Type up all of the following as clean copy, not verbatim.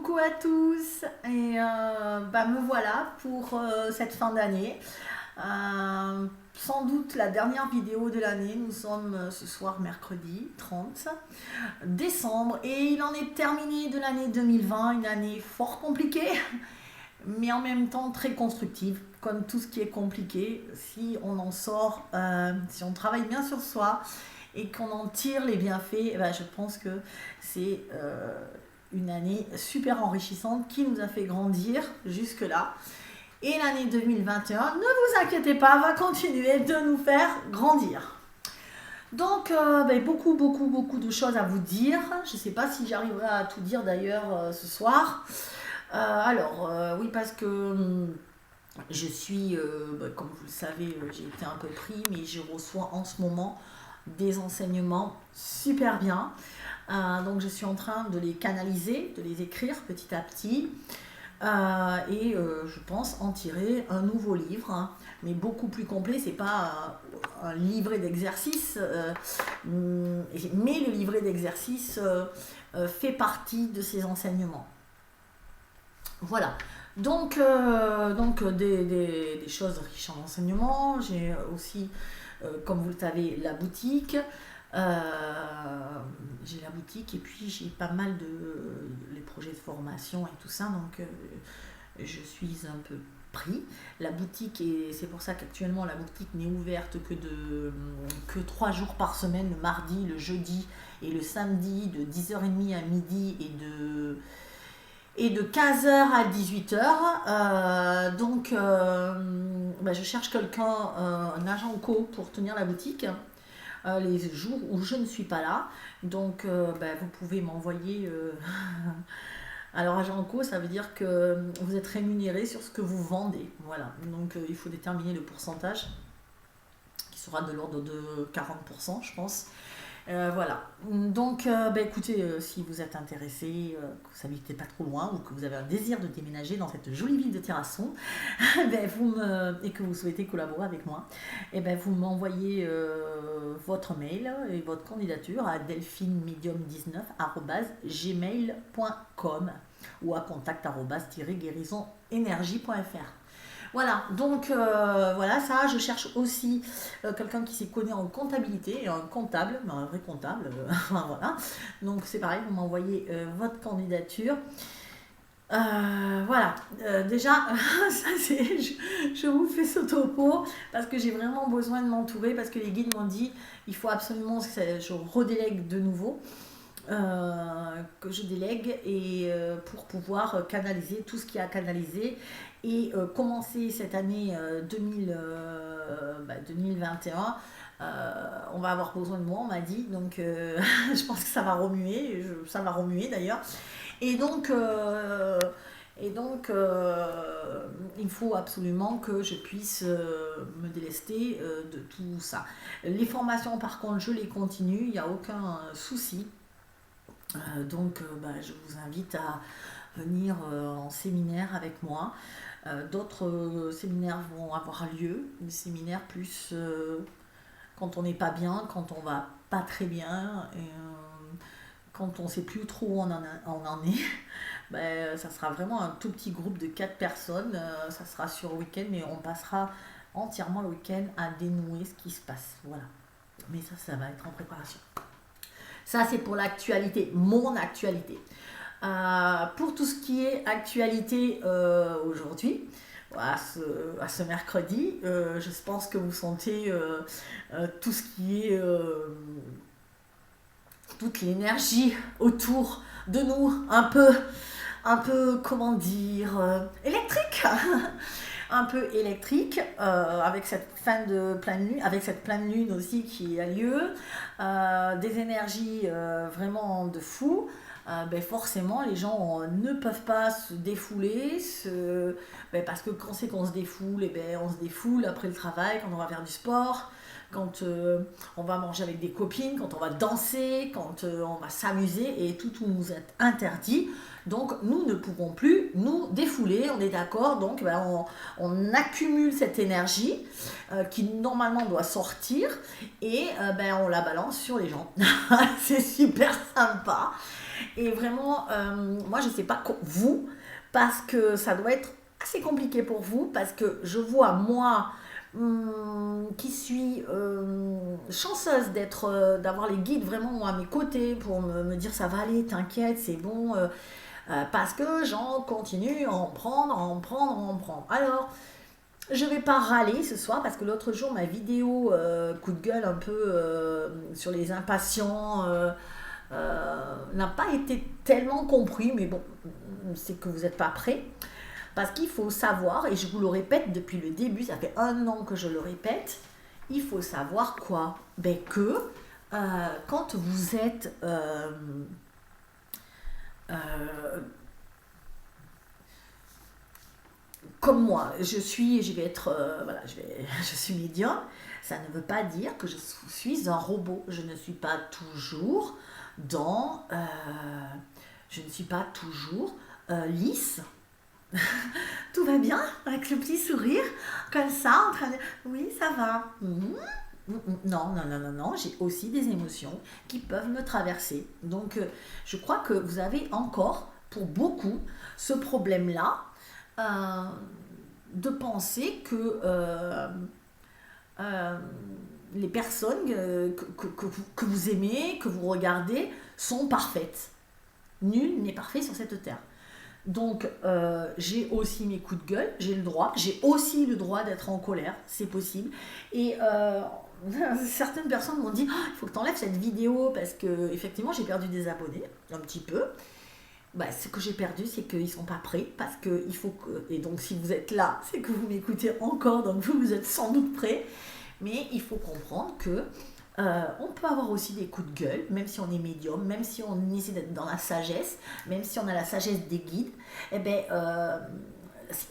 Coucou à tous et me voilà pour cette fin d'année. Sans doute la dernière vidéo de l'année. Nous sommes ce soir mercredi 30 décembre et il en est terminé de l'année 2020, une année fort compliquée mais en même temps très constructive. Comme tout ce qui est compliqué, si on en sort, si on travaille bien sur soi et qu'on en tire les bienfaits, je pense que c'est une année super enrichissante qui nous a fait grandir jusque-là. Et l'année 2021, ne vous inquiétez pas, va continuer de nous faire grandir. Donc, beaucoup de choses à vous dire. Je ne sais pas si j'arriverai à tout dire d'ailleurs ce soir. Oui, parce que je suis, comme vous le savez, j'ai été un peu pris, mais je reçois en ce moment des enseignements super bien. Donc je suis en train de les canaliser, de les écrire petit à petit. Je pense en tirer un nouveau livre, hein, mais beaucoup plus complet. C'est pas un livret d'exercices, mais le livret d'exercices fait partie de ces enseignements. Voilà. Donc des choses riches en enseignements. J'ai aussi, comme vous le savez, la boutique. J'ai la boutique et puis j'ai pas mal de les projets de formation et tout ça, donc je suis un peu pris. La boutique, et c'est pour ça qu'actuellement la boutique n'est ouverte que 3 jours par semaine, le mardi, le jeudi et le samedi, de 10h30 à midi et de 15h à 18h. Je cherche quelqu'un, un agent co pour tenir la boutique les jours où je ne suis pas là. Donc vous pouvez m'envoyer alors agent co, ça veut dire que vous êtes rémunéré sur ce que vous vendez. Voilà. Donc il faut déterminer le pourcentage qui sera de l'ordre de 40%, je pense. Voilà. Donc, écoutez, si vous êtes intéressé, que vous n'habitez pas trop loin ou que vous avez un désir de déménager dans cette jolie ville de Terrasson, et que vous souhaitez collaborer avec moi, vous m'envoyez votre mail et votre candidature à delphinemedium19@gmail.com ou à contact@guérisonénergie.fr. Voilà, donc ça, je cherche aussi quelqu'un qui s'y connaît en comptabilité, un comptable, un vrai comptable, voilà. Donc c'est pareil, vous m'envoyez votre candidature. Déjà, je vous fais ce topo parce que j'ai vraiment besoin de m'entourer, parce que les guides m'ont dit il faut absolument que je redélègue de nouveau. Que je délègue et pour pouvoir canaliser tout ce qu'il y a à canaliser et commencer cette année 2021. On va avoir besoin de moi, on m'a dit, donc je pense que ça va remuer, ça va remuer d'ailleurs. Et donc, il faut absolument que je puisse me délester de tout ça. Les formations, par contre, je les continue, il n'y a aucun souci. Je vous invite à venir en séminaire avec moi. D'autres séminaires vont avoir lieu, des séminaires plus quand on n'est pas bien, quand on va pas très bien, et, quand on ne sait plus trop où on en est. Ça sera vraiment un tout petit groupe de 4 personnes, ça sera sur le week-end, mais on passera entièrement le week-end à dénouer ce qui se passe. Voilà. Mais ça va être en préparation. Ça, c'est pour l'actualité, mon actualité. Pour tout ce qui est actualité aujourd'hui, à ce mercredi, je pense que vous sentez tout ce qui est toute l'énergie autour de nous, un peu comment dire, électrique. Un peu électrique, avec cette fin de pleine lune, avec cette pleine lune aussi qui a lieu, des énergies vraiment de fou. Forcément les gens ne peuvent pas se défouler, parce que quand c'est qu'on se défoule, on se défoule après le travail, quand on va faire du sport, quand on va manger avec des copines, quand on va danser, quand on va s'amuser, et tout nous est interdit. Donc nous ne pouvons plus nous défouler, on est d'accord, donc on accumule cette énergie qui normalement doit sortir, et on la balance sur les gens. C'est super sympa. Et vraiment, moi je ne sais pas vous, parce que ça doit être assez compliqué pour vous, parce que je vois moi qui suis chanceuse d'avoir les guides vraiment à mes côtés pour me dire ça va aller, t'inquiète, c'est bon, parce que j'en continue à en prendre, à en prendre, à en prendre. Alors, je vais pas râler ce soir parce que l'autre jour, ma vidéo coup de gueule un peu sur les impatients n'a pas été tellement compris, mais bon, c'est que vous n'êtes pas prêts. Parce qu'il faut savoir, et je vous le répète depuis le début, ça fait 1 an que je le répète, il faut savoir quoi? Que quand vous êtes comme moi, je suis médium, ça ne veut pas dire que je suis un robot. Je ne suis pas toujours dans, je ne suis pas toujours lisse. Tout va bien avec le petit sourire comme ça, en train de oui, ça va. Non, non, non, non, non, j'ai aussi des émotions qui peuvent me traverser. Donc, je crois que vous avez encore, pour beaucoup, ce problème-là euh, de penser que les personnes que vous aimez, que vous regardez, sont parfaites. Nul n'est parfait sur cette terre. Donc, j'ai aussi mes coups de gueule, j'ai aussi le droit d'être en colère, c'est possible. Et certaines personnes m'ont dit, il faut que tu enlèves cette vidéo parce que effectivement j'ai perdu des abonnés, un petit peu. Ce que j'ai perdu, c'est qu'ils ne sont pas prêts, parce que il faut que... Et donc, si vous êtes là, c'est que vous m'écoutez encore, donc vous êtes sans doute prêts. Mais il faut comprendre que on peut avoir aussi des coups de gueule, même si on est médium, même si on essaie d'être dans la sagesse, même si on a la sagesse des guides. La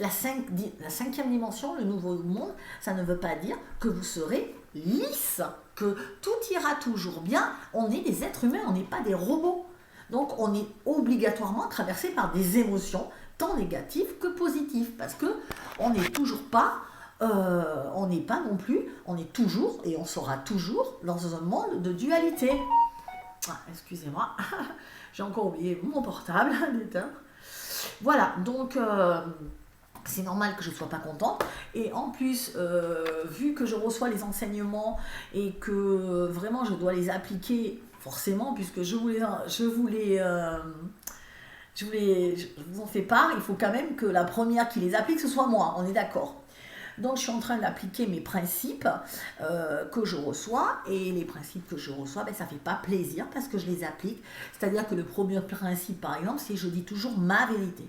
5e dimension, le nouveau monde, ça ne veut pas dire que vous serez lisse, que tout ira toujours bien. On est des êtres humains, on n'est pas des robots. Donc on est obligatoirement traversé par des émotions, tant négatives que positives, parce que on n'est toujours pas, on n'est pas non plus, on est toujours et on sera toujours dans un monde de dualité. Excusez-moi, j'ai encore oublié mon portable d'éteindre. Voilà, donc c'est normal que je ne sois pas contente. Et en plus, vu que je reçois les enseignements et que vraiment je dois les appliquer forcément, puisque je vous en fais part, il faut quand même que la première qui les applique, ce soit moi, on est d'accord. Donc je suis en train d'appliquer mes principes que je reçois, et les principes que je reçois, ça ne fait pas plaisir parce que je les applique. C'est-à-dire que le premier principe, par exemple, c'est je dis toujours ma vérité.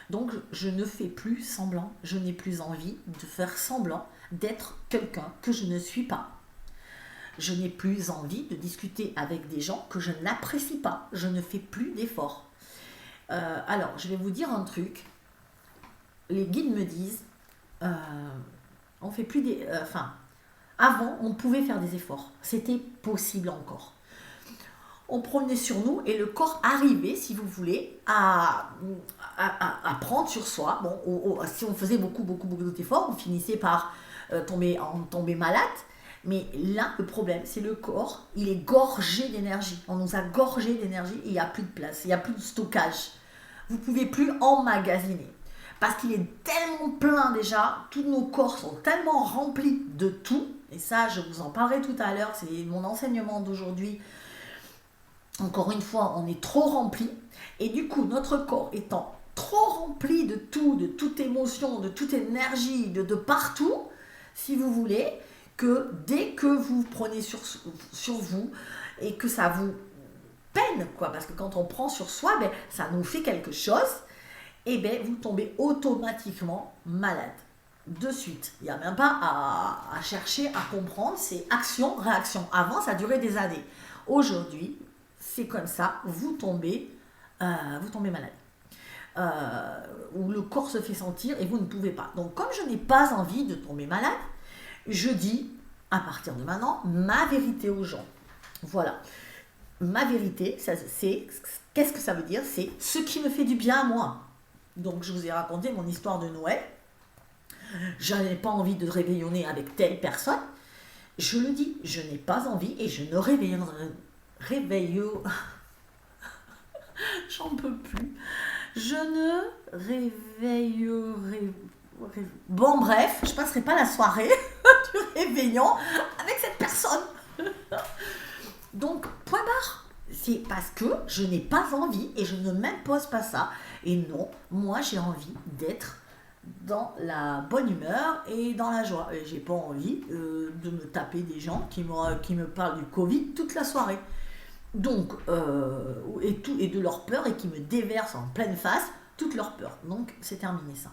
Donc je ne fais plus semblant, je n'ai plus envie de faire semblant d'être quelqu'un que je ne suis pas. Je n'ai plus envie de discuter avec des gens que je n'apprécie pas. Je ne fais plus d'efforts. Alors, je vais vous dire un truc. Les guides me disent, on fait plus des... avant, on pouvait faire des efforts. C'était possible encore. On prenait sur nous et le corps arrivait, si vous voulez, à prendre sur soi. Bon, si on faisait beaucoup d'efforts, on finissait par tomber malade. Mais là, le problème, c'est le corps, il est gorgé d'énergie. On nous a gorgé d'énergie et il n'y a plus de place, il n'y a plus de stockage. Vous ne pouvez plus emmagasiner. Parce qu'il est tellement plein déjà, tous nos corps sont tellement remplis de tout. Et ça, je vous en parlerai tout à l'heure, c'est mon enseignement d'aujourd'hui. Encore une fois, on est trop rempli. Et du coup, notre corps étant trop rempli de tout, de toute émotion, de toute énergie, de partout, si vous voulez, que dès que vous prenez sur vous et que ça vous peine, parce que quand on prend sur soi, ça nous fait quelque chose, et vous tombez automatiquement malade. De suite. Il n'y a même pas à chercher à comprendre, c'est action, réaction. Avant, ça durait des années. Aujourd'hui, c'est comme ça, vous tombez malade. Où le corps se fait sentir et vous ne pouvez pas. Donc, comme je n'ai pas envie de tomber malade, je dis à partir de maintenant, ma vérité aux gens. Voilà. Ma vérité, c'est, qu'est-ce que ça veut dire? C'est ce qui me fait du bien à moi. Donc, je vous ai raconté mon histoire de Noël. Je n'ai pas envie de réveillonner avec telle personne. Je le dis, je n'ai pas envie et je ne j'en peux plus. Je ne réveillerai. Bon, bref, je passerai pas la soirée du réveillon avec cette personne. Donc, point barre. C'est parce que je n'ai pas envie et je ne m'impose pas ça. Et non, moi j'ai envie d'être dans la bonne humeur et dans la joie. Et j'ai pas envie de me taper des gens qui me parlent du Covid toute la soirée. Donc, et de leur peur et qui me déversent en pleine face toute leur peur. Donc, c'est terminé ça.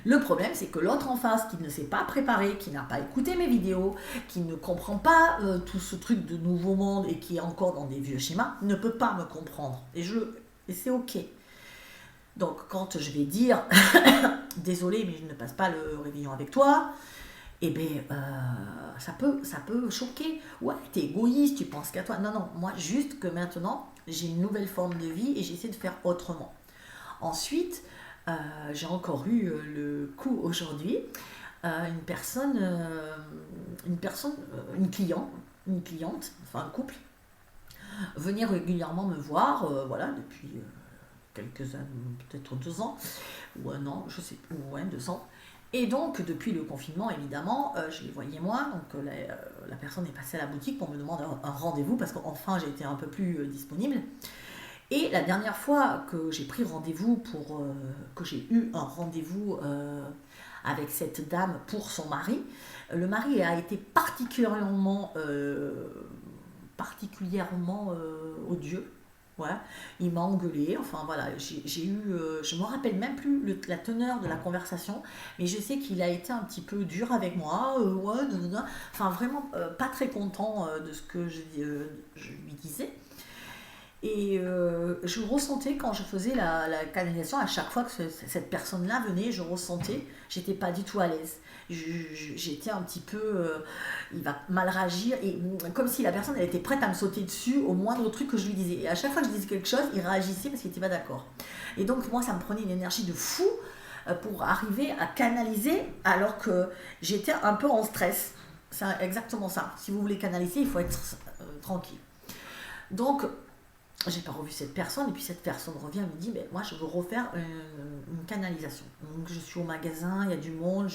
Le problème, c'est que l'autre en face, qui ne s'est pas préparé, qui n'a pas écouté mes vidéos, qui ne comprend pas tout ce truc de nouveau monde et qui est encore dans des vieux schémas, ne peut pas me comprendre. Et c'est ok. Donc, quand je vais dire « Désolé, mais je ne passe pas le réveillon avec toi », eh bien, ça peut choquer. Ouais, t'es égoïste, tu penses qu'à toi. Non, non, moi, juste que maintenant, j'ai une nouvelle forme de vie et j'essaie de faire autrement. Ensuite, j'ai encore eu le coup aujourd'hui, une cliente, enfin un couple, venir régulièrement me voir, voilà, depuis quelques années, peut-être 2 ans, ou 1 an, je sais plus, ouais, 2 ans. Et donc, depuis le confinement, évidemment, je les voyais moins. Donc, la personne est passée à la boutique pour me demander un rendez-vous parce qu'enfin, j'ai été un peu plus disponible. Et la dernière fois que j'ai pris rendez-vous que j'ai eu un rendez-vous avec cette dame pour son mari, le mari a été particulièrement odieux. Voilà. Il m'a engueulé, enfin voilà, j'ai eu, je me rappelle même plus la teneur de la conversation, mais je sais qu'il a été un petit peu dur avec moi, ouais, enfin vraiment pas très content de ce que je lui disais. Et je ressentais quand je faisais la canalisation, à chaque fois que cette personne-là venait, j'étais pas du tout à l'aise. J'étais un petit peu, il va mal réagir, et comme si la personne elle était prête à me sauter dessus au moindre truc que je lui disais. Et à chaque fois que je disais quelque chose, il réagissait parce qu'il n'était pas d'accord. Et donc moi, ça me prenait une énergie de fou pour arriver à canaliser alors que j'étais un peu en stress. C'est exactement ça. Si vous voulez canaliser, il faut être tranquille. Donc, j'ai pas revu cette personne, et puis cette personne revient et me dit mais moi je veux refaire une canalisation. Donc je suis au magasin, il y a du monde,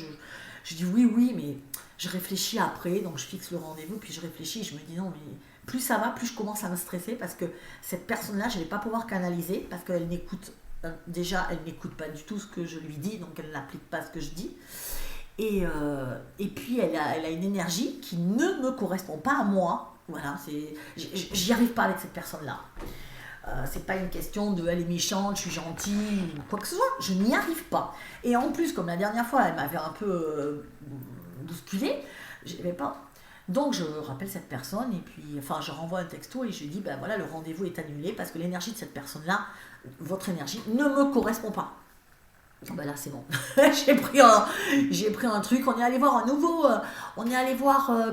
je dis oui, mais je réfléchis après, donc je fixe le rendez-vous, puis je réfléchis, je me dis non, mais plus ça va, plus je commence à me stresser parce que cette personne-là, je vais pas pouvoir canaliser parce qu'elle n'écoute, déjà elle n'écoute pas du tout ce que je lui dis, donc elle n'applique pas ce que je dis. Et puis elle a une énergie qui ne me correspond pas à moi. Voilà, j'y arrive pas avec cette personne-là. C'est pas une question de elle est méchante, je suis gentille, quoi que ce soit, je n'y arrive pas. Et en plus, comme la dernière fois, elle m'avait un peu bousculée, j'avais pas. Donc je rappelle cette personne et puis, enfin, je renvoie un texto et je lui dis, ben voilà, le rendez-vous est annulé parce que l'énergie de cette personne-là, votre énergie, ne me correspond pas. Ben là c'est bon, j'ai pris un truc, on est allé voir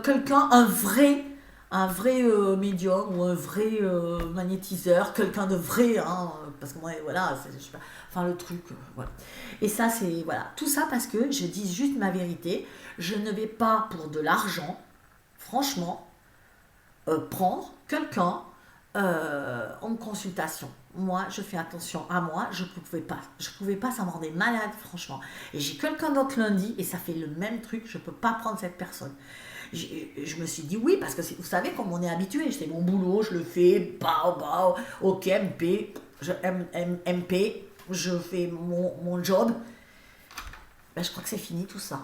quelqu'un, un vrai médium ou un vrai magnétiseur, quelqu'un de vrai, hein, parce que moi voilà, je sais pas, enfin le truc, voilà. Et ça c'est, voilà, tout ça parce que je dis juste ma vérité, je ne vais pas pour de l'argent, franchement, prendre quelqu'un en consultation. Moi, je fais attention à moi, je pouvais pas, ça me rendait malade, franchement. Et j'ai quelqu'un d'autre lundi, et ça fait le même truc, je peux pas prendre cette personne. Je me suis dit oui, parce que vous savez, comme on est habitué, je fais mon boulot, je le fais, ok, MP, je fais mon job. Ben, je crois que c'est fini tout ça.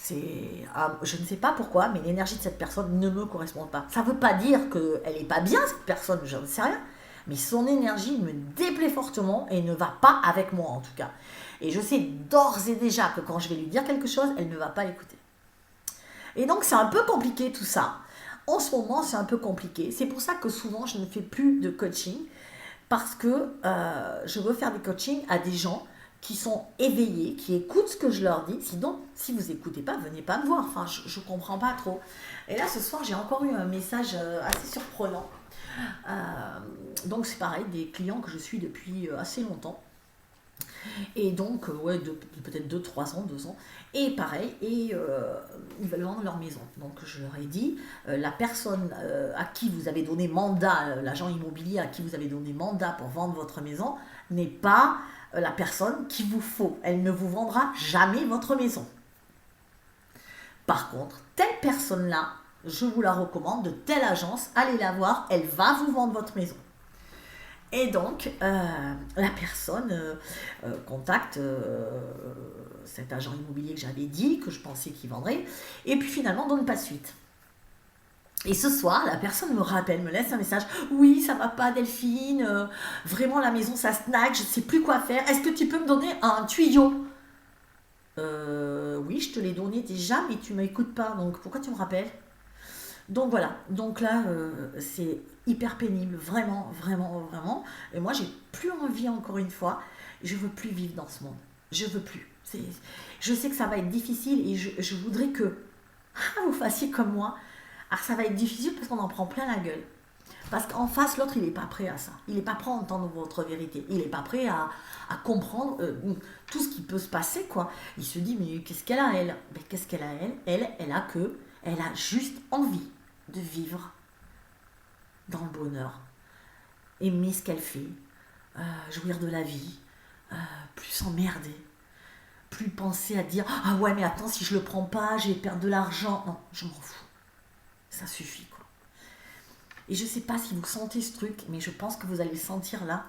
Je ne sais pas pourquoi, mais l'énergie de cette personne ne me correspond pas. Ça ne veut pas dire qu'elle n'est pas bien, cette personne, je ne sais rien, mais son énergie me déplaît fortement et ne va pas avec moi en tout cas. Et je sais d'ores et déjà que quand je vais lui dire quelque chose, elle ne va pas écouter. Et donc c'est un peu compliqué tout ça. En ce moment, c'est un peu compliqué. C'est pour ça que souvent, je ne fais plus de coaching, parce que je veux faire des coachings à des gens qui sont éveillés, qui écoutent ce que je leur dis. Sinon, si vous n'écoutez pas, venez pas me voir. Enfin, je ne comprends pas trop. Et là, ce soir, j'ai encore eu un message assez surprenant. Donc, c'est pareil, des clients que je suis depuis assez longtemps. Et donc, ouais, peut-être 2-3 ans, 2 ans. Et pareil, ils veulent vendre leur maison. Donc, je leur ai dit, la personne à qui vous avez donné mandat, l'agent immobilier à qui vous avez donné mandat pour vendre votre maison, n'est pas la personne qu'il vous faut. Elle ne vous vendra jamais votre maison. Par contre, telle personne-là, je vous la recommande, de telle agence, allez la voir, elle va vous vendre votre maison. Et donc, la personne contacte cet agent immobilier que j'avais dit, que je pensais qu'il vendrait, et puis finalement, donne pas de suite. Et ce soir, la personne me rappelle, me laisse un message. Oui, ça va pas Delphine, vraiment la maison ça snack, je sais plus quoi faire. Est-ce que tu peux me donner un tuyau ? Oui, je te l'ai donné déjà, mais tu m'écoutes pas, donc pourquoi tu me rappelles ? Donc voilà, donc là c'est hyper pénible, vraiment, vraiment, vraiment. Et moi j'ai plus envie encore une fois, je veux plus vivre dans ce monde. Je veux plus. Je sais que ça va être difficile et je voudrais que vous fassiez comme moi. Alors ça va être difficile parce qu'on en prend plein la gueule. Parce qu'en face, l'autre, il n'est pas prêt à ça. Il n'est pas prêt à entendre votre vérité. Il n'est pas prêt à comprendre tout ce qui peut se passer, quoi. Il se dit, mais qu'est-ce qu'elle a, elle ? Mais qu'est-ce qu'elle a, elle ? Elle a juste envie de vivre dans le bonheur. Aimer ce qu'elle fait. Jouir de la vie. Plus s'emmerder. Plus penser à dire, ah ouais, mais attends, si je le prends pas, je vais perdre de l'argent. Non, je m'en fous. Ça suffit, quoi. Et je sais pas si vous sentez ce truc, mais je pense que vous allez le sentir là.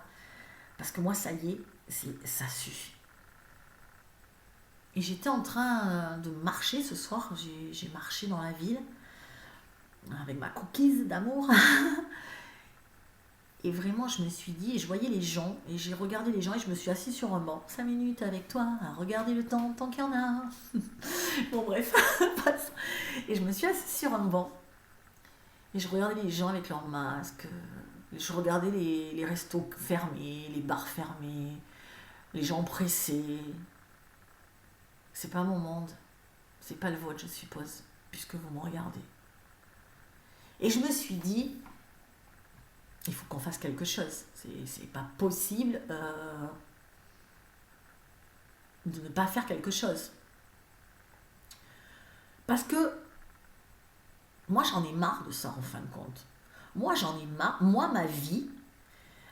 Parce que moi, ça y est, ça suffit. Et j'étais en train de marcher ce soir. J'ai marché dans la ville avec ma cookies d'amour. Et vraiment, je me suis dit, et je voyais les gens, et j'ai regardé les gens, et je me suis assise sur un banc. 5 minutes avec toi, à regarder le temps, tant qu'il y en a. Bon, bref. Et je me suis assise sur un banc. Et je regardais les gens avec leurs masques. Je regardais les restos fermés, les bars fermés, les gens pressés. C'est pas mon monde. C'est pas le vôtre, je suppose, puisque vous me regardez. Et je me suis dit, il faut qu'on fasse quelque chose. C'est pas possible de ne pas faire quelque chose. Parce que moi, j'en ai marre de ça, en fin de compte. Moi, j'en ai marre. Moi, ma vie...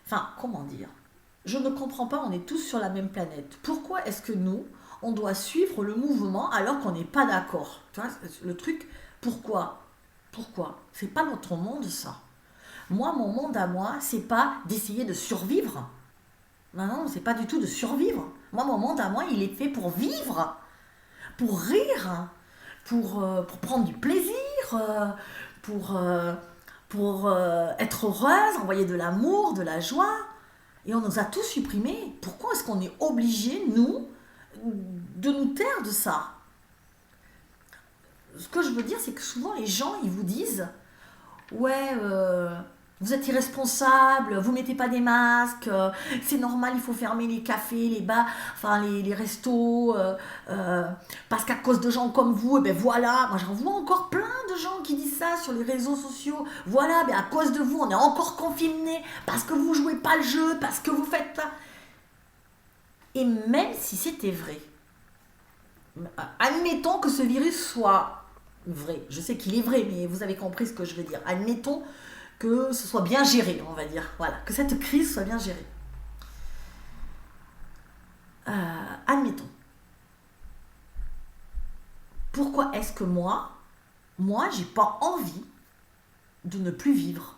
Enfin, comment dire ? Je ne comprends pas, on est tous sur la même planète. Pourquoi est-ce que nous, on doit suivre le mouvement alors qu'on n'est pas d'accord ? Tu vois, le truc, pourquoi ? C'est pas notre monde, ça. Moi, mon monde à moi, c'est pas d'essayer de survivre. Non, c'est pas du tout de survivre. Moi, mon monde à moi, il est fait pour vivre, pour rire, pour prendre du plaisir, pour être heureuse, envoyer de l'amour, de la joie. Et on nous a tous supprimés. Pourquoi est-ce qu'on est obligés, nous, de nous taire de ça ? Ce que je veux dire, c'est que souvent les gens, ils vous disent « Ouais, vous êtes irresponsable, vous mettez pas des masques, c'est normal, il faut fermer les cafés, les bars, enfin les restos, parce qu'à cause de gens comme vous, et ben voilà, moi j'en vois encore plein de gens qui disent ça sur les réseaux sociaux, voilà, ben à cause de vous, on est encore confinés, parce que vous jouez pas le jeu, parce que vous faites ça. » Et même si c'était vrai, admettons que ce virus soit vrai, je sais qu'il est vrai, mais vous avez compris ce que je veux dire, admettons que ce soit bien géré, on va dire. Voilà, que cette crise soit bien gérée. Admettons. Pourquoi est-ce que moi, j'ai pas envie de ne plus vivre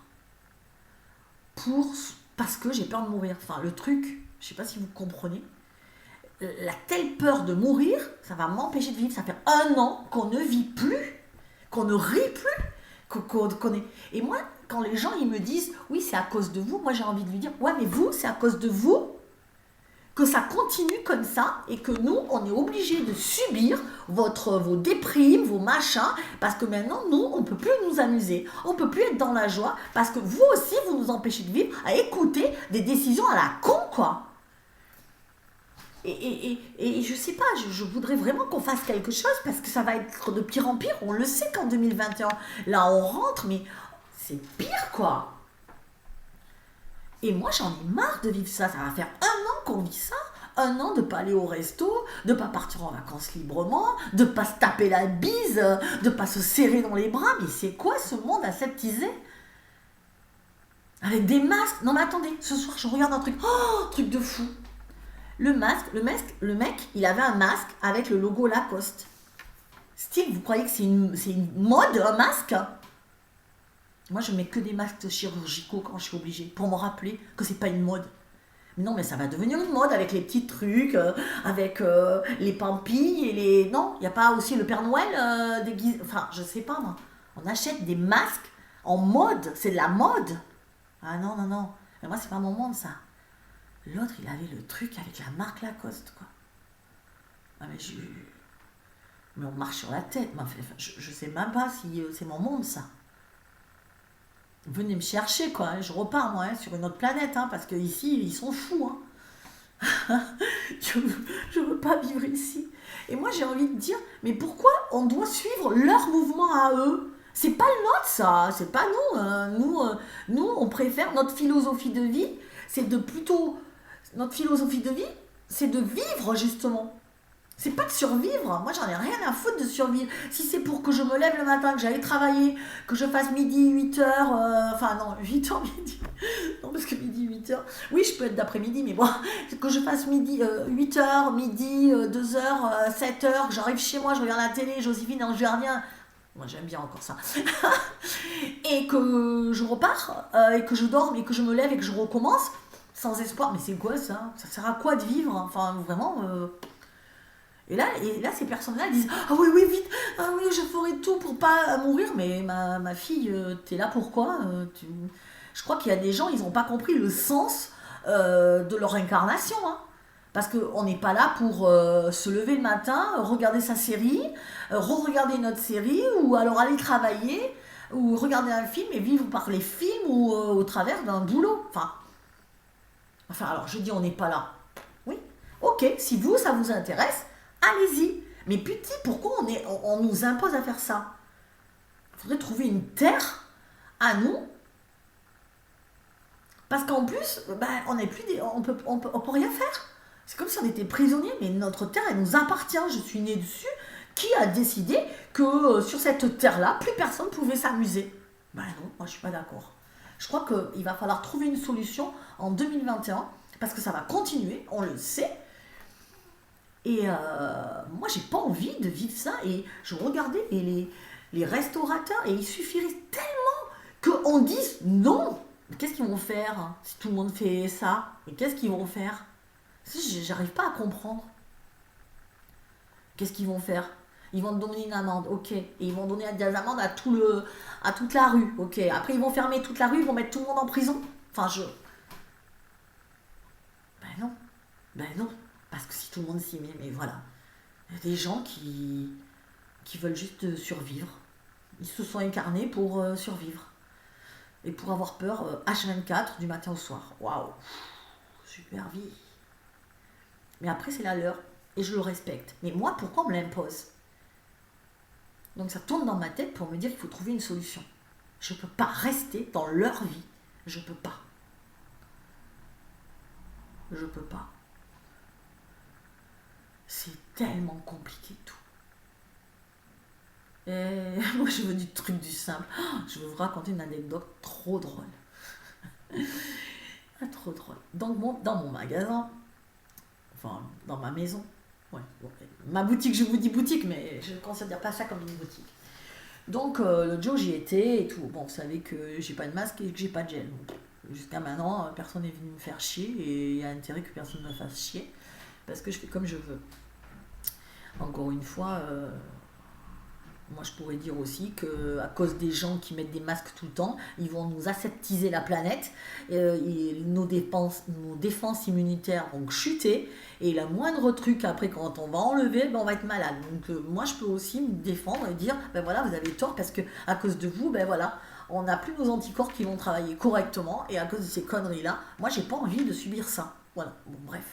parce que j'ai peur de mourir. Enfin, le truc, je sais pas si vous comprenez, la telle peur de mourir, ça va m'empêcher de vivre. Ça fait 1 an qu'on ne vit plus, qu'on ne rit plus, qu'on est... Et moi, quand les gens ils me disent « Oui, c'est à cause de vous », moi j'ai envie de lui dire « Ouais, mais vous, c'est à cause de vous que ça continue comme ça et que nous, on est obligés de subir vos déprimes, vos machins, parce que maintenant, nous, on ne peut plus nous amuser, on ne peut plus être dans la joie, parce que vous aussi, vous nous empêchez de vivre, à écouter des décisions à la con, quoi. » Et je sais pas, je voudrais vraiment qu'on fasse quelque chose parce que ça va être de pire en pire. On le sait qu'en 2021, là on rentre, mais c'est pire quoi. Et moi j'en ai marre de vivre ça. Ça va faire 1 an qu'on vit ça. 1 an de pas aller au resto, de pas partir en vacances librement, de pas se taper la bise, de pas se serrer dans les bras. Mais c'est quoi ce monde aseptisé? Avec des masques. Non mais attendez, ce soir je regarde un truc. Oh, truc de fou. Le mec, il avait un masque avec le logo Lacoste. Style, vous croyez que c'est une mode, un masque? Moi, je mets que des masques chirurgicaux quand je suis obligée, pour me rappeler que c'est pas une mode. Mais non, mais ça va devenir une mode avec les petits trucs, avec les pampilles et les... Non, il n'y a pas aussi le Père Noël déguisé... Enfin, je sais pas, moi. On achète des masques en mode, c'est de la mode. Ah non, non, non. Mais moi, c'est pas mon monde, ça. L'autre, il avait le truc avec la marque Lacoste, quoi. Ah, mais on marche sur la tête. Mais enfin, je sais même pas si c'est mon monde, ça. Venez me chercher, quoi. Hein. Je repars, moi, sur une autre planète, parce que ici, ils sont fous. Je veux pas vivre ici. Et moi, j'ai envie de dire, mais pourquoi on doit suivre leur mouvement à eux? C'est pas le nôtre, ça. C'est pas nous. Nous, on préfère notre philosophie de vie. Notre philosophie de vie, c'est de vivre, justement. C'est pas de survivre. Moi, j'en ai rien à foutre de survivre. Si c'est pour que je me lève le matin, que j'aille travailler, que je fasse midi, 8h, enfin non, 8h, midi. Non, parce que midi, 8h. Oui, je peux être d'après-midi, mais bon, que je fasse midi, 8h, midi, 2h, 7h, que j'arrive chez moi, je regarde la télé, Joséphine dans le jardin. Moi, j'aime bien encore ça. Et que je repars, et que je dorme, et que je me lève, et que je recommence. Sans espoir, mais c'est quoi ça? Ça sert à quoi de vivre? Enfin, vraiment. Et là, ces personnes-là disent ah oui, oui, vite, ah oui, je ferai tout pour pas mourir. Mais ma fille, t'es là pourquoi? Je crois qu'il y a des gens, ils n'ont pas compris le sens de leur incarnation. Parce qu'on n'est pas là pour se lever le matin, regarder sa série, re-regarder notre série, ou alors aller travailler, ou regarder un film et vivre par les films ou au travers d'un boulot. Enfin, alors je dis on n'est pas là. Oui, ok, si vous, ça vous intéresse, allez-y. Mais putain, pourquoi on nous impose à faire ça? Il faudrait trouver une terre à nous. Parce qu'en plus, on n'est plus on peut rien faire. C'est comme si on était prisonnier, mais notre terre, elle nous appartient. Je suis née dessus. Qui a décidé que sur cette terre-là, plus personne pouvait s'amuser? Non, moi je suis pas d'accord. Je crois qu'il va falloir trouver une solution en 2021, parce que ça va continuer, on le sait. Et moi, j'ai pas envie de vivre ça. Et je regardais les restaurateurs, et il suffirait tellement qu'on dise non. Mais qu'est-ce qu'ils vont faire si tout le monde fait ça? Et qu'est-ce qu'ils vont faire? J'arrive pas à comprendre. Qu'est-ce qu'ils vont faire? Ils vont te donner une amende, ok. Et ils vont donner des amendes à toute la rue, ok. Après, ils vont fermer toute la rue, ils vont mettre tout le monde en prison. Enfin, Ben non. Parce que si tout le monde s'y met, mais voilà. Il y a des gens qui veulent juste survivre. Ils se sont incarnés pour survivre. Et pour avoir peur H24 du matin au soir. Waouh. Super vie. Mais après, c'est la leur. Et je le respecte. Mais moi, pourquoi on me l'impose? Donc ça tourne dans ma tête pour me dire qu'il faut trouver une solution. Je ne peux pas rester dans leur vie. Je peux pas. Je peux pas. C'est tellement compliqué tout. Et moi je veux du truc du simple. Je veux vous raconter une anecdote trop drôle. Trop drôle. Donc dans mon magasin, enfin dans ma maison, ouais, ma boutique, je vous dis boutique, mais je ne considère pas ça comme une boutique. Donc l'autre jour j'y étais et tout. Bon, vous savez que j'ai pas de masque et que j'ai pas de gel. Donc, jusqu'à maintenant, personne n'est venu me faire chier et il y a intérêt que personne me fasse chier parce que je fais comme je veux. Encore une fois, moi je pourrais dire aussi que à cause des gens qui mettent des masques tout le temps, ils vont nous aseptiser la planète, et nos défenses immunitaires vont chuter, et la moindre truc après quand on va enlever, on va être malade. Donc moi je peux aussi me défendre et dire voilà, vous avez tort parce que à cause de vous, voilà, on n'a plus nos anticorps qui vont travailler correctement, et à cause de ces conneries là, moi j'ai pas envie de subir ça. Voilà, bon bref.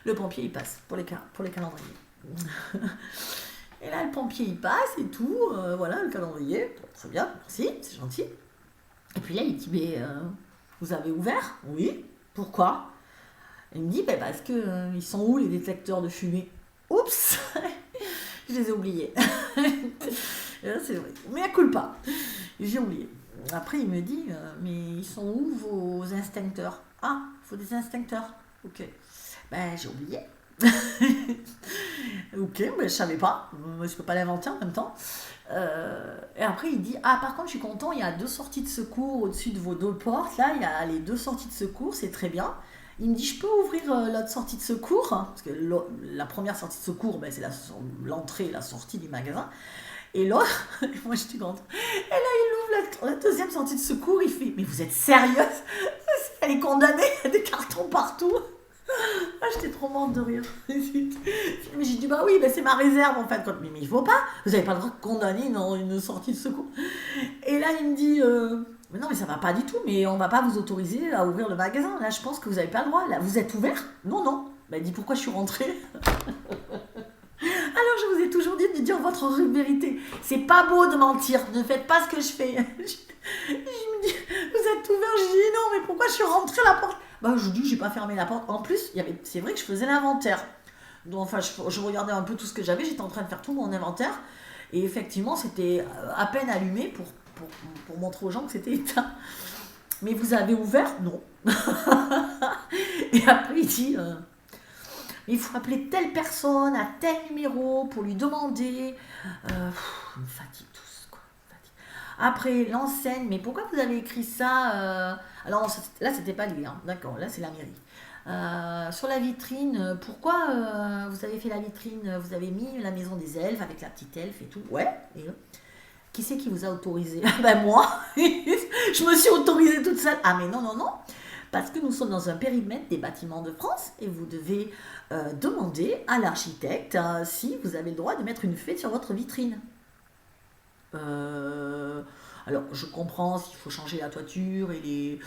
Le pompier, il passe pour les calendriers. Et là, le pompier, il passe et tout. Voilà, le calendrier. Très bien, merci, c'est gentil. Et puis là, il dit, mais vous avez ouvert? Oui. Pourquoi? Il me dit, ben, parce que ils sont où les détecteurs de fumée? Oups, je les ai oubliés. Et là, c'est vrai. Mais à culpa. J'ai oublié. Après, il me dit, mais ils sont où vos instincteurs? Ah, il faut des instincteurs. Ok. Ben, j'ai oublié. Ok, mais je savais pas. Je peux pas l'inventer en même temps. Et après, il dit, ah, par contre, je suis content, il y a 2 sorties de secours au-dessus de vos 2 portes. Là, il y a les 2 sorties de secours, c'est très bien. Il me dit, je peux ouvrir l'autre sortie de secours, hein, parce que la première sortie de secours, ben, c'est l'entrée et la sortie du magasin. Et l'autre, moi je suis contente. Et là, il ouvre la 2e sortie de secours, il fait, mais vous êtes sérieuse? Elle est condamnée, il y a des cartons partout. Ah, j'étais trop morte de rire. Mais j'ai dit, bah oui, bah c'est ma réserve en fait. Mais il faut pas, vous n'avez pas le droit de condamner une sortie de secours. Et là, il me dit, mais non, mais ça va pas du tout, mais on va pas vous autoriser à ouvrir le magasin. Là, je pense que vous n'avez pas le droit. Là, vous êtes ouvert? Non, non. Bah, il dit, pourquoi je suis rentrée? Alors, je vous ai toujours dit de dire votre vérité. C'est pas beau de mentir. Ne faites pas ce que je fais. Je me dis, vous êtes ouvert? Je dis, non, mais pourquoi je suis rentrée à la porte? Bah, je dis, j'ai pas fermé la porte. En plus, c'est vrai que je faisais l'inventaire. Donc, enfin, je regardais un peu tout ce que j'avais. J'étais en train de faire tout mon inventaire. Et effectivement, c'était à peine allumé pour montrer aux gens que c'était éteint. Mais vous avez ouvert? Non. Et après, il dit, il faut appeler telle personne à tel numéro pour lui demander. Il me fatigue tous, quoi. Après, l'enseigne, mais pourquoi vous avez écrit ça Alors, là, c'était pas lui, hein. D'accord, là, c'est la mairie. Sur la vitrine, pourquoi vous avez fait la vitrine? Vous avez mis la maison des elfes avec la petite elfe et tout. Ouais, et qui c'est qui vous a autorisé? Ben moi. Je me suis autorisée toute seule. Ah mais non, non, non. Parce que nous sommes dans un périmètre des bâtiments de France et vous devez demander à l'architecte si vous avez le droit de mettre une fée sur votre vitrine. Alors je comprends s'il faut changer la toiture et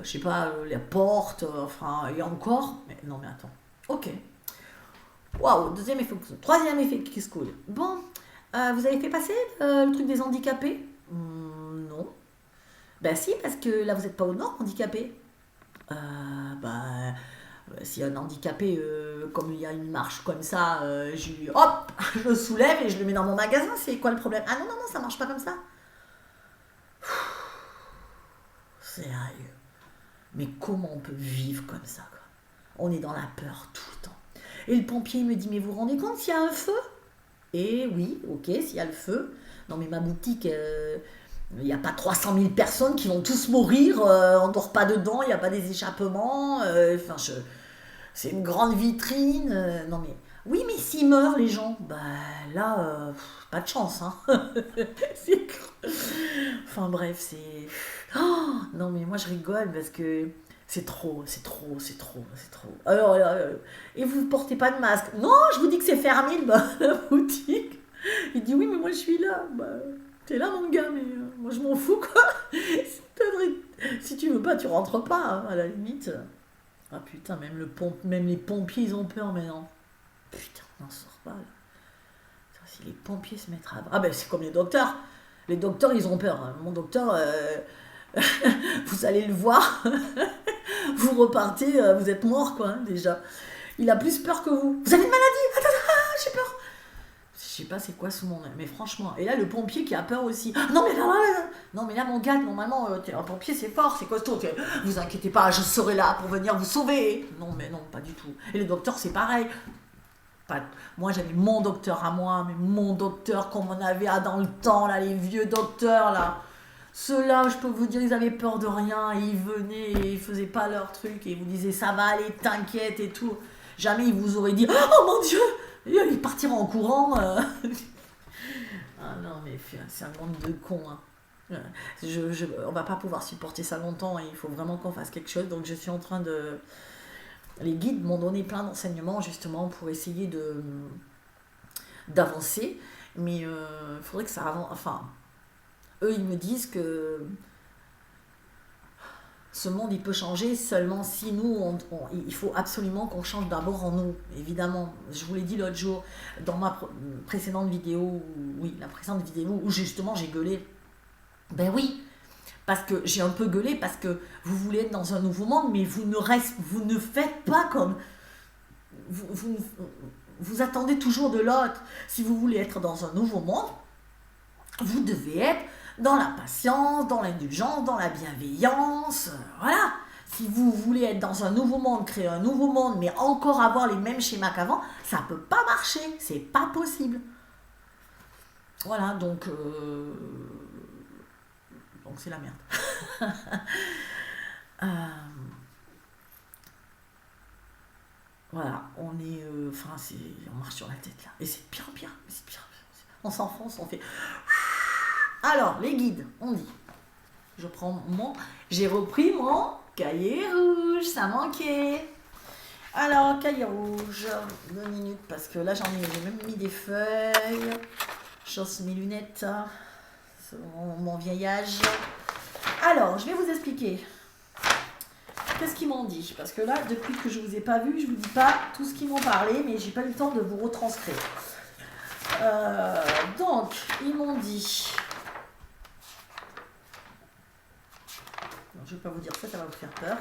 je sais pas, les portes, enfin, et encore. Mais non mais attends. Ok. Waouh, 2e effet, 3e effet qui se coule. Bon, vous avez fait passer le truc des handicapés? Non. Ben si, parce que là vous n'êtes pas au nord handicapé. S'il y a un handicapé, comme il y a une marche comme ça, hop, je le soulève et je le mets dans mon magasin, c'est quoi le problème? Ah non, non, non, ça marche pas comme ça. Sérieux. Mais comment on peut vivre comme ça, quoi? On est dans la peur tout le temps. Et le pompier il me dit, mais vous vous rendez compte s'il y a un feu? Et oui, ok, s'il y a le feu. Non mais ma boutique, il n'y a pas 300 000 personnes qui vont tous mourir, on ne dort pas dedans, il n'y a pas des échappements. C'est une grande vitrine. Non mais, oui, mais s'ils meurent les gens, bah là, pas de chance. Hein. Enfin bref, c'est... Oh, non mais moi je rigole parce que c'est trop, c'est trop, c'est trop, c'est trop. Alors, et vous ne portez pas de masque? Non, je vous dis que c'est fermé la boutique. Il dit oui, mais moi je suis là. Bah, t'es là mon gars, mais moi je m'en fous quoi. Si tu veux pas, tu rentres pas, hein, à la limite. Ah putain, même les pompiers ils ont peur maintenant. Putain, on n'en sort pas là. Si les pompiers se mettent à... Ah ben c'est comme les docteurs. Les docteurs ils ont peur. Hein. Mon docteur, vous allez le voir. Vous repartez, vous êtes mort quoi, hein, déjà. Il a plus peur que vous. Vous avez une maladie? Attends, j'ai peur. Je sais pas c'est quoi ce monde, mais franchement. Et là, le pompier qui a peur aussi. Ah, non, mais là, non, mais là, mon gars, normalement, un pompier, c'est fort, c'est costaud. Vous inquiétez pas, je serai là pour venir vous sauver. Non, mais non, pas du tout. Et les docteurs, c'est pareil. Moi, j'avais mon docteur à moi, mais mon docteur, comme on avait dans le temps, là, les vieux docteurs, là. Ceux-là, je peux vous dire, ils avaient peur de rien. Et ils venaient et ils faisaient pas leur truc. Et ils vous disaient, ça va aller, t'inquiète et tout. Jamais ils vous auraient dit, oh mon Dieu! Ils partiront en courant. Ah non, mais c'est un monde de cons. Hein. On va pas pouvoir supporter ça longtemps et il faut vraiment qu'on fasse quelque chose. Donc je suis en train de... Les guides m'ont donné plein d'enseignements justement pour essayer d'avancer. Mais il faudrait que ça avance. Enfin, eux, ils me disent que Ce monde, il peut changer seulement si nous, il faut absolument qu'on change d'abord en nous, évidemment. Je vous l'ai dit l'autre jour, dans ma précédente vidéo, oui, la précédente vidéo, où justement j'ai gueulé. Ben oui, parce que j'ai un peu gueulé, parce que vous voulez être dans un nouveau monde, mais vous ne faites pas comme... Vous attendez toujours de l'autre. Si vous voulez être dans un nouveau monde, vous devez être dans la patience, dans l'indulgence, dans la bienveillance, voilà. Si vous voulez être dans un nouveau monde, créer un nouveau monde, mais encore avoir les mêmes schémas qu'avant, ça ne peut pas marcher, c'est pas possible. Voilà, donc c'est la merde. Voilà, on marche sur la tête là, et c'est pire, c'est pire. On s'enfonce, on fait... Alors, les guides, on dit. J'ai repris mon cahier rouge, ça manquait. Alors, cahier rouge, 2 minutes, parce que là j'ai même mis des feuilles. J'ose mes lunettes, selon mon vieil âge. Alors, je vais vous expliquer. Qu'est-ce qu'ils m'ont dit? Parce que là, depuis que je vous ai pas vu, je vous dis pas tout ce qu'ils m'ont parlé, mais j'ai pas eu le temps de vous retranscrire. Donc, ils m'ont dit... Non, je vais pas vous dire ça, ça va vous faire peur.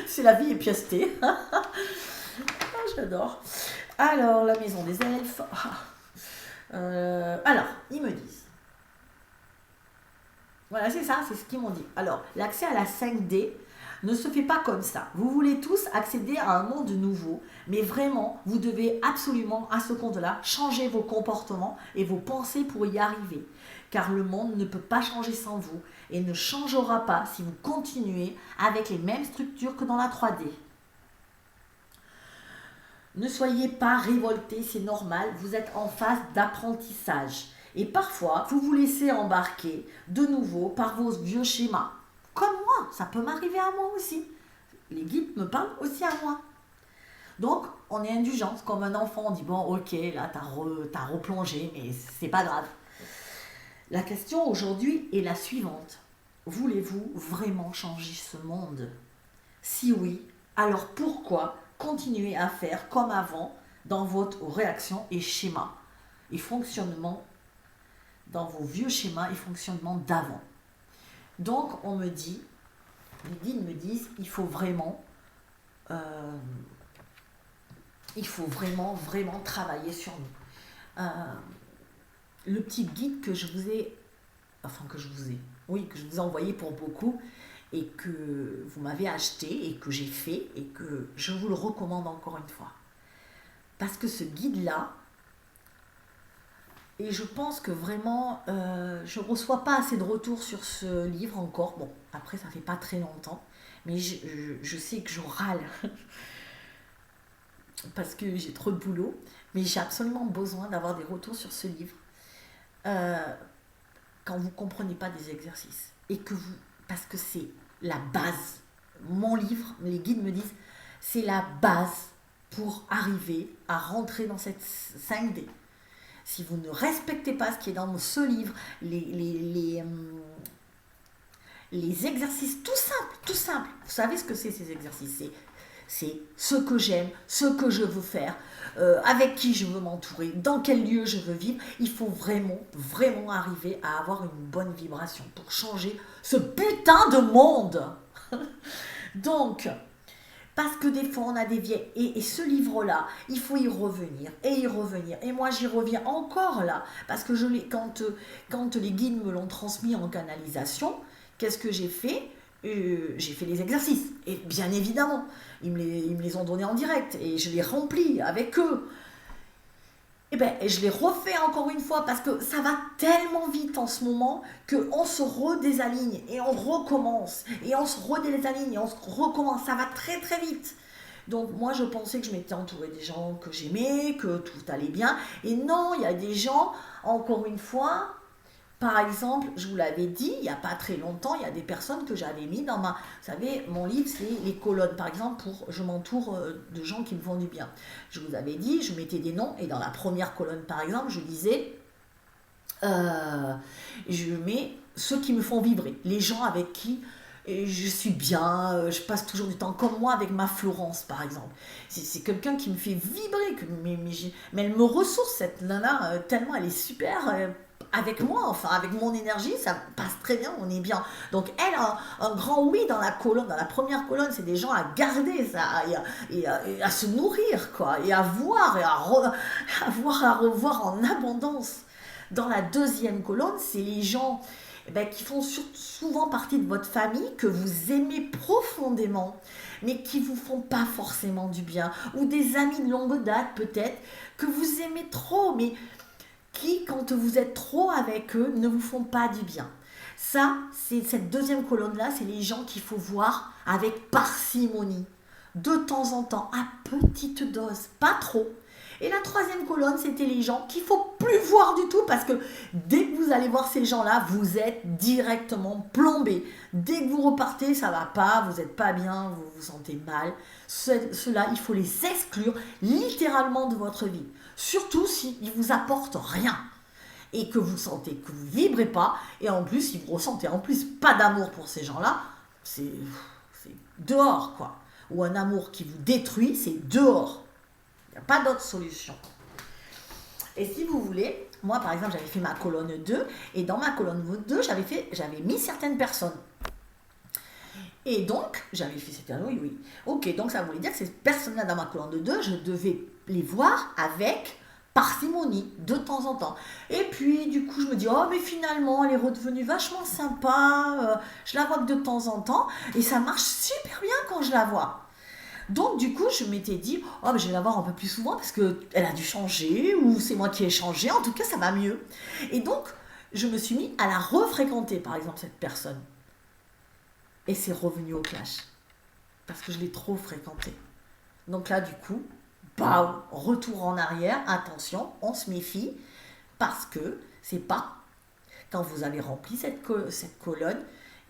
C'est la vie et pièce T. J'adore. Alors, la maison des elfes. Alors, ils me disent... Voilà, c'est ça, c'est ce qu'ils m'ont dit. Alors, l'accès à la 5D ne se fait pas comme ça. Vous voulez tous accéder à un monde nouveau, mais vraiment, vous devez absolument, à ce compte-là, changer vos comportements et vos pensées pour y arriver. Car le monde ne peut pas changer sans vous et ne changera pas si vous continuez avec les mêmes structures que dans la 3D. Ne soyez pas révoltés, c'est normal, vous êtes en phase d'apprentissage. Et parfois, vous vous laissez embarquer de nouveau par vos vieux schémas. Comme moi, ça peut m'arriver à moi aussi. Les guides me parlent aussi à moi. Donc, on est indulgent, comme un enfant, on dit, bon, ok, là, t'as replongé, mais c'est pas grave. La question aujourd'hui est la suivante. Voulez-vous vraiment changer ce monde? Si oui, alors pourquoi continuer à faire comme avant dans votre réaction et schéma et fonctionnement, dans vos vieux schémas et fonctionnements d'avant? Donc, on me dit, les guides me disent, il faut vraiment travailler sur nous. Le petit guide que je vous ai envoyé pour beaucoup et que vous m'avez acheté et que j'ai fait et que je vous le recommande encore une fois. Parce que ce guide-là, et je pense que vraiment, je ne reçois pas assez de retours sur ce livre encore. Bon, après, ça fait pas très longtemps, mais je sais que je râle parce que j'ai trop de boulot, mais j'ai absolument besoin d'avoir des retours sur ce livre. Quand vous ne comprenez pas des exercices, et parce que c'est la base. Mon livre, les guides me disent, c'est la base pour arriver à rentrer dans cette 5D. Si vous ne respectez pas ce qui est dans ce livre, les exercices tout simples, vous savez ce que c'est ces exercices, c'est ce que j'aime, ce que je veux faire, avec qui je veux m'entourer, dans quel lieu je veux vivre. Il faut vraiment, vraiment arriver à avoir une bonne vibration pour changer ce putain de monde. Donc, parce que des fois on a des vieilles, et ce livre-là, il faut y revenir, et moi j'y reviens encore là, parce que quand les guides me l'ont transmis en canalisation, qu'est-ce que j'ai fait? J'ai fait les exercices, et bien évidemment, ils me les ont donnés en direct, et je les remplis avec eux. Et je les refais encore une fois, parce que ça va tellement vite en ce moment, qu'on se redésaligne, et on recommence, et on se redésaligne, et on se recommence, ça va très très vite. Donc moi je pensais que je m'étais entourée des gens que j'aimais, que tout allait bien, et non, il y a des gens, encore une fois... Par exemple, je vous l'avais dit, il n'y a pas très longtemps, il y a des personnes que j'avais mis dans Vous savez, mon livre, c'est les colonnes. Par exemple, je m'entoure de gens qui me font du bien. Je vous avais dit, je mettais des noms, et dans la première colonne, par exemple, je disais... je mets ceux qui me font vibrer, les gens avec qui et je suis bien, je passe toujours du temps comme moi avec ma Florence par exemple. C'est quelqu'un qui me fait vibrer, mais elle me ressource cette nana, tellement elle est super avec moi, enfin avec mon énergie, ça passe très bien, on est bien. Donc elle a un grand oui dans la colonne, dans la première colonne, c'est des gens à garder ça, et à se nourrir quoi, et à voir, à voir, à revoir en abondance. Dans la deuxième colonne, c'est les gens qui font souvent partie de votre famille, que vous aimez profondément, mais qui vous font pas forcément du bien, ou des amis de longue date peut-être, que vous aimez trop, mais qui, quand vous êtes trop avec eux, ne vous font pas du bien. Ça, c'est cette deuxième colonne-là, c'est les gens qu'il faut voir avec parcimonie, de temps en temps, à petite dose, pas trop. Et la troisième colonne, c'était les gens qu'il ne faut plus voir du tout, parce que dès que vous allez voir ces gens-là, vous êtes directement plombé. Dès que vous repartez, ça ne va pas, vous n'êtes pas bien, vous vous sentez mal. Ceux-là, il faut les exclure littéralement de votre vie. Surtout s'ils ne vous apportent rien et que vous sentez que vous ne vibrez pas, et en plus, si vous ressentez en plus pas d'amour pour ces gens-là, c'est dehors quoi. Ou un amour qui vous détruit, c'est dehors. Il n'y a pas d'autre solution. Et si vous voulez, moi par exemple, j'avais fait ma colonne 2, et dans ma colonne 2, j'avais mis certaines personnes. Et donc, j'avais fait, c'était un oui. Ok, donc ça voulait dire que ces personnes-là dans ma colonne 2, je devais les voir avec parcimonie, de temps en temps. Et puis, du coup, je me dis, oh, mais finalement, elle est redevenue vachement sympa, je la vois que de temps en temps, et ça marche super bien quand je la vois. Donc, du coup, je m'étais dit, oh, mais je vais la voir un peu plus souvent, parce qu'elle a dû changer, ou c'est moi qui ai changé, en tout cas, ça va mieux. Et donc, je me suis mis à la refréquenter, par exemple, cette personne. Et c'est revenu au clash. Parce que je l'ai trop fréquenté. Donc là, du coup, retour en arrière, attention, on se méfie, parce que c'est pas, quand vous avez rempli cette colonne,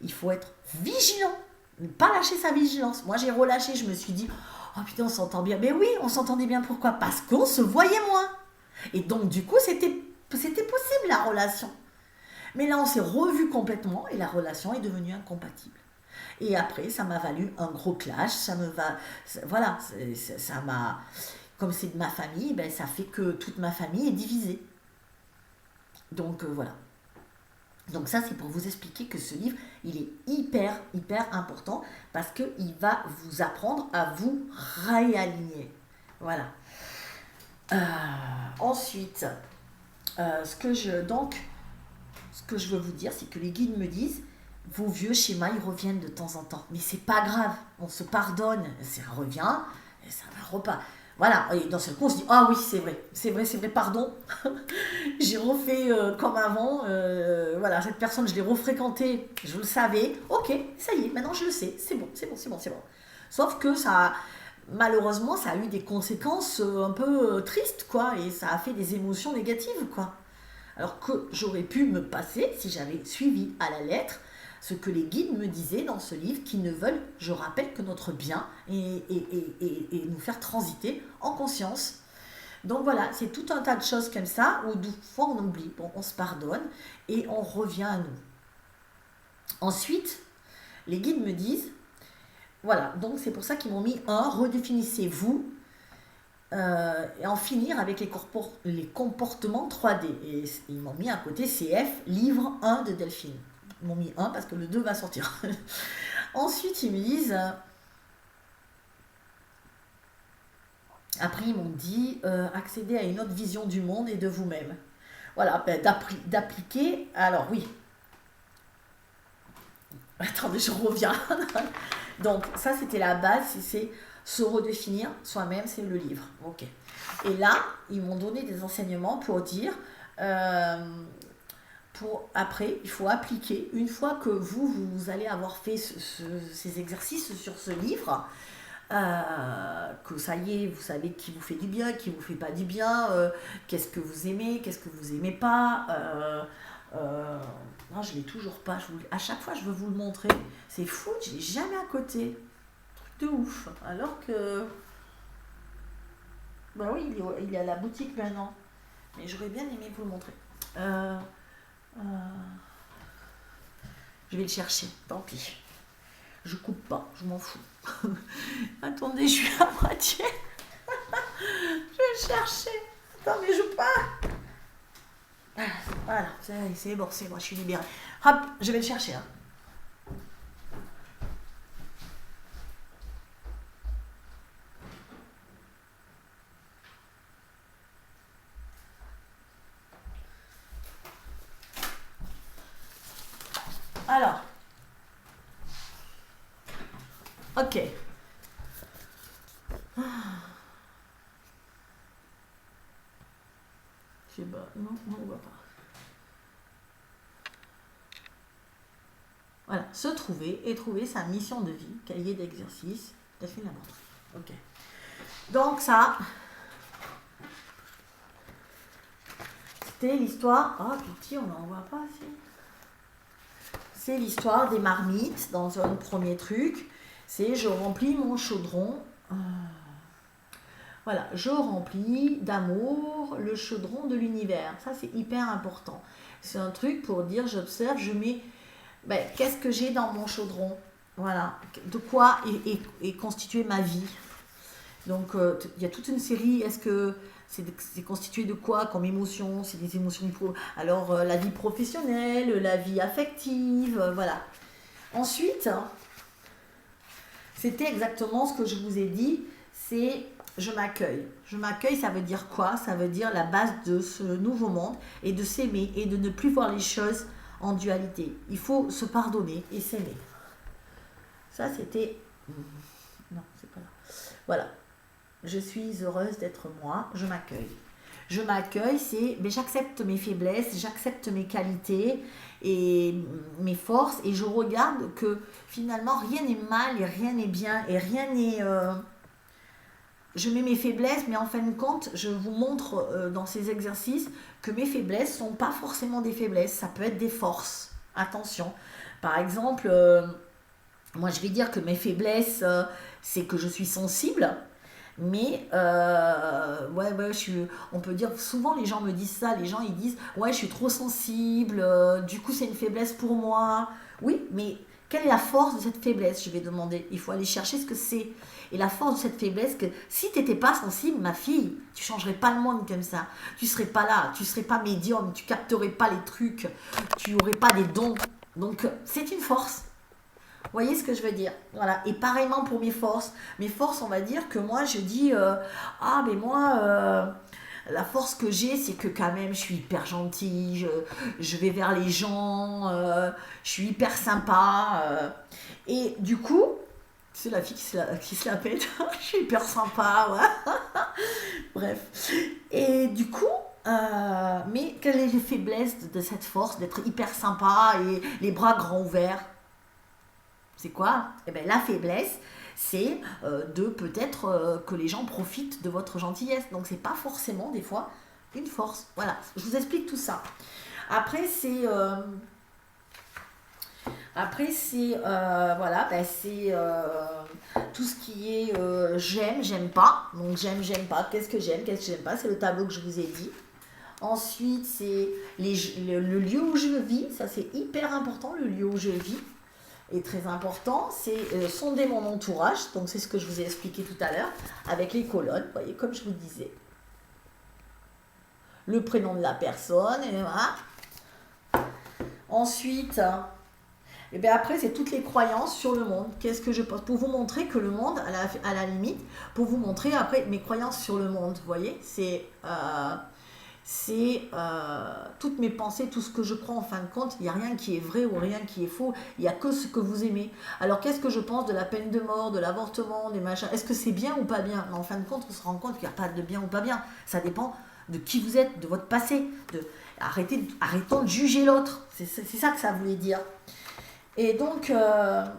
il faut être vigilant, ne pas lâcher sa vigilance. Moi, j'ai relâché, je me suis dit, oh putain, on s'entend bien. Mais oui, on s'entendait bien, pourquoi ? Parce qu'on se voyait moins. Et donc, du coup, c'était possible, la relation. Mais là, on s'est revu complètement, et la relation est devenue incompatible. Et après, ça m'a valu un gros clash, ça m'a, comme c'est de ma famille, ça fait que toute ma famille est divisée. Donc voilà. Donc ça, c'est pour vous expliquer que ce livre, il est hyper, hyper important, parce qu'il va vous apprendre à vous réaligner. Voilà. Ensuite, ce que je veux vous dire, c'est que les guides me disent, vos vieux schémas, ils reviennent de temps en temps. Mais c'est pas grave, on se pardonne, ça revient, et ça va repas. Voilà, et d'un seul coup, on se dit, ah oui, c'est vrai, pardon. J'ai refait comme avant, voilà, cette personne, je l'ai refréquentée, je le savais, ok, ça y est, maintenant je le sais, c'est bon. Sauf que malheureusement, ça a eu des conséquences un peu tristes, quoi, et ça a fait des émotions négatives, quoi. Alors que j'aurais pu me passer, si j'avais suivi à la lettre, ce que les guides me disaient dans ce livre, qui ne veulent, je rappelle, que notre bien et nous faire transiter en conscience. Donc voilà, c'est tout un tas de choses comme ça, où des fois on oublie, on se pardonne et on revient à nous. Ensuite, les guides me disent, voilà, donc c'est pour ça qu'ils m'ont mis redéfinissez-vous, et en finir avec les comportements 3D. Et ils m'ont mis à côté CF, livre 1 de Delphine. Ils m'ont mis 1 parce que le 2 va sortir. Ensuite, ils me disent, après ils m'ont dit, accéder à une autre vision du monde et de vous-même. Voilà, d'appliquer, alors oui. Attendez, je reviens. Donc ça, c'était la base, c'est se redéfinir soi-même, c'est le livre. Ok. Et là, ils m'ont donné des enseignements pour dire, après, il faut appliquer, une fois que vous allez avoir fait ces exercices sur ce livre, que ça y est, vous savez qui vous fait du bien, qui vous fait pas du bien, qu'est-ce que vous aimez, qu'est-ce que vous aimez pas. Non, je l'ai toujours pas. À chaque fois, je veux vous le montrer. C'est fou, je l'ai jamais à côté. Truc de ouf. Alors que, bah oui, il est à la boutique maintenant. Mais j'aurais bien aimé vous le montrer. Je vais le chercher, tant pis. Je coupe pas, je m'en fous. Attendez, je suis à moitié. Je vais le chercher. Attends, mais je pars. Voilà, c'est bon, c'est bon, je suis libérée. Hop, je vais le chercher. Hein. Alors, ok. Je sais pas, non, on voit pas. Voilà, se trouver et trouver sa mission de vie, cahier d'exercice, Delphine la montre. Ok. Donc ça, c'était l'histoire. Oh petit, on n'en voit pas ici. C'est l'histoire des marmites dans un premier truc. C'est je remplis mon chaudron. Voilà, je remplis d'amour le chaudron de l'univers. Ça, c'est hyper important. C'est un truc pour dire j'observe, je mets. Ben, qu'est-ce que j'ai dans mon chaudron? Voilà, de quoi est constituée ma vie? Donc, il y a toute une série. Est-ce que c'est constitué de quoi comme émotion? C'est des émotions pour. Alors, la vie professionnelle, la vie affective, voilà. Ensuite, c'était exactement ce que je vous ai dit, c'est je m'accueille. Je m'accueille, ça veut dire quoi? Ça veut dire la base de ce nouveau monde et de s'aimer et de ne plus voir les choses en dualité. Il faut se pardonner et s'aimer. Ça, c'était... Non, c'est pas là. Voilà. Je suis heureuse d'être moi, je m'accueille. Je m'accueille, c'est j'accepte mes faiblesses, j'accepte mes qualités et mes forces et je regarde que finalement rien n'est mal et rien n'est bien et rien n'est... Je mets mes faiblesses, mais en fin de compte, je vous montre dans ces exercices que mes faiblesses ne sont pas forcément des faiblesses, ça peut être des forces. Attention. Par exemple, moi je vais dire que mes faiblesses, c'est que je suis sensible. Mais on peut dire souvent les gens me disent ça, les gens ils disent ouais je suis trop sensible, du coup c'est une faiblesse pour moi. Oui, mais quelle est la force de cette faiblesse? Je vais demander. Il faut aller chercher ce que c'est. Et la force de cette faiblesse, que si tu n'étais pas sensible, ma fille, tu ne changerais pas le monde comme ça. Tu ne serais pas là, tu ne serais pas médium, tu ne capterais pas les trucs, tu n'aurais pas des dons. Donc c'est une force. Vous voyez ce que je veux dire? Voilà. Et pareillement pour mes forces. Mes forces, on va dire que moi, je dis ah, mais moi, la force que j'ai, c'est que quand même, je suis hyper gentille, je vais vers les gens, je suis hyper sympa. Et du coup, c'est la fille qui se la pète. Je suis hyper sympa, ouais. Bref. Et du coup, mais quelle est les faiblesses de cette force d'être hyper sympa et les bras grands ouverts? C'est quoi? Eh bien, la faiblesse, c'est de peut-être que les gens profitent de votre gentillesse. Donc, c'est pas forcément, des fois, une force. Voilà, je vous explique tout ça. Après, c'est... voilà, c'est tout ce qui est j'aime, j'aime pas. Donc, j'aime pas. Qu'est-ce que j'aime pas? C'est le tableau que je vous ai dit. Ensuite, c'est le lieu où je vis. Ça, c'est hyper important, le lieu où je vis. Et très important, c'est sonder mon entourage, donc c'est ce que je vous ai expliqué tout à l'heure, avec les colonnes, vous voyez, comme je vous disais. Le prénom de la personne, et voilà. Ensuite, et bien après, c'est toutes les croyances sur le monde. Qu'est-ce que je pense? Pour vous montrer que le monde, à la limite, pour vous montrer après mes croyances sur le monde, vous voyez, c'est toutes mes pensées, tout ce que je crois en fin de compte, il n'y a rien qui est vrai ou rien qui est faux, il n'y a que ce que vous aimez. Alors qu'est-ce que je pense de la peine de mort, de l'avortement, des machins? Est-ce que c'est bien ou pas bien? Mais en fin de compte, on se rend compte qu'il n'y a pas de bien ou pas bien. Ça dépend de qui vous êtes, de votre passé. Arrêtons de juger l'autre. C'est ça que ça voulait dire. Et donc, à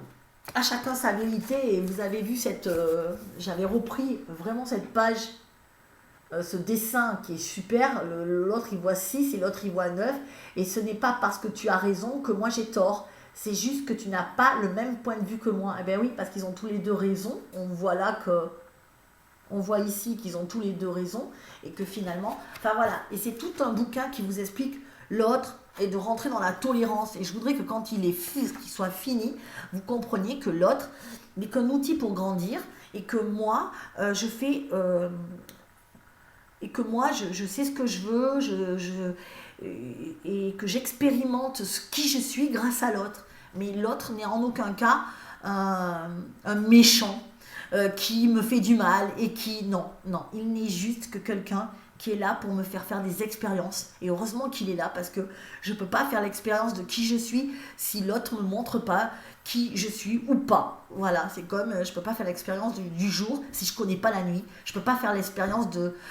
chacun sa vérité. Et vous avez vu j'avais repris vraiment cette page, ce dessin qui est super, l'autre il voit 6 et l'autre il voit 9, et ce n'est pas parce que tu as raison que moi j'ai tort, c'est juste que tu n'as pas le même point de vue que moi. Eh bien oui, parce qu'ils ont tous les deux raison, on voit ici qu'ils ont tous les deux raison, et que finalement, enfin voilà, et c'est tout un bouquin qui vous explique l'autre et de rentrer dans la tolérance. Et je voudrais que quand qu'il soit fini, vous compreniez que l'autre n'est qu'un outil pour grandir et que moi, je fais... et que moi, je sais ce que je veux, et que j'expérimente qui je suis grâce à l'autre. Mais l'autre n'est en aucun cas un méchant qui me fait du mal et qui... Non, non, il n'est juste que quelqu'un qui est là pour me faire des expériences. Et heureusement qu'il est là parce que je ne peux pas faire l'expérience de qui je suis si l'autre ne me montre pas qui je suis ou pas. Voilà, c'est comme je ne peux pas faire l'expérience du jour si je ne connais pas la nuit. Je ne peux pas faire l'expérience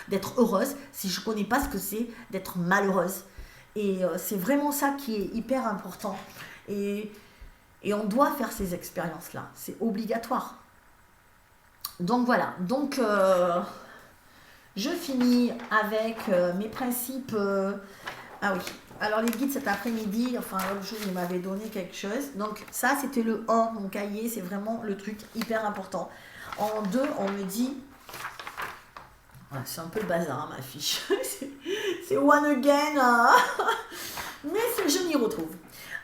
d'être heureuse si je ne connais pas ce que c'est d'être malheureuse. Et c'est vraiment ça qui est hyper important. Et on doit faire ces expériences-là. C'est obligatoire. Donc voilà. Donc je finis avec mes principes. Ah oui. Alors les guides cet après-midi, enfin l'autre jour il m'avait donné quelque chose. Donc ça c'était le 1, mon cahier, c'est vraiment le truc hyper important. En 2, on me dit... Ah, c'est un peu le bazar hein, ma fiche. c'est one again. Hein. Mais je m'y retrouve.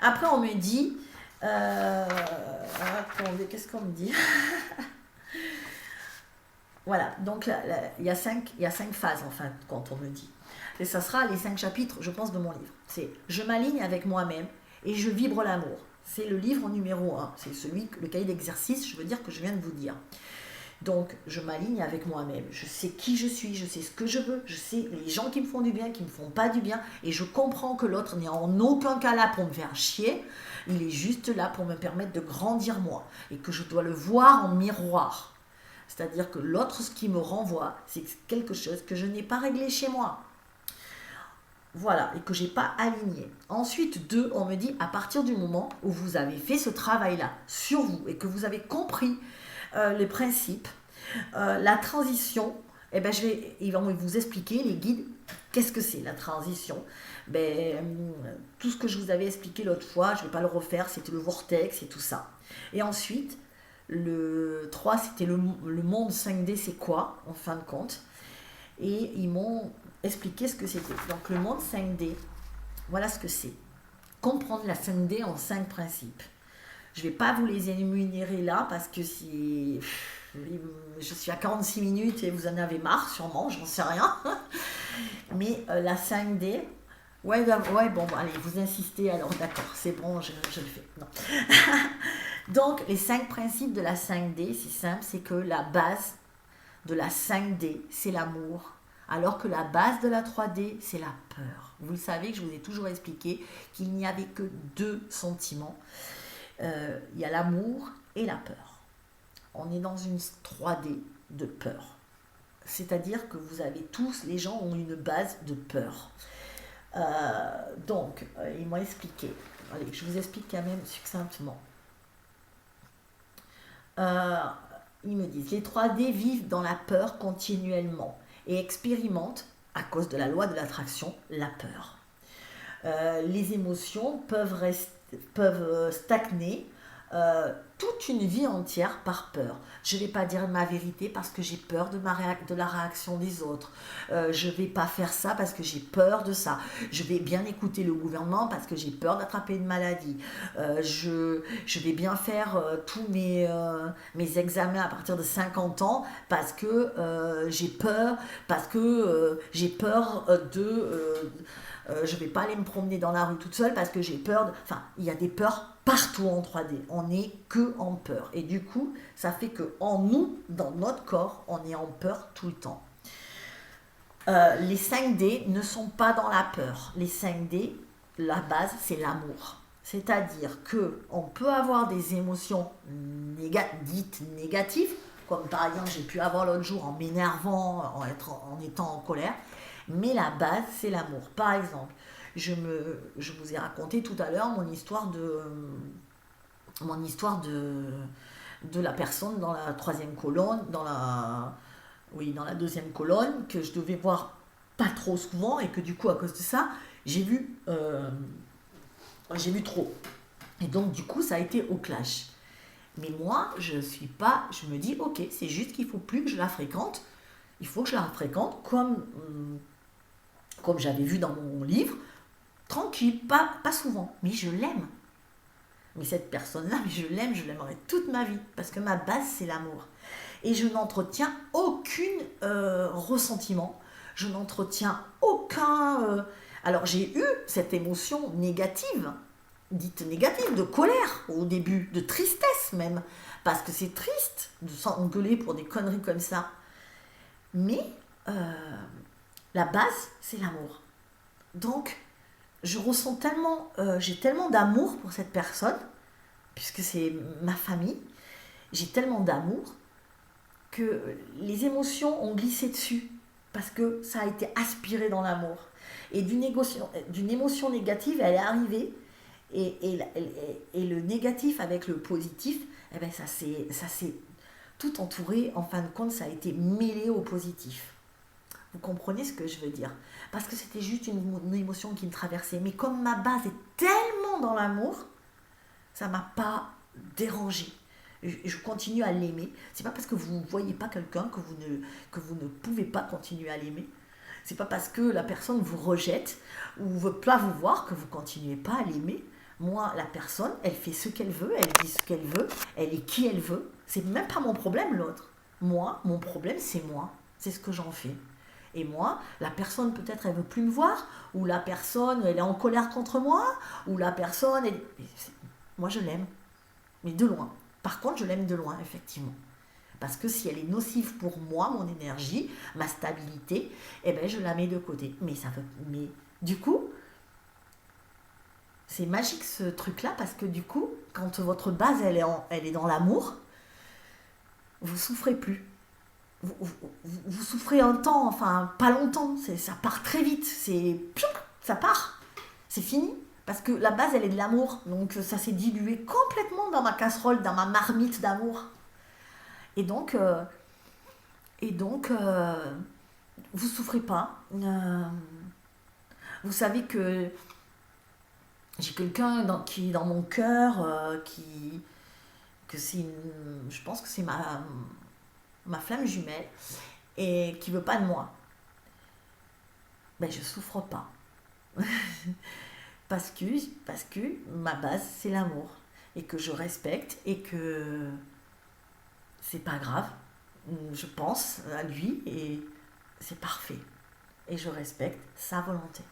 Après on me dit... attendez, qu'est-ce qu'on me dit? Voilà, donc il y a 5 phases enfin quand on me dit. Et ça sera les 5 chapitres, je pense, de mon livre. C'est « Je m'aligne avec moi-même et je vibre l'amour ». C'est le livre numéro 1. C'est le cahier d'exercice, je veux dire, que je viens de vous dire. Donc, je m'aligne avec moi-même. Je sais qui je suis, je sais ce que je veux, je sais les gens qui me font du bien, qui ne me font pas du bien. Et je comprends que l'autre n'est en aucun cas là pour me faire chier. Il est juste là pour me permettre de grandir moi. Et que je dois le voir en miroir. C'est-à-dire que l'autre, ce qui me renvoie, c'est quelque chose que je n'ai pas réglé chez moi. Voilà, et que je n'ai pas aligné. Ensuite, 2, on me dit, à partir du moment où vous avez fait ce travail-là sur vous et que vous avez compris les principes, la transition, eh ben, ils vont vous expliquer, les guides, qu'est-ce que c'est la transition. Tout ce que je vous avais expliqué l'autre fois, je ne vais pas le refaire, c'était le vortex et tout ça. Et ensuite, le 3, c'était le monde 5D, c'est quoi, en fin de compte. Et ils m'ont expliquer ce que c'était. Donc le monde 5D, voilà ce que c'est. Comprendre la 5D en 5 principes. Je ne vais pas vous les énumérer là parce que je suis à 46 minutes et vous en avez marre sûrement, j'en sais rien. Mais la 5D, ouais, bon, allez, vous insistez alors, d'accord, c'est bon, je le fais. Non. Donc les 5 principes de la 5D, c'est simple, c'est que la base de la 5D, c'est l'amour. Alors que la base de la 3D, c'est la peur. Vous le savez que je vous ai toujours expliqué qu'il n'y avait que 2 sentiments. Il y a l'amour et la peur. On est dans une 3D de peur. C'est-à-dire que vous avez tous, les gens ont une base de peur. Donc, ils m'ont expliqué. Allez, je vous explique quand même succinctement. Ils me disent, les 3D vivent dans la peur continuellement et expérimentent, à cause de la loi de l'attraction, la peur. Les émotions peuvent stagner toute une vie entière par peur. Je ne vais pas dire ma vérité parce que j'ai peur de la réaction des autres. Je ne vais pas faire ça parce que j'ai peur de ça. Je vais bien écouter le gouvernement parce que j'ai peur d'attraper une maladie. Je vais bien faire tous mes examens à partir de 50 ans parce que j'ai peur, je ne vais pas aller me promener dans la rue toute seule parce que j'ai peur. Enfin, il y a des peurs partout en 3D. On n'est que en peur. Et du coup, ça fait qu'en nous, dans notre corps, on est en peur tout le temps. Les 5D ne sont pas dans la peur. Les 5D, la base, c'est l'amour. C'est-à-dire qu'on peut avoir des émotions dites négatives, comme par exemple j'ai pu avoir l'autre jour en m'énervant, en étant en colère. Mais la base, c'est l'amour. Par exemple, je vous ai raconté tout à l'heure mon histoire de la personne dans la 3e colonne, dans la 2e colonne, que je devais voir pas trop souvent et que du coup, à cause de ça, j'ai vu trop. Et donc, du coup, ça a été au clash. Mais moi, je me dis, ok, c'est juste qu'il ne faut plus que je la fréquente. Il faut que je la fréquente comme j'avais vu dans mon livre, tranquille, pas souvent, mais je l'aime. Mais cette personne-là, mais je l'aimerai toute ma vie, parce que ma base, c'est l'amour. Et je n'entretiens aucun ressentiment, je n'entretiens aucun... Alors j'ai eu cette émotion négative, dite négative, de colère au début, de tristesse même, parce que c'est triste de s'engueuler pour des conneries comme ça. Mais la base, c'est l'amour. Donc, je ressens tellement, j'ai tellement d'amour pour cette personne, puisque c'est ma famille, j'ai tellement d'amour que les émotions ont glissé dessus, parce que ça a été aspiré dans l'amour. Et d'une émotion négative, elle est arrivée, et le négatif avec le positif, eh ben ça s'est tout entouré, en fin de compte, ça a été mêlé au positif. Vous comprenez ce que je veux dire? Parce que c'était juste une émotion qui me traversait. Mais comme ma base est tellement dans l'amour, ça ne m'a pas dérangée. Je continue à l'aimer. C'est pas parce que vous ne voyez pas quelqu'un que vous ne pouvez pas continuer à l'aimer. C'est pas parce que la personne vous rejette ou ne veut pas vous voir que vous ne continuez pas à l'aimer. Moi, la personne, elle fait ce qu'elle veut, elle dit ce qu'elle veut, elle est qui elle veut. C'est même pas mon problème, l'autre. Moi, mon problème, c'est moi. C'est ce que j'en fais. Et moi, la personne, peut-être, elle veut plus me voir, ou la personne, elle est en colère contre moi, ou la personne, moi, je l'aime, mais de loin. Par contre, je l'aime de loin, effectivement. Parce que si elle est nocive pour moi, mon énergie, ma stabilité, eh ben, je la mets de côté. Mais du coup, c'est magique ce truc-là, parce que du coup, quand votre base, elle est dans l'amour, vous souffrez plus. Vous souffrez un temps, enfin pas longtemps, ça part très vite, ça part, c'est fini, parce que la base elle est de l'amour, donc ça s'est dilué complètement dans ma casserole, dans ma marmite d'amour. Et donc vous souffrez pas. Vous savez que j'ai quelqu'un qui est dans mon cœur, je pense que c'est ma flamme jumelle, et qui veut pas de moi. Ben je souffre pas. parce que ma base c'est l'amour, et que je respecte, et que c'est pas grave. Je pense à lui et c'est parfait. Et je respecte sa volonté.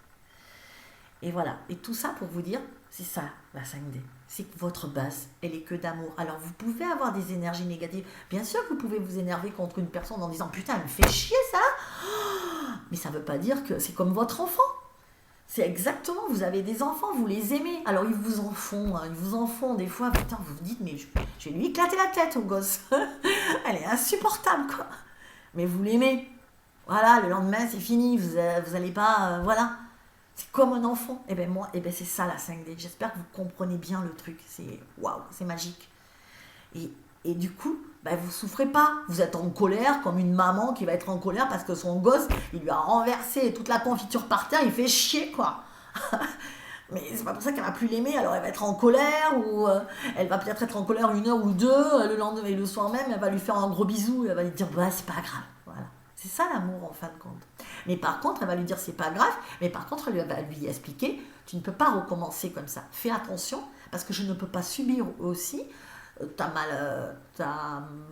Et voilà. Et tout ça pour vous dire, c'est ça la 5D. C'est que votre base, elle est que d'amour. Alors vous pouvez avoir des énergies négatives. Bien sûr que vous pouvez vous énerver contre une personne en disant putain, elle me fait chier ça. Mais ça ne veut pas dire que c'est comme votre enfant. C'est exactement, vous avez des enfants, vous les aimez. Alors ils vous en font des fois. Putain, vous vous dites mais je vais lui éclater la tête au gosse. Elle est insupportable quoi. Mais vous l'aimez. Voilà, le lendemain c'est fini. Vous allez pas, voilà. C'est comme un enfant. Et ben moi, c'est ça la 5D. J'espère que vous comprenez bien le truc. C'est waouh, c'est magique. Et du coup, vous souffrez pas. Vous êtes en colère comme une maman qui va être en colère parce que son gosse, il lui a renversé toute la confiture par terre, il fait chier quoi. Mais c'est pas pour ça qu'elle va plus l'aimer. Alors elle va être en colère, ou elle va peut-être être en colère 1 heure ou 2 le lendemain, et le soir même, elle va lui faire un gros bisou, et elle va lui dire c'est pas grave. Voilà. C'est ça l'amour en fin de compte. Mais par contre, elle va lui dire c'est pas grave, mais par contre, elle va lui expliquer tu ne peux pas recommencer comme ça. Fais attention, parce que je ne peux pas subir aussi ta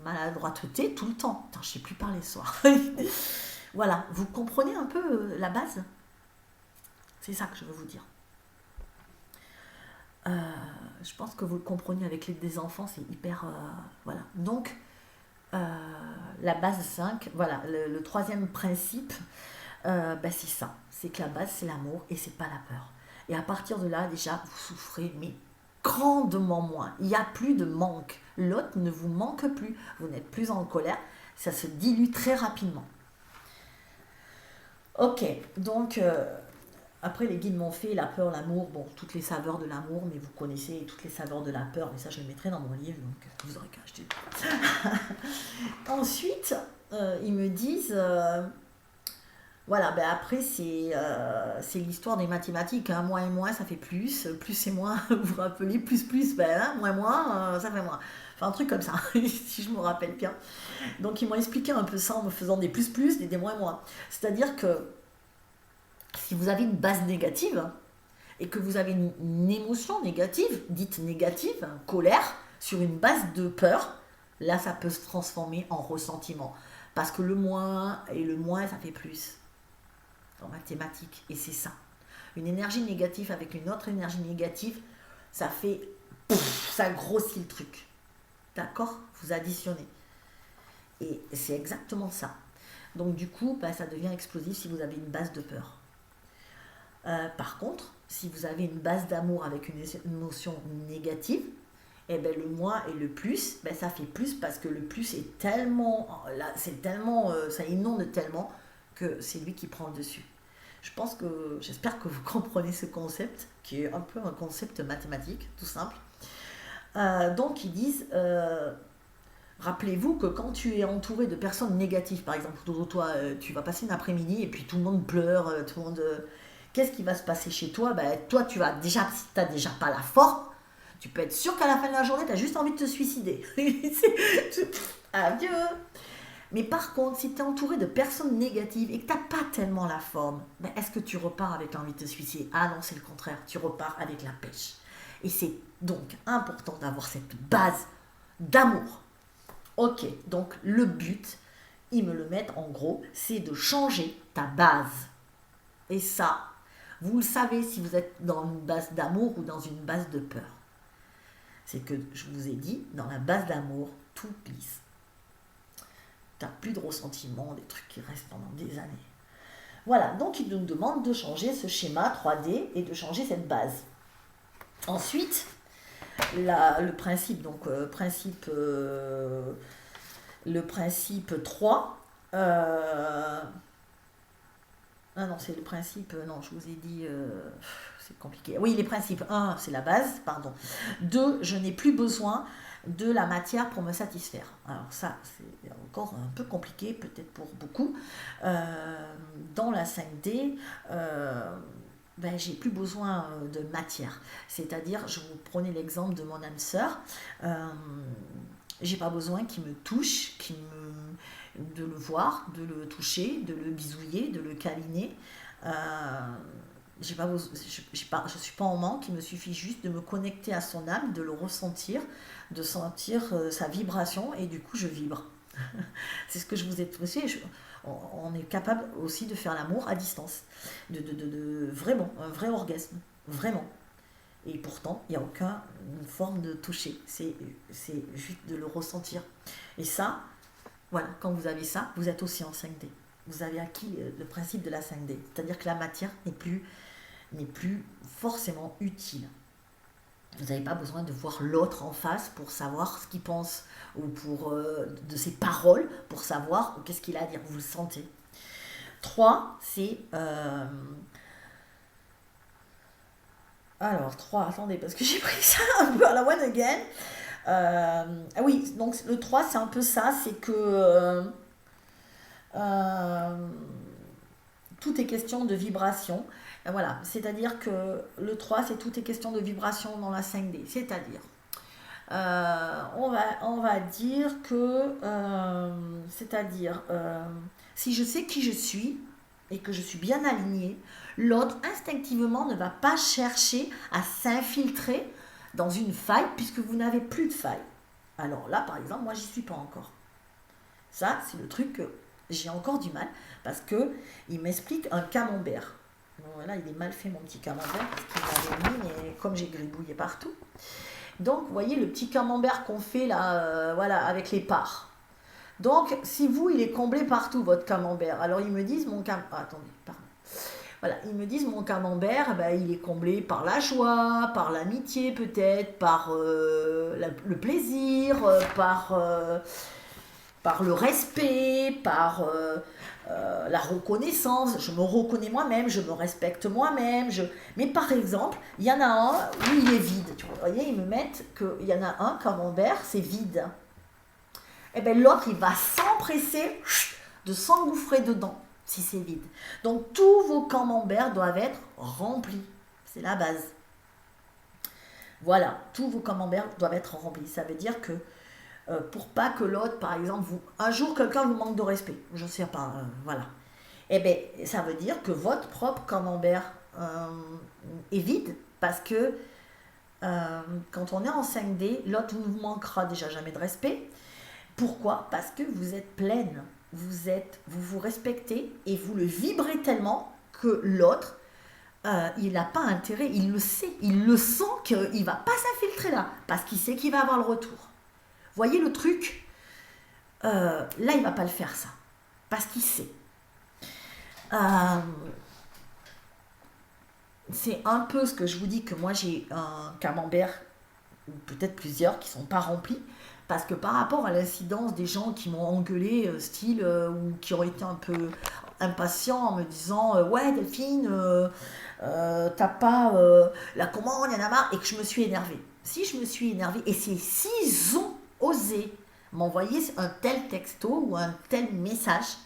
maladroiteté tout le temps. Attends, je sais plus parler ce soir. Voilà, vous comprenez un peu la base? C'est ça que je veux vous dire. Je pense que vous le comprenez avec des enfants, c'est hyper... voilà. Donc, la base 5, voilà, le troisième principe, c'est ça. C'est que la base, c'est l'amour et c'est pas la peur. Et à partir de là, déjà, vous souffrez, mais grandement moins. Il n'y a plus de manque. L'autre ne vous manque plus. Vous n'êtes plus en colère. Ça se dilue très rapidement. Ok, donc... après, les guides m'ont fait la peur, l'amour, bon, toutes les saveurs de l'amour, mais vous connaissez toutes les saveurs de la peur, mais ça, je le mettrai dans mon livre, donc vous aurez qu'à acheter. Ensuite, ils me disent, voilà, après, c'est l'histoire des mathématiques, hein, moins et moins, ça fait plus et moins, vous vous rappelez, plus, moins, ça fait moins. Enfin, un truc comme ça, si je me rappelle bien. Donc, ils m'ont expliqué un peu ça en me faisant des plus, des moins. C'est-à-dire que si vous avez une base négative, et que vous avez une émotion négative, dite négative, hein, colère, sur une base de peur, là ça peut se transformer en ressentiment. Parce que le moins et le moins, ça fait plus en mathématiques. Et c'est ça. Une énergie négative avec une autre énergie négative, ça fait... ça grossit le truc. D'accord? Vous additionnez. Et c'est exactement ça. Donc du coup, ça devient explosif si vous avez une base de peur. Par contre, si vous avez une base d'amour avec une émotion négative, le moins et le plus, ça fait plus parce que le plus est tellement, là, c'est tellement, ça inonde tellement que c'est lui qui prend le dessus. J'espère que vous comprenez ce concept, qui est un peu un concept mathématique, tout simple. Donc ils disent, rappelez-vous que quand tu es entouré de personnes négatives, par exemple, toi, tu vas passer une après-midi et puis tout le monde pleure, tout le monde... qu'est-ce qui va se passer chez toi? Toi, tu vas déjà, si tu n'as déjà pas la force, tu peux être sûr qu'à la fin de la journée, tu as juste envie de te suicider. Adieu. Mais par contre, si tu es entouré de personnes négatives et que tu n'as pas tellement la forme, est-ce que tu repars avec l'envie de te suicider? Ah non, c'est le contraire. Tu repars avec la pêche. Et c'est donc important d'avoir cette base d'amour. Ok, donc le but, ils me le mettent en gros, c'est de changer ta base. Et ça, vous le savez si vous êtes dans une base d'amour ou dans une base de peur. C'est que, je vous ai dit, dans la base d'amour, tout glisse. Tu n'as plus de ressentiment, des trucs qui restent pendant des années. Voilà, donc il nous demande de changer ce schéma 3D et de changer cette base. Ensuite, le principe, donc le principe 3, ah non, c'est le principe, non, je vous ai dit, c'est compliqué. Oui, les principes, 1, c'est la base, pardon. 2, je n'ai plus besoin de la matière pour me satisfaire. Alors ça, c'est encore un peu compliqué, peut-être pour beaucoup. Dans la 5D, j'ai plus besoin de matière. C'est-à-dire, je vous prenais l'exemple de mon âme sœur, j'ai pas besoin qu'il me touche, de le voir, de le toucher, de le bisouiller, de le câliner. Je suis pas en manque, il me suffit juste de me connecter à son âme, de le ressentir, de sentir sa vibration et du coup je vibre. C'est ce que je vous ai expliqué. On est capable aussi de faire l'amour à distance, vraiment, un vrai orgasme, vraiment. Et pourtant, il n'y a aucune forme de toucher, c'est juste de le ressentir. Et ça, voilà, quand vous avez ça, vous êtes aussi en 5D. Vous avez acquis le principe de la 5D, c'est-à-dire que la matière n'est plus forcément utile. Vous n'avez pas besoin de voir l'autre en face pour savoir ce qu'il pense ou de ses paroles pour savoir qu'est-ce qu'il a à dire. Vous le sentez. 3, c'est... Alors, 3, attendez, parce que j'ai pris ça un peu à la one again. Oui, donc le 3, c'est un peu ça, c'est que tout est question de vibration. Voilà, c'est-à-dire que le 3, c'est tout est question de vibration dans la 5D. C'est-à-dire, on va dire que, si je sais qui je suis et que je suis bien alignée, l'autre instinctivement ne va pas chercher à s'infiltrer dans une faille puisque vous n'avez plus de faille. Alors là, par exemple, moi, j'y suis pas encore. Ça, c'est le truc que j'ai encore du mal parce que il m'explique un camembert. Bon, voilà, il est mal fait mon petit camembert parce qu'il m'avait mis, mais comme j'ai gribouillé partout. Donc, vous voyez le petit camembert qu'on fait là, voilà, avec les parts. Donc, si vous, il est comblé partout, votre camembert. Alors, ils me disent, attendez, pardon. Voilà, ils me disent, mon camembert, il est comblé par la joie, par l'amitié peut-être, par le plaisir, par le respect, par la reconnaissance. Je me reconnais moi-même, je me respecte moi-même. Mais par exemple, il y en a un où il est vide. Vous voyez, ils me mettent qu'il y en a un camembert, c'est vide. Et bien l'autre, il va s'empresser de s'engouffrer dedans si c'est vide. Donc tous vos camemberts doivent être remplis. C'est la base. Voilà, tous vos camemberts doivent être remplis. Ça veut dire que pour pas que l'autre, par exemple, un jour quelqu'un vous manque de respect, je ne sais pas, voilà. Eh bien, ça veut dire que votre propre camembert est vide parce que quand on est en 5D, l'autre ne vous manquera déjà jamais de respect. Pourquoi? Parce que vous êtes pleine, vous vous respectez et vous le vibrez tellement que l'autre, il n'a pas intérêt, il le sait, il le sent qu'il ne va pas s'infiltrer là, parce qu'il sait qu'il va avoir le retour. Voyez le truc? Là, il ne va pas le faire ça, parce qu'il sait. C'est un peu ce que je vous dis, que moi j'ai un camembert, ou peut-être plusieurs, qui ne sont pas remplis, parce que par rapport à l'incidence des gens qui m'ont engueulé, ou qui ont été un peu impatients en me disant ouais Delphine, t'as pas la commande, il y en a marre, et que je me suis énervée. Si je me suis énervée, et c'est s'ils ont osé m'envoyer un tel texto ou un tel message,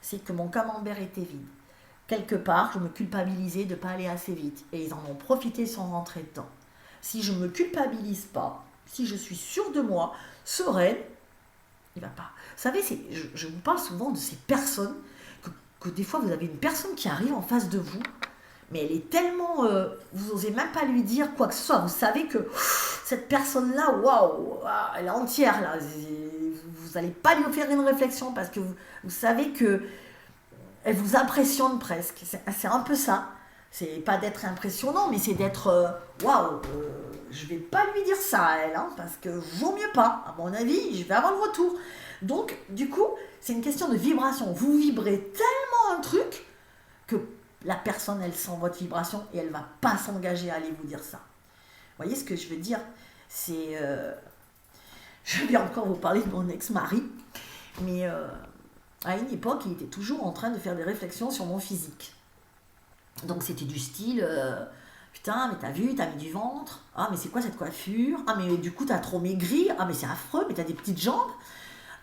c'est que mon camembert était vide. Quelque part, je me culpabilisais de ne pas aller assez vite. Et ils en ont profité sans rentrer dedans. Si je ne me culpabilise pas, si je suis sûre de moi, sereine, il va pas. Vous savez, je vous parle souvent de ces personnes que des fois vous avez une personne qui arrive en face de vous, mais elle est tellement... vous n'osez même pas lui dire quoi que ce soit. Vous savez que cette personne-là, waouh, elle est entière là. Vous n'allez pas lui faire une réflexion parce que vous savez que elle vous impressionne presque. C'est un peu ça. C'est pas d'être impressionnant, mais c'est d'être waouh, je vais pas lui dire ça à elle, hein, parce que vaut mieux pas. À mon avis, je vais avoir le retour. Donc, du coup, c'est une question de vibration. Vous vibrez tellement un truc que la personne, elle sent votre vibration et elle va pas s'engager à aller vous dire ça. Vous voyez ce que je veux dire? C'est... je vais encore vous parler de mon ex-mari, mais... à une époque, il était toujours en train de faire des réflexions sur mon physique. Donc c'était du style, putain, mais t'as vu, t'as mis du ventre, ah mais c'est quoi cette coiffure, ah mais du coup t'as trop maigri, ah mais c'est affreux, mais t'as des petites jambes,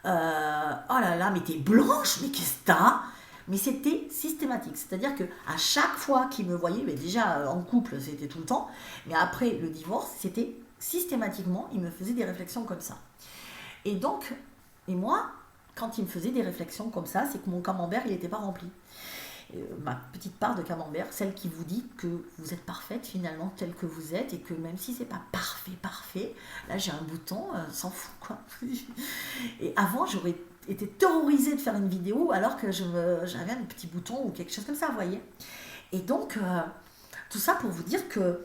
oh là là, mais t'es blanche, mais qu'est-ce que t'as? Mais c'était systématique, c'est-à-dire que à chaque fois qu'il me voyait, mais déjà en couple c'était tout le temps, mais après le divorce, c'était systématiquement, il me faisait des réflexions comme ça. Et donc, et moi, quand il me faisait des réflexions comme ça, c'est que mon camembert, il n'était pas rempli. Ma petite part de camembert, celle qui vous dit que vous êtes parfaite finalement telle que vous êtes et que même si c'est pas parfait, là j'ai un bouton, s'en fout quoi. Et avant, j'aurais été terrorisée de faire une vidéo alors que j'avais un petit bouton ou quelque chose comme ça, vous voyez. Et donc, tout ça pour vous dire que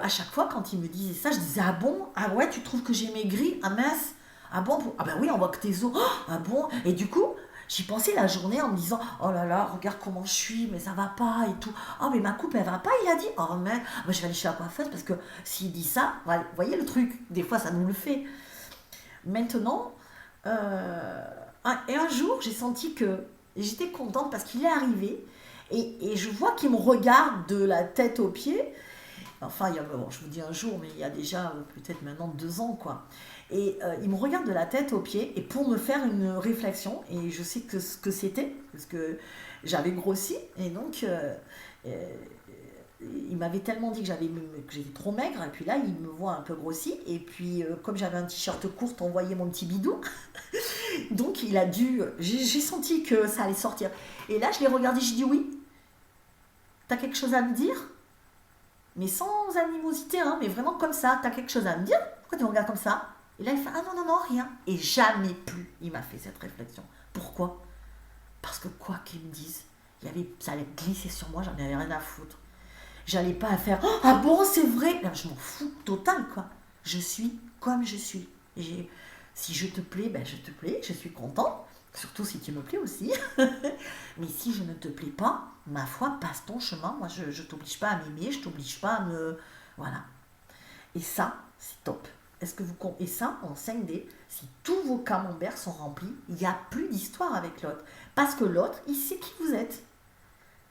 à chaque fois quand il me disait ça, je disais ah bon, ah ouais, tu trouves que j'ai maigri, ah mince. Ah bon? Ah ben oui, on voit que tes os. Oh, ah bon? Et du coup, j'y pensais la journée en me disant oh là là, regarde comment je suis, mais ça va pas et tout. Oh mais ma coupe elle va pas, il a dit. Oh mais je vais aller chez la coiffeuse parce que s'il dit ça, vous voyez le truc, des fois ça nous le fait. Maintenant, et un jour j'ai senti que j'étais contente parce qu'il est arrivé et je vois qu'il me regarde de la tête aux pieds. Enfin, bon, je vous dis un jour, mais il y a déjà peut-être maintenant 2 ans, quoi. Et il me regarde de la tête aux pieds et pour me faire une réflexion, et je sais que ce que c'était, parce que j'avais grossi, et donc il m'avait tellement dit que j'étais trop maigre, et puis là il me voit un peu grossi, et puis comme j'avais un t-shirt court, on voyait mon petit bidou, donc il a dû, j'ai senti que ça allait sortir. Et là je l'ai regardé, j'ai dit oui, t'as quelque chose à me dire? Mais sans animosité, hein, mais vraiment comme ça, t'as quelque chose à me dire? Pourquoi tu me regardes comme ça? Et là, il fait ah non, rien. Et jamais plus, il m'a fait cette réflexion. Pourquoi? Parce que quoi qu'ils me disent, ça allait glisser sur moi, j'en avais rien à foutre. J'allais pas faire ah bon, c'est vrai. Là, je m'en fous total, quoi. Je suis comme je suis. Et si je te plais, ben je te plais, je suis contente. Surtout si tu me plais aussi. Mais si je ne te plais pas, ma foi, passe ton chemin. Moi, je t'oblige pas à m'aimer, je t'oblige pas à me... Voilà. Et ça, c'est top. Et ça, en 5D, si tous vos camemberts sont remplis, il n'y a plus d'histoire avec l'autre. Parce que l'autre, il sait qui vous êtes.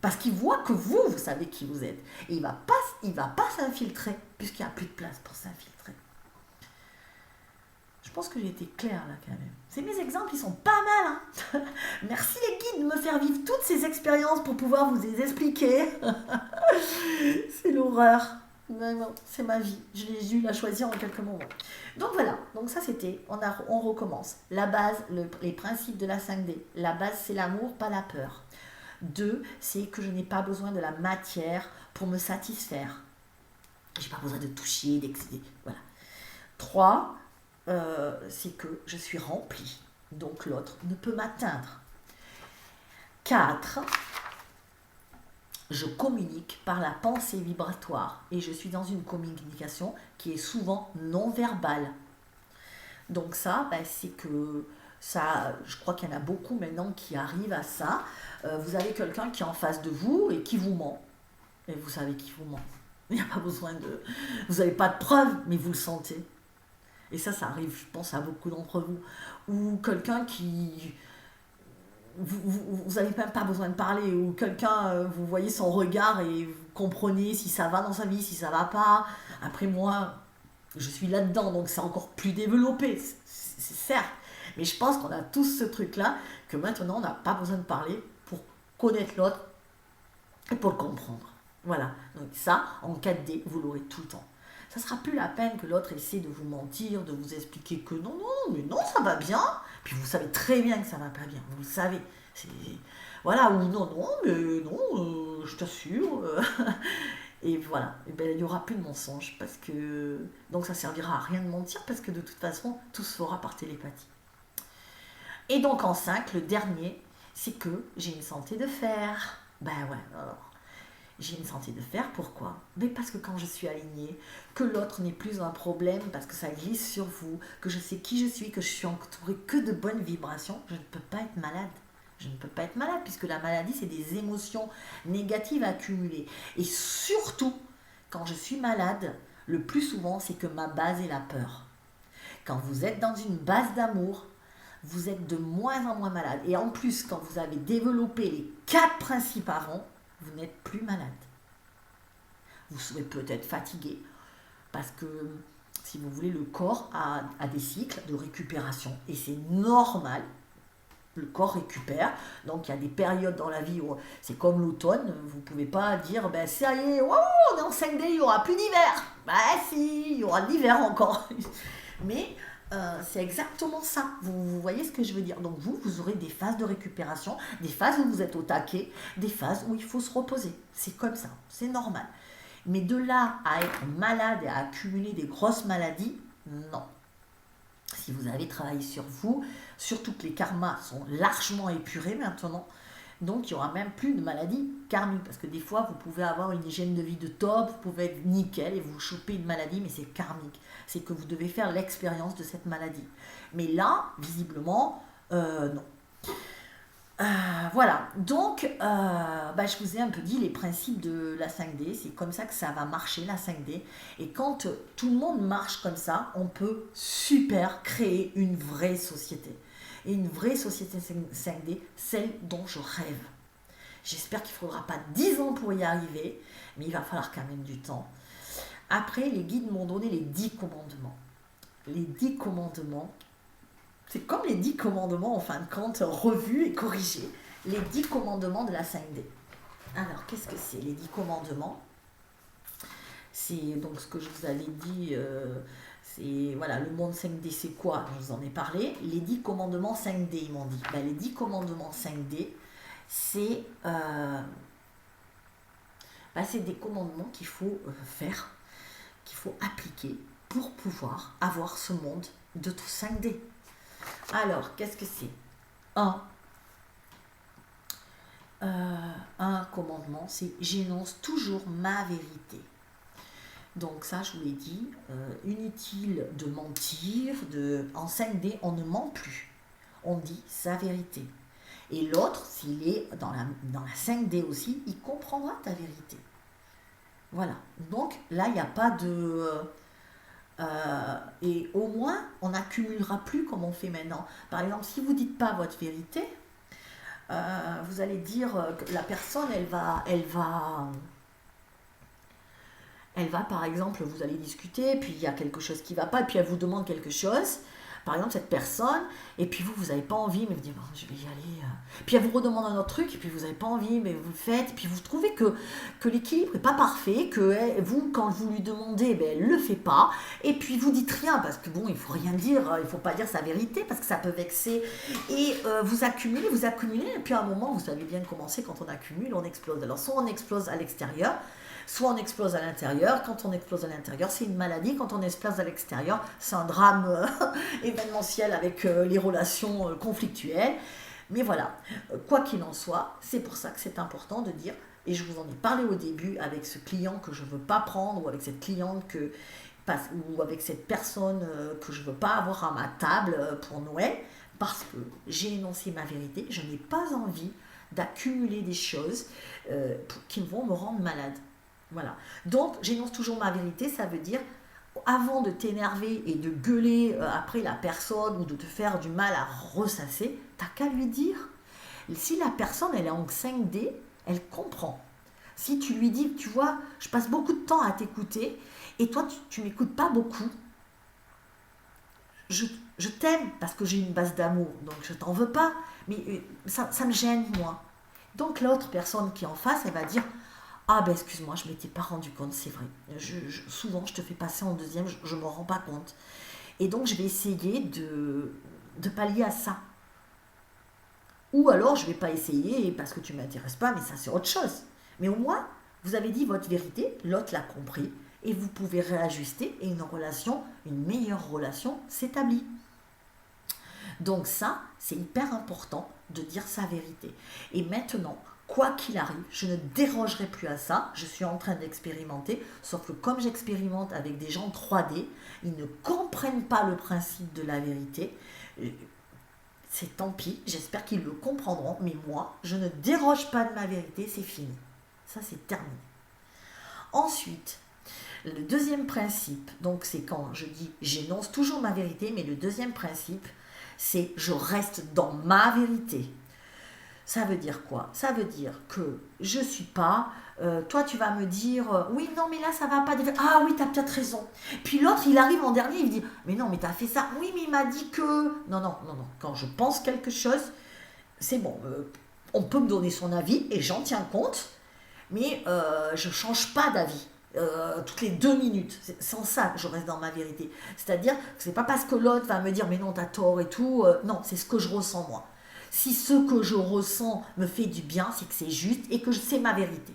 Parce qu'il voit que vous savez qui vous êtes. Et il va pas s'infiltrer, puisqu'il n'y a plus de place pour s'infiltrer. Je pense que j'ai été claire là quand même. C'est mes exemples, ils sont pas mal. Hein. Merci les guides de me faire vivre toutes ces expériences pour pouvoir vous les expliquer. C'est l'horreur. Non, c'est ma vie. Je l'ai dû la choisir en quelques moments. Donc voilà, donc ça c'était, on recommence. La base, les principes de la 5D. La base c'est l'amour, pas la peur. 2, c'est que je n'ai pas besoin de la matière pour me satisfaire. J'ai pas besoin de toucher, d'exciter. Voilà. 3, c'est que je suis remplie. Donc l'autre ne peut m'atteindre. 4, je communique par la pensée vibratoire et je suis dans une communication qui est souvent non verbale. Donc ça, c'est que ça, je crois qu'il y en a beaucoup maintenant qui arrivent à ça. Vous avez quelqu'un qui est en face de vous et qui vous ment. Et vous savez qu'il vous ment. Il n'y a pas besoin de... Vous n'avez pas de preuves, mais vous le sentez. Et ça arrive, je pense, à beaucoup d'entre vous. Ou quelqu'un qui... Vous n'avez même pas besoin de parler, ou quelqu'un, vous voyez son regard et vous comprenez si ça va dans sa vie, si ça va pas. Après moi, je suis là-dedans, donc c'est encore plus développé, c'est certes. Mais je pense qu'on a tous ce truc-là, que maintenant on n'a pas besoin de parler pour connaître l'autre et pour le comprendre. Voilà, donc ça, en 4D, vous l'aurez tout le temps. Ça ne sera plus la peine que l'autre essaie de vous mentir, de vous expliquer que non, mais non, ça va bien. Puis vous savez très bien que ça va pas bien, vous le savez. Voilà, ou non, mais non, je t'assure. Et voilà, et il n'y aura plus de mensonges, parce que... Donc ça servira à rien de mentir, parce que de toute façon, tout se fera par télépathie. Et donc en 5, le dernier, c'est que j'ai une santé de fer. Ben ouais, alors... J'ai une santé de fer, pourquoi? Mais parce que quand je suis alignée, que l'autre n'est plus un problème, parce que ça glisse sur vous, que je sais qui je suis, que je suis entourée que de bonnes vibrations, je ne peux pas être malade. Je ne peux pas être malade, puisque la maladie, c'est des émotions négatives accumulées. Et surtout, quand je suis malade, le plus souvent, c'est que ma base est la peur. Quand vous êtes dans une base d'amour, vous êtes de moins en moins malade. Et en plus, quand vous avez développé les 4 principes avant, vous n'êtes plus malade. Vous serez peut-être fatigué parce que, si vous voulez, le corps a des cycles de récupération et c'est normal. Le corps récupère, donc il y a des périodes dans la vie où c'est comme l'automne, vous ne pouvez pas dire ça y est, wow, on est en 5D, il n'y aura plus d'hiver. Si, il y aura de l'hiver encore. Mais c'est exactement ça. Vous voyez ce que je veux dire? Donc vous aurez des phases de récupération, des phases où vous êtes au taquet, des phases où il faut se reposer. C'est comme ça, c'est normal. Mais de là à être malade et à accumuler des grosses maladies, non. Si vous avez travaillé sur vous, surtout que les karmas sont largement épurés maintenant, donc il n'y aura même plus de maladies karmiques. Parce que des fois, vous pouvez avoir une hygiène de vie de top, vous pouvez être nickel et vous chopez une maladie, mais c'est karmique. C'est que vous devez faire l'expérience de cette maladie. Mais là, visiblement, non. Voilà, donc je vous ai un peu dit les principes de la 5D, c'est comme ça que ça va marcher la 5D, et quand tout le monde marche comme ça, on peut super créer une vraie société, et une vraie société 5D, celle dont je rêve. J'espère qu'il ne faudra pas 10 ans pour y arriver, mais il va falloir quand même du temps. Après, les guides m'ont donné les 10 commandements. Les 10 commandements, c'est comme les 10 commandements, en fin de compte, revus et corrigés. Les 10 commandements de la 5D. Alors, qu'est-ce que c'est, les 10 commandements? C'est donc ce que je vous avais dit, c'est, voilà, le monde 5D, c'est quoi? Je vous en ai parlé. Les 10 commandements 5D, ils m'ont dit. Les 10 commandements 5D, c'est des commandements qu'il faut faire, qu'il faut appliquer pour pouvoir avoir ce monde de 5D. Alors, qu'est-ce que c'est? Un commandement, c'est j'énonce toujours ma vérité. Donc ça, je vous l'ai dit, inutile de mentir, en 5D, on ne ment plus. On dit sa vérité. Et l'autre, s'il est dans la 5D aussi, il comprendra ta vérité. Voilà. Donc là, il n'y a pas de... et au moins, on n'accumulera plus comme on fait maintenant. Par exemple, si vous ne dites pas votre vérité, vous allez dire que la personne, elle va, par exemple, vous allez discuter, puis il y a quelque chose qui ne va pas, puis elle vous demande quelque chose. par exemple, cette personne, et puis vous n'avez pas envie, mais vous dites, bon, je vais y aller. Puis elle vous redemande un autre truc, et puis vous n'avez pas envie, mais vous le faites, et puis vous trouvez que l'équilibre n'est pas parfait, que vous, quand vous lui demandez, ben, elle ne le fait pas, et puis vous dites rien, parce que bon, il ne faut rien dire, il ne faut pas dire sa vérité, parce que ça peut vexer, et vous accumulez, et puis à un moment, vous savez bien comment c'est, quand on accumule, on explose. Alors soit on explose à l'extérieur, soit on explose à l'intérieur. Quand on explose à l'intérieur, c'est une maladie. Quand on explose à l'extérieur, c'est un drame événementiel avec les relations conflictuelles. Mais voilà, quoi qu'il en soit, c'est pour ça que c'est important de dire, et je vous en ai parlé au début avec ce client que je ne veux pas prendre, ou avec cette cliente ou avec cette personne que je ne veux pas avoir à ma table pour Noël, parce que j'ai énoncé ma vérité, je n'ai pas envie d'accumuler des choses qui vont me rendre malade. Voilà. Donc, j'énonce toujours ma vérité, ça veut dire, avant de t'énerver et de gueuler après la personne ou de te faire du mal à ressasser, t'as qu'à lui dire. Si la personne, elle est en 5D, elle comprend. Si tu lui dis, tu vois, je passe beaucoup de temps à t'écouter et toi, tu m'écoutes pas beaucoup, je t'aime parce que j'ai une base d'amour, donc je t'en veux pas, mais ça me gêne, moi. Donc, l'autre personne qui est en face, elle va dire, ah ben excuse-moi, je ne m'étais pas rendu compte, c'est vrai. Souvent, je te fais passer en deuxième, je ne me rends pas compte. Et donc, je vais essayer de pallier à ça. Ou alors, je ne vais pas essayer parce que tu ne m'intéresses pas, mais ça, c'est autre chose. Mais au moins, vous avez dit votre vérité, l'autre l'a compris, et vous pouvez réajuster et une meilleure relation s'établit. Donc ça, c'est hyper important de dire sa vérité. Et maintenant, quoi qu'il arrive, je ne dérogerai plus à ça. Je suis en train d'expérimenter, sauf que comme j'expérimente avec des gens 3D, ils ne comprennent pas le principe de la vérité. C'est tant pis, j'espère qu'ils le comprendront, mais moi, je ne déroge pas de ma vérité, c'est fini. Ça, c'est terminé. Ensuite, le deuxième principe, donc c'est quand je dis j'énonce toujours ma vérité, mais le deuxième principe, c'est je reste dans ma vérité. Ça veut dire quoi? Ça veut dire que je ne suis pas, toi tu vas me dire, oui non mais là ça va pas, ah oui tu as peut-être raison. Puis l'autre il arrive en dernier, il dit, mais non mais tu as fait ça, oui mais il m'a dit que... Non, quand je pense quelque chose, c'est bon, on peut me donner son avis et j'en tiens compte, mais je ne change pas d'avis. Toutes les 2 minutes, sans ça je reste dans ma vérité, c'est-à-dire que c'est pas parce que l'autre va me dire mais non t'as tort et tout, non c'est ce que je ressens moi. Si ce que je ressens me fait du bien, c'est que c'est juste et que c'est ma vérité.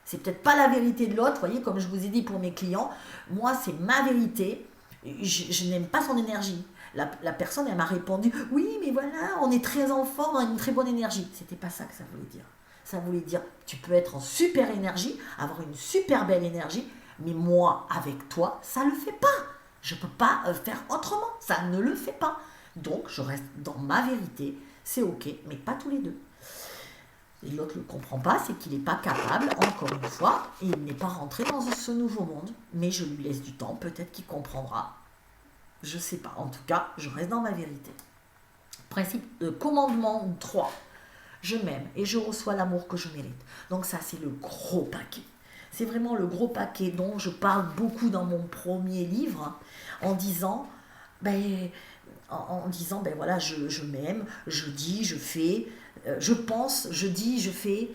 C'est peut-être pas la vérité de l'autre, vous voyez, comme je vous ai dit pour mes clients, moi c'est ma vérité, je n'aime pas son énergie. La personne elle m'a répondu oui mais voilà on est très en forme, on a une très bonne énergie. C'était pas ça que ça voulait dire. Ça voulait dire, tu peux être en super énergie, avoir une super belle énergie, mais moi, avec toi, ça ne le fait pas. Je ne peux pas faire autrement, ça ne le fait pas. Donc, je reste dans ma vérité, c'est ok, mais pas tous les deux. Et l'autre ne le comprend pas, c'est qu'il n'est pas capable, encore une fois, et il n'est pas rentré dans ce nouveau monde. Mais je lui laisse du temps, peut-être qu'il comprendra. Je ne sais pas, en tout cas, je reste dans ma vérité. Principe de commandement 3. Je m'aime et je reçois l'amour que je mérite. Donc ça, c'est le gros paquet. C'est vraiment le gros paquet dont je parle beaucoup dans mon premier livre, en disant, ben voilà, je m'aime, je dis, je fais, je pense, je dis, je fais,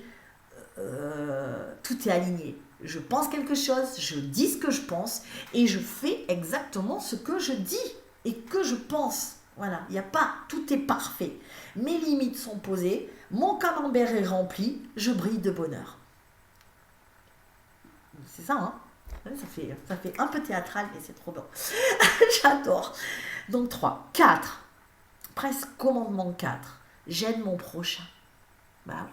tout est aligné. Je pense quelque chose, je dis ce que je pense et je fais exactement ce que je dis et que je pense. Voilà, il n'y a pas, tout est parfait. Mes limites sont posées, mon camembert est rempli, je brille de bonheur. C'est ça, hein? Ça fait un peu théâtral, mais c'est trop bon. J'adore. Donc 3. 4. Presque commandement 4. J'aide mon prochain. Bah oui.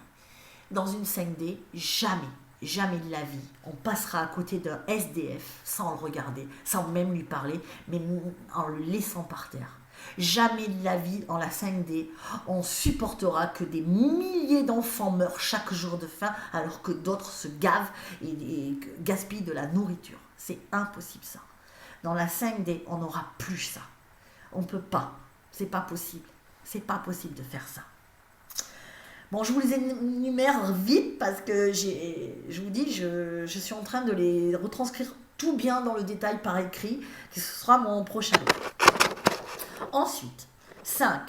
Dans une 5D, jamais de la vie, on passera à côté d'un SDF sans le regarder, sans même lui parler, mais en le laissant par terre. Jamais de la vie, en la 5D, on supportera que des milliers d'enfants meurent chaque jour de faim alors que d'autres se gavent et gaspillent de la nourriture. C'est impossible ça. Dans la 5D, on n'aura plus ça. On ne peut pas. C'est pas possible. C'est pas possible de faire ça. Bon, je vous les énumère vite parce que je vous dis, je suis en train de les retranscrire tout bien dans le détail par écrit, que ce sera mon prochain livre. Ensuite, 5.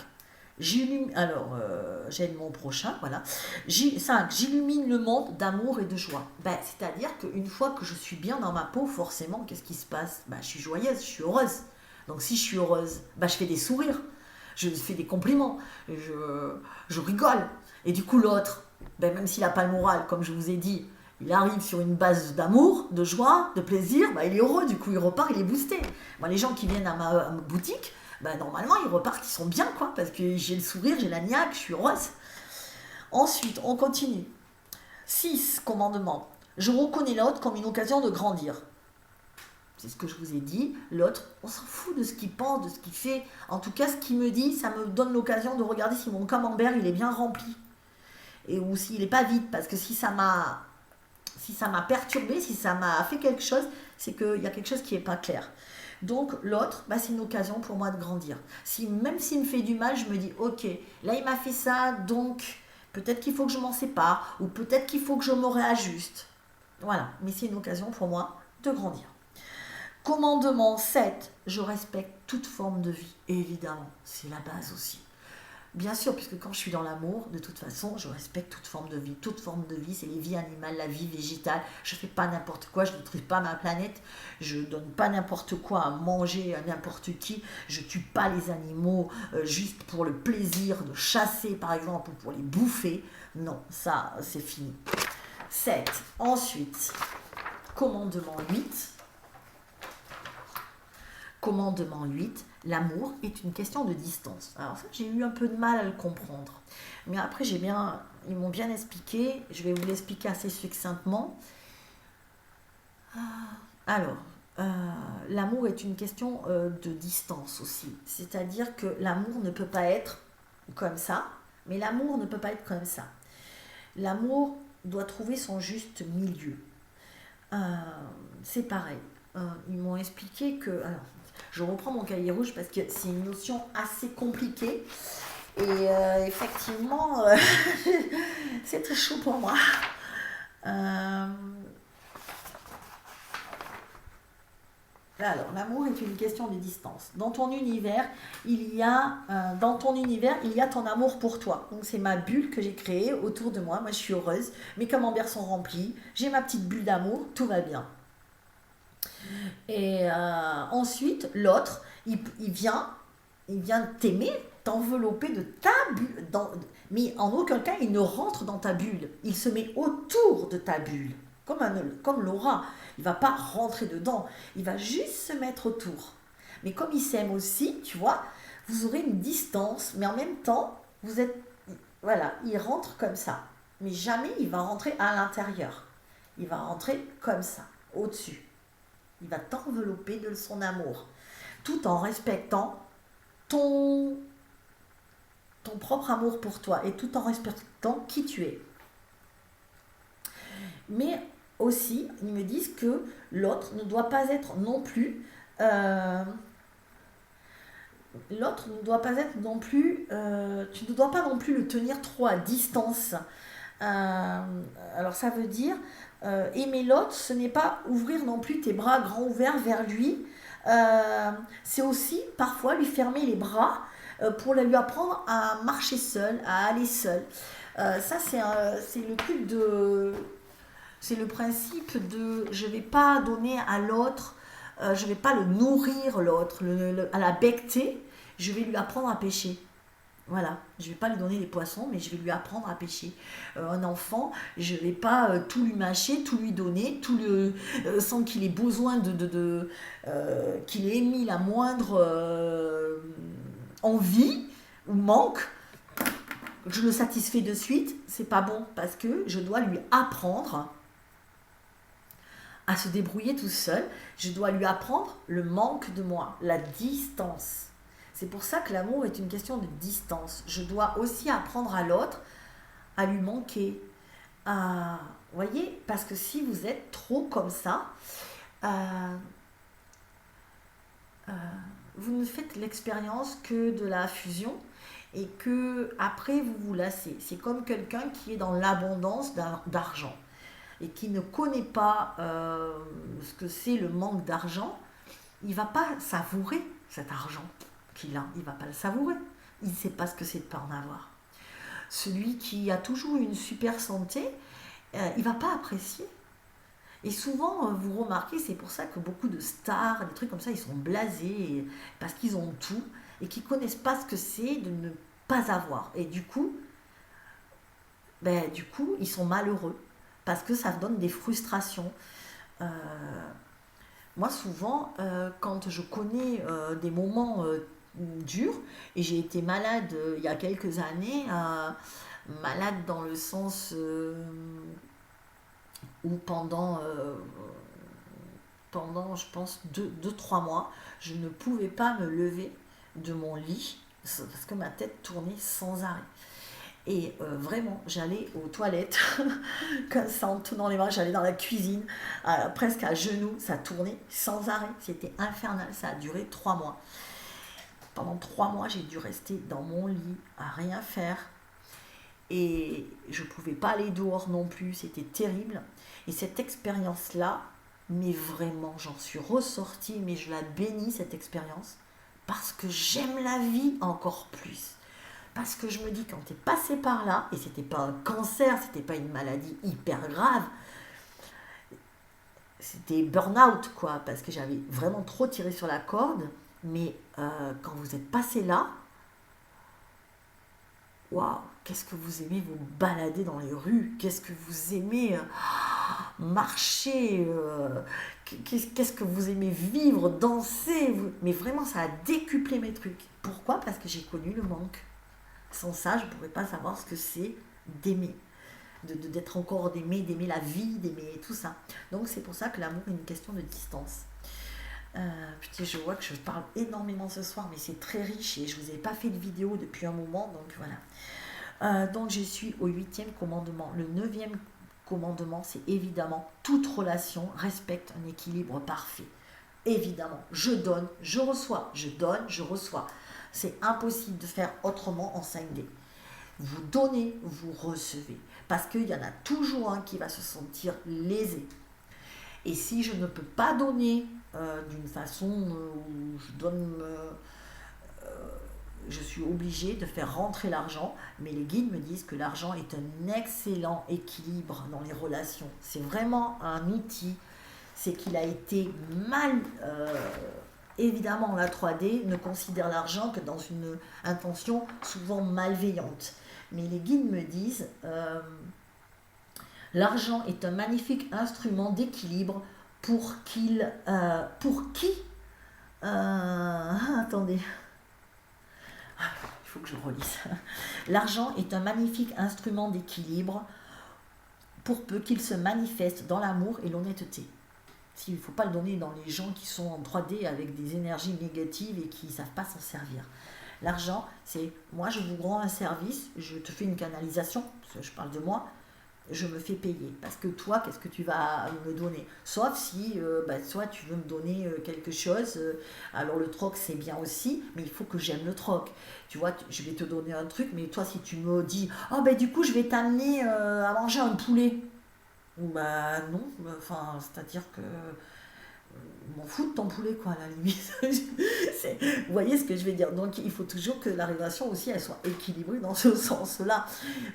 J'aime mon prochain, voilà. 5. J'illumine le monde d'amour et de joie. C'est-à-dire qu'une fois que je suis bien dans ma peau, forcément, qu'est-ce qui se passe? Je suis joyeuse, je suis heureuse. Donc si je suis heureuse, je fais des sourires, je fais des compliments, je rigole. Et du coup, l'autre, même s'il n'a pas le moral, comme je vous ai dit, il arrive sur une base d'amour, de joie, de plaisir, il est heureux, du coup il repart, il est boosté. Moi, les gens qui viennent à ma boutique, normalement ils repartent, ils sont bien, quoi, parce que j'ai le sourire, j'ai la niaque, je suis heureuse. Ensuite, on continue. 6, commandement. Je reconnais l'autre comme une occasion de grandir. C'est ce que je vous ai dit. L'autre, on s'en fout de ce qu'il pense, de ce qu'il fait. En tout cas, ce qu'il me dit, ça me donne l'occasion de regarder si mon camembert, il est bien rempli. Et ou s'il n'est pas vide, parce que si ça m'a perturbé, si ça m'a fait quelque chose, c'est qu'il y a quelque chose qui n'est pas clair. Donc l'autre, c'est une occasion pour moi de grandir. Même s'il me fait du mal, je me dis, ok, là il m'a fait ça, donc peut-être qu'il faut que je m'en sépare, ou peut-être qu'il faut que je me réajuste. Voilà, mais c'est une occasion pour moi de grandir. Commandement 7, je respecte toute forme de vie, et évidemment, c'est la base aussi. Bien sûr, puisque quand je suis dans l'amour, de toute façon, je respecte toute forme de vie. Toute forme de vie, c'est les vies animales, la vie végétale. Je ne fais pas n'importe quoi, je ne détruis pas ma planète. Je ne donne pas n'importe quoi à manger à n'importe qui. Je ne tue pas les animaux juste pour le plaisir de chasser, par exemple, ou pour les bouffer. Non, ça, c'est fini. 7. Ensuite, commandement 8. Commandement 8, l'amour est une question de distance. Alors ça, j'ai eu un peu de mal à le comprendre. Mais après, ils m'ont bien expliqué. Je vais vous l'expliquer assez succinctement. Alors, l'amour est une question de distance aussi. C'est-à-dire que l'amour ne peut pas être comme ça, mais l'amour ne peut pas être comme ça. L'amour doit trouver son juste milieu. C'est pareil. Ils m'ont expliqué que... Alors, je reprends mon cahier rouge parce que c'est une notion assez compliquée. Et effectivement, c'est très chaud pour moi. Alors, l'amour est une question de distance. Dans ton univers, il y a ton amour pour toi. Donc, c'est ma bulle que j'ai créée autour de moi. Moi, je suis heureuse. Mes camemberts sont remplis. J'ai ma petite bulle d'amour. Tout va bien. Et ensuite, l'autre, il vient t'aimer, t'envelopper de ta bulle. Mais en aucun cas, il ne rentre dans ta bulle. Il se met autour de ta bulle, comme l'aura. Il ne va pas rentrer dedans. Il va juste se mettre autour. Mais comme il s'aime aussi, tu vois, vous aurez une distance. Mais en même temps, il rentre comme ça. Mais jamais il va rentrer à l'intérieur. Il va rentrer comme ça, au-dessus. Il va t'envelopper de son amour, tout en respectant ton propre amour pour toi et tout en respectant qui tu es. Mais aussi, ils me disent que l'autre ne doit pas être non plus... tu ne dois pas non plus le tenir trop à distance. Alors ça veut dire aimer l'autre, ce n'est pas ouvrir non plus tes bras grands ouverts vers lui, c'est aussi parfois lui fermer les bras pour lui apprendre à marcher seul, à aller seul. Ça c'est le truc c'est le principe de je vais pas donner à l'autre, je vais pas le nourrir l'autre, à la becqueter, je vais lui apprendre à pêcher. Voilà, je ne vais pas lui donner des poissons, mais je vais lui apprendre à pêcher. Un enfant, je ne vais pas tout lui mâcher, tout lui donner, sans qu'il ait besoin qu'il ait émis la moindre envie ou manque. Je le satisfais de suite, c'est pas bon parce que je dois lui apprendre à se débrouiller tout seul. Je dois lui apprendre le manque de moi, la distance. C'est pour ça que l'amour est une question de distance. Je dois aussi apprendre à l'autre à lui manquer. Voyez, parce que si vous êtes trop comme ça, vous ne faites l'expérience que de la fusion et que après vous vous lassez. C'est comme quelqu'un qui est dans l'abondance d'argent et qui ne connaît pas ce que c'est le manque d'argent. Il ne va pas savourer cet argent. qu'il a, il ne va pas le savourer. Il ne sait pas ce que c'est de ne pas en avoir. Celui qui a toujours une super santé, il ne va pas apprécier. Et souvent, vous remarquez, c'est pour ça que beaucoup de stars, des trucs comme ça, ils sont blasés parce qu'ils ont tout et qu'ils ne connaissent pas ce que c'est de ne pas avoir. Et du coup, ils sont malheureux parce que ça donne des frustrations. Euh, Moi, souvent, quand je connais des moments durs, et j'ai été malade il y a quelques années, malade dans le sens où pendant, je pense, 2-3 mois, je ne pouvais pas me lever de mon lit parce que ma tête tournait sans arrêt. Et vraiment, j'allais aux toilettes, comme ça, en tenant les mains, j'allais dans la cuisine, presque à genoux, ça tournait sans arrêt. C'était infernal, ça a duré 3 mois. Pendant 3 mois, j'ai dû rester dans mon lit, à rien faire. Et je ne pouvais pas aller dehors non plus, c'était terrible. Et cette expérience-là, mais vraiment, j'en suis ressortie, mais je la bénis, cette expérience, parce que j'aime la vie encore plus. Parce que je me dis, quand tu es passé par là, et c'était pas un cancer, c'était pas une maladie hyper grave, c'était burn-out, quoi, parce que j'avais vraiment trop tiré sur la corde, mais quand vous êtes passé là, waouh, qu'est-ce que vous aimez vous balader dans les rues, qu'est-ce que vous aimez marcher, qu'est-ce que vous aimez vivre, danser, mais vraiment ça a décuplé mes trucs. Pourquoi? Parce que j'ai connu le manque. Sans ça, je ne pourrais pas savoir ce que c'est d'aimer, d'être encore d'aimer la vie, d'aimer tout ça. Donc c'est pour ça que l'amour est une question de distance. Putain, je vois que je parle énormément ce soir, mais c'est très riche et je ne vous ai pas fait de vidéo depuis un moment, donc voilà. Donc je suis au 8e commandement. Le 9e commandement, c'est évidemment toute relation respecte un équilibre parfait. Évidemment, je donne, je reçois, je donne, je reçois. C'est impossible de faire autrement en 5D. Vous donnez, vous recevez. Parce qu'il y en a toujours un qui va se sentir lésé. Et si je ne peux pas donner d'une façon où je donne, je suis obligée de faire rentrer l'argent, mais les guides me disent que l'argent est un excellent équilibre dans les relations. C'est vraiment un outil. C'est qu'il a été mal... évidemment, la 3D ne considère l'argent que dans une intention souvent malveillante. Mais les guides me disent l'argent est un magnifique instrument d'équilibre pour qui attendez, il faut que je relise. L'argent est un magnifique instrument d'équilibre pour peu qu'il se manifeste dans l'amour et l'honnêteté. Il ne faut pas le donner dans les gens qui sont en 3D avec des énergies négatives et qui ne savent pas s'en servir. L'argent, c'est moi je vous rends un service, je te fais une canalisation, parce que je parle de moi, je me fais payer. Parce que toi, qu'est-ce que tu vas me donner? Sauf si soit tu veux me donner quelque chose, alors le troc c'est bien aussi, mais il faut que j'aime le troc. Tu vois, je vais te donner un truc, mais toi si tu me dis, oh du coup je vais t'amener à manger un poulet. Bah non, enfin, c'est-à-dire que m'en fous de ton poulet, quoi, à la limite. Vous voyez ce que je vais dire? Donc il faut toujours que la relation aussi, elle soit équilibrée dans ce sens-là.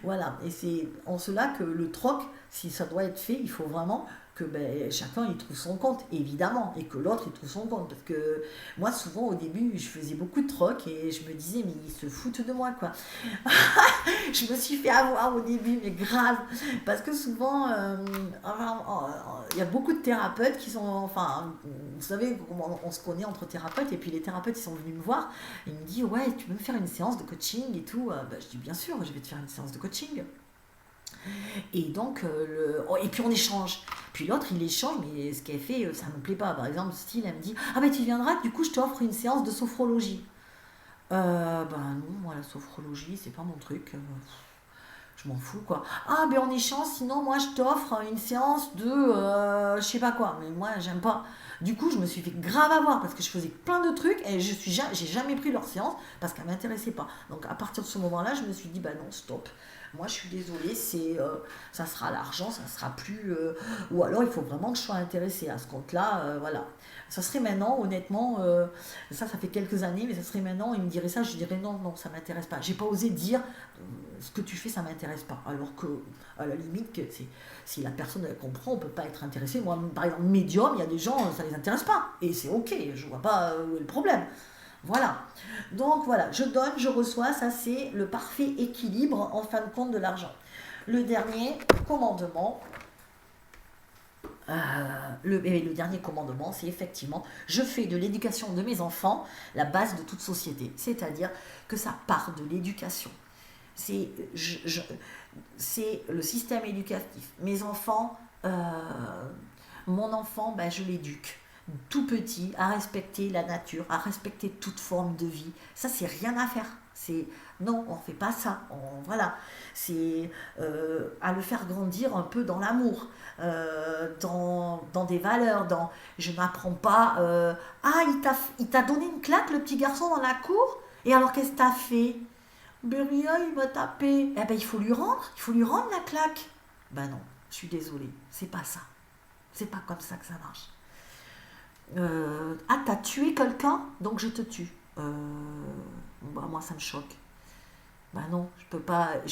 Voilà, et c'est en cela que le troc, si ça doit être fait, il faut vraiment que chacun il trouve son compte, évidemment, et que l'autre il trouve son compte. Parce que moi, souvent, au début, je faisais beaucoup de troc et je me disais, mais ils se foutent de moi, quoi. Je me suis fait avoir au début, mais grave. Parce que souvent, il y a beaucoup de thérapeutes qui sont, enfin, vous savez comment on se connaît entre thérapeutes, et puis les thérapeutes, ils sont venus me voir, et ils me disent, ouais, tu peux me faire une séance de coaching et tout. Je dis, bien sûr, je vais te faire une séance de coaching. Et donc, et puis on échange. Puis l'autre, il échange, mais ce qu'elle fait, ça me plaît pas. Par exemple, style, elle me dit, ah tu viendras, du coup, je t'offre une séance de sophrologie. Non, moi, la sophrologie, c'est pas mon truc. Je m'en fous, quoi. Ah, en échange, sinon, moi, je t'offre une séance de je sais pas quoi. Mais moi, j'aime pas. Du coup, je me suis fait grave avoir parce que je faisais plein de trucs et j'ai jamais pris leur séance parce qu'elle m'intéressait pas. Donc, à partir de ce moment-là, je me suis dit, non, stop. Moi, je suis désolée, ça sera l'argent, ça sera plus... ou alors, il faut vraiment que je sois intéressée à ce compte-là, voilà. Ça serait maintenant, honnêtement, ça fait quelques années, mais ça serait maintenant, il me dirait ça, je dirais non, non, ça m'intéresse pas. J'ai pas osé dire, ce que tu fais, ça m'intéresse pas. Alors que, à la limite, si la personne elle comprend, on peut pas être intéressé. Moi, par exemple, médium, il y a des gens, ça les intéresse pas. Et c'est ok, je vois pas où est le problème. Voilà. Donc voilà, je donne, je reçois, ça c'est le parfait équilibre en fin de compte de l'argent. Le dernier commandement, le dernier commandement, c'est effectivement, je fais de l'éducation de mes enfants la base de toute société. C'est-à-dire que ça part de l'éducation. C'est le système éducatif. Mes enfants, mon enfant, ben, je l'éduque tout petit à respecter la nature, à respecter toute forme de vie. Ça, c'est rien à faire. Non, on ne fait pas ça. C'est à le faire grandir un peu dans l'amour, dans des valeurs. Je n'apprends pas. Ah, il t'a donné une claque, le petit garçon dans la cour. Et alors, qu'est-ce que t'as fait? Ben rien, il m'a tapé. Eh ben, il faut lui rendre la claque. Ben non, je suis désolée, c'est pas ça. C'est pas comme ça que ça marche. Ah, t'as tué quelqu'un, donc je te tue. Moi, ça me choque. Ben non, je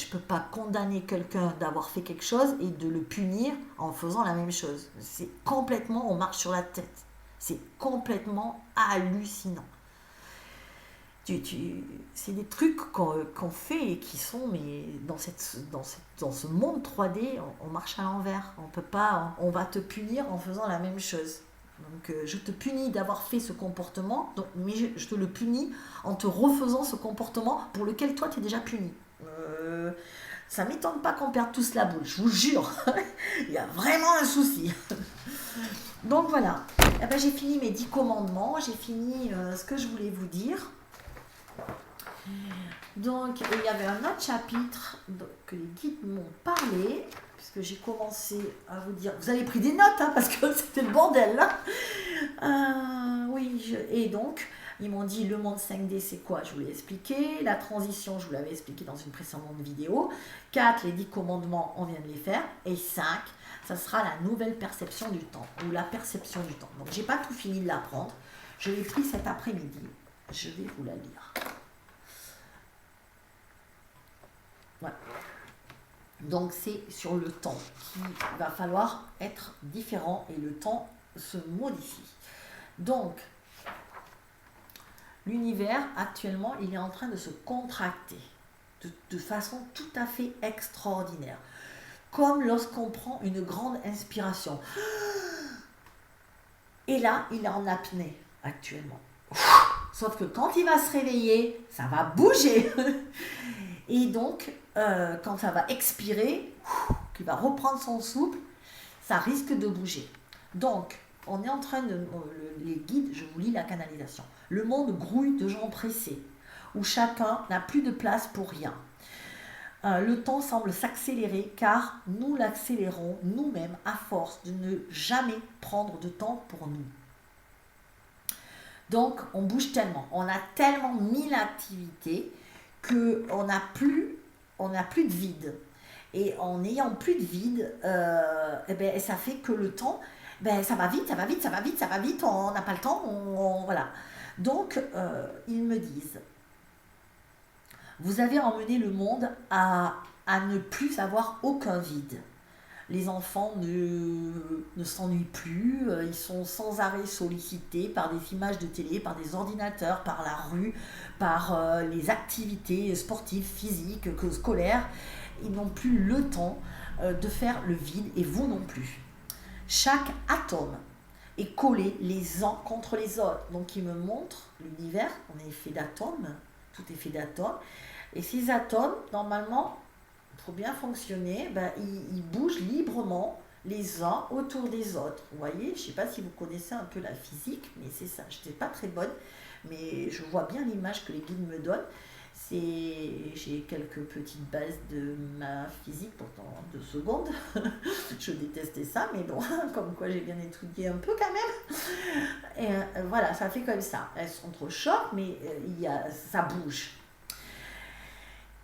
peux pas condamner quelqu'un d'avoir fait quelque chose et de le punir en faisant la même chose. C'est complètement, on marche sur la tête. C'est complètement hallucinant. C'est des trucs qu'on fait et qui sont, mais dans ce monde 3D, on marche à l'envers. On peut pas, on va te punir en faisant la même chose. Donc je te punis d'avoir fait ce comportement, mais je te le punis en te refaisant ce comportement pour lequel toi tu es déjà puni. Ça m'étonne pas qu'on perde tous la boule, je vous jure. Il y a vraiment un souci. Donc voilà, j'ai fini mes 10 commandements, j'ai fini ce que je voulais vous dire. Donc il y avait un autre chapitre que les guides m'ont parlé, puisque j'ai commencé à vous dire, vous avez pris des notes parce que c'était le bordel là. Et donc ils m'ont dit le monde 5D c'est quoi, je vous l'ai expliqué, la transition je vous l'avais expliqué dans une précédente vidéo, 4 les 10 commandements on vient de les faire, et 5 ça sera la nouvelle perception du temps, ou la perception du temps. Donc j'ai pas tout fini de l'apprendre, je l'ai pris cet après-midi, je vais vous la lire. Voilà. Donc c'est sur le temps qu'il va falloir être différent et le temps se modifie. Donc l'univers actuellement il est en train de se contracter de façon tout à fait extraordinaire. Comme lorsqu'on prend une grande inspiration. Et là il est en apnée actuellement. Sauf que quand il va se réveiller, ça va bouger. Et donc, quand ça va expirer, qu'il va reprendre son souffle, ça risque de bouger. Donc, on est en train de... les guides, je vous lis la canalisation. Le monde grouille de gens pressés, où chacun n'a plus de place pour rien. Le temps semble s'accélérer, car nous l'accélérons nous-mêmes à force de ne jamais prendre de temps pour nous. Donc, on bouge tellement, on a tellement mis l'activité qu'on n'a plus de vide. Et en n'ayant plus de vide, ça fait que le temps, ça va vite, on n'a pas le temps, voilà. Donc, ils me disent, vous avez emmené le monde à ne plus avoir aucun vide. Les enfants ne s'ennuient plus, ils sont sans arrêt sollicités par des images de télé, par des ordinateurs, par la rue, par les activités sportives, physiques, scolaires. Ils n'ont plus le temps de faire le vide, et vous non plus. Chaque atome est collé les uns contre les autres. Donc il me montre l'univers, on est fait d'atomes, tout est fait d'atomes. Et ces atomes, normalement, pour bien fonctionner, ils bougent librement les uns autour des autres. Vous voyez, je ne sais pas si vous connaissez un peu la physique, mais c'est ça. Je n'étais pas très bonne, mais je vois bien l'image que les guides me donnent. J'ai quelques petites bases de ma physique, pourtant 2 secondes. Je détestais ça, mais bon, comme quoi j'ai bien étudié un peu quand même. Et voilà, ça fait comme ça. Elles sont trop chocs, mais ça bouge.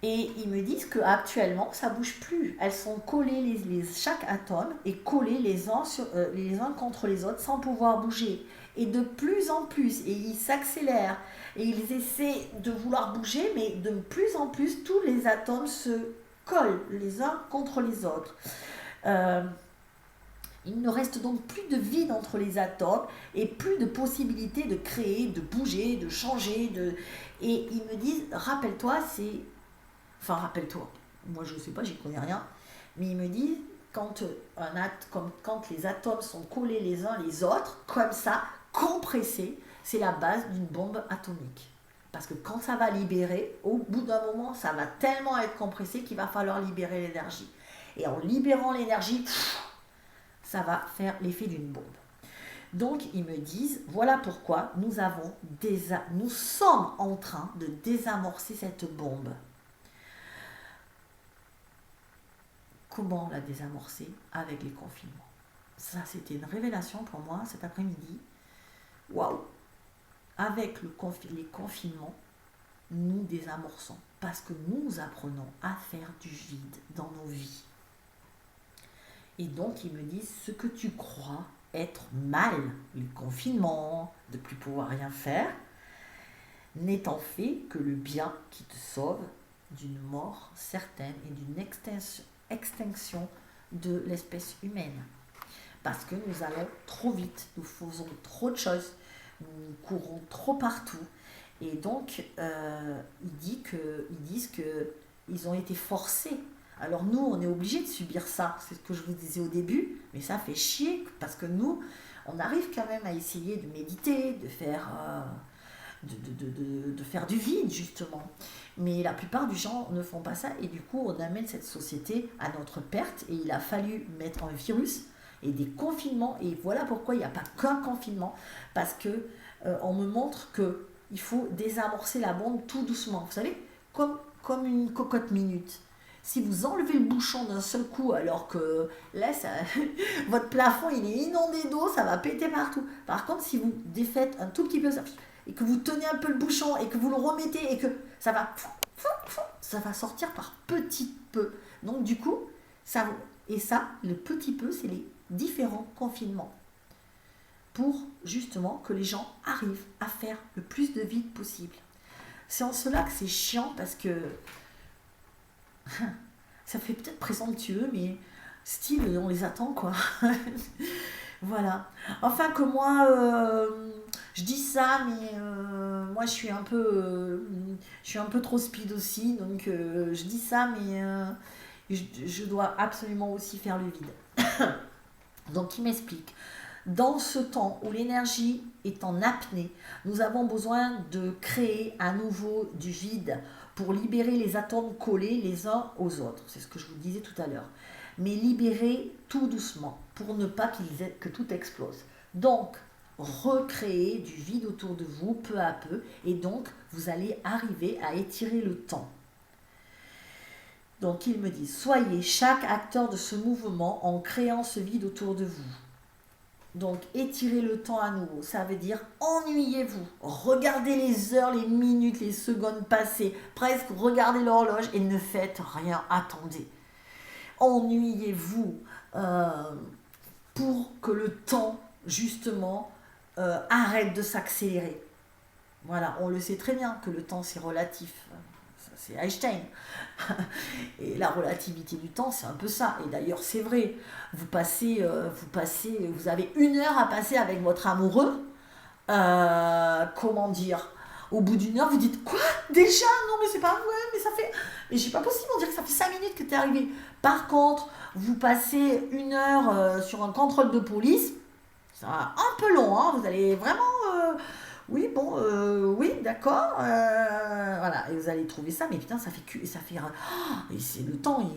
Et ils me disent qu'actuellement, ça bouge plus. Elles sont collées, chaque atome est collé les uns contre les autres sans pouvoir bouger. Et de plus en plus, et ils s'accélèrent, et ils essaient de vouloir bouger, mais de plus en plus, tous les atomes se collent les uns contre les autres. Euh, il ne reste donc plus de vide entre les atomes et plus de possibilité de créer, de bouger, de changer. Et ils me disent, rappelle-toi, Enfin, rappelle-toi, moi je ne sais pas, j'y connais rien, mais ils me disent, quand les atomes sont collés les uns les autres, comme ça, compressés, c'est la base d'une bombe atomique. Parce que quand ça va libérer, au bout d'un moment, ça va tellement être compressé qu'il va falloir libérer l'énergie. Et en libérant l'énergie, ça va faire l'effet d'une bombe. Donc ils me disent, voilà pourquoi nous sommes en train de désamorcer cette bombe. Comment la désamorcer? Avec les confinements. Ça, c'était une révélation pour moi cet après-midi. Waouh! Avec les confinements, nous désamorçons. Parce que nous apprenons à faire du vide dans nos vies. Et donc, ils me disent, ce que tu crois être mal, le confinement, de ne plus pouvoir rien faire, n'est en fait que le bien qui te sauve d'une mort certaine et d'une extinction de l'espèce humaine. Parce que nous allons trop vite, nous faisons trop de choses, nous courons trop partout. Et donc, ils disent qu'ils ont été forcés. Alors nous, on est obligés de subir ça, c'est ce que je vous disais au début, mais ça fait chier, parce que nous, on arrive quand même à essayer de méditer, de faire du vide, justement. Mais la plupart des gens ne font pas ça, et du coup, on amène cette société à notre perte, et il a fallu mettre un virus et des confinements, et voilà pourquoi il n'y a pas qu'un confinement, parce que on me montre qu'il faut désamorcer la bombe tout doucement, vous savez, comme une cocotte minute. Si vous enlevez le bouchon d'un seul coup, alors que là, votre plafond il est inondé d'eau, ça va péter partout. Par contre, si vous défaites un tout petit peu ça, et que vous tenez un peu le bouchon et que vous le remettez et que ça va sortir par petit peu. Donc du coup, le petit peu, c'est les différents confinements. Pour justement que les gens arrivent à faire le plus de vide possible. C'est en cela que c'est chiant, parce que ça fait peut-être présomptueux, mais style, on les attend, quoi. Voilà. Enfin que moi, je dis ça, mais moi je suis un peu trop speed aussi, donc je dis ça, mais je dois absolument aussi faire le vide. Donc il m'explique. Dans ce temps où l'énergie est en apnée, nous avons besoin de créer à nouveau du vide pour libérer les atomes collés les uns aux autres. C'est ce que je vous disais tout à l'heure. Mais libérer tout doucement pour ne pas que tout explose. Donc, recréer du vide autour de vous peu à peu, et donc vous allez arriver à étirer le temps. Donc il me dit, soyez chaque acteur de ce mouvement en créant ce vide autour de vous. Donc étirez le temps à nouveau, ça veut dire ennuyez-vous, regardez les heures, les minutes, les secondes passées, presque regardez l'horloge et ne faites rien, attendez. Ennuyez-vous pour que le temps justement arrête de s'accélérer. Voilà, on le sait très bien que le temps c'est relatif. C'est Einstein. Et la relativité du temps, c'est un peu ça. Et d'ailleurs, c'est vrai. Vous avez 1 heure à passer avec votre amoureux. Comment dire? Au bout d'1 heure, vous dites quoi? Déjà? Non, mais c'est pas vrai. Mais c'est pas possible. On dirait que ça fait 5 minutes que t'es arrivé. Par contre, vous passez 1 heure sur un contrôle de police. Ça va un peu long. Hein. Vous allez vraiment. Oui, bon, oui, d'accord, voilà, et vous allez trouver ça, mais putain, et c'est le temps,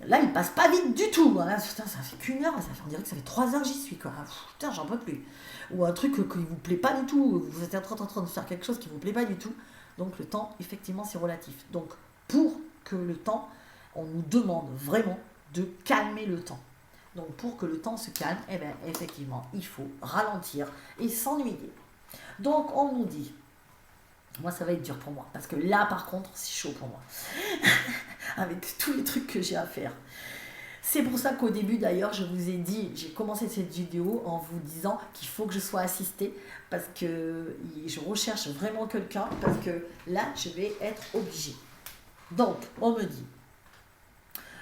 là, il passe pas vite du tout, hein. Putain, ça fait qu'1 heure, on dirait que ça fait 3 heures que j'y suis, quoi, putain, j'en peux plus, ou un truc qui vous plaît pas du tout, vous êtes en train de faire quelque chose qui vous plaît pas du tout, donc le temps, effectivement, c'est relatif, donc pour que le temps, on nous demande vraiment de calmer le temps. Donc pour que le temps se calme, effectivement, il faut ralentir et s'ennuyer. Donc on nous dit, Moi, ça va être dur pour moi. Parce que là, par contre, c'est chaud pour moi. Avec tous les trucs que j'ai à faire. C'est pour ça qu'au début, d'ailleurs, je vous ai dit, j'ai commencé cette vidéo en vous disant qu'il faut que je sois assistée. Parce que je recherche vraiment quelqu'un. Parce que là, je vais être obligée. Donc, on me dit,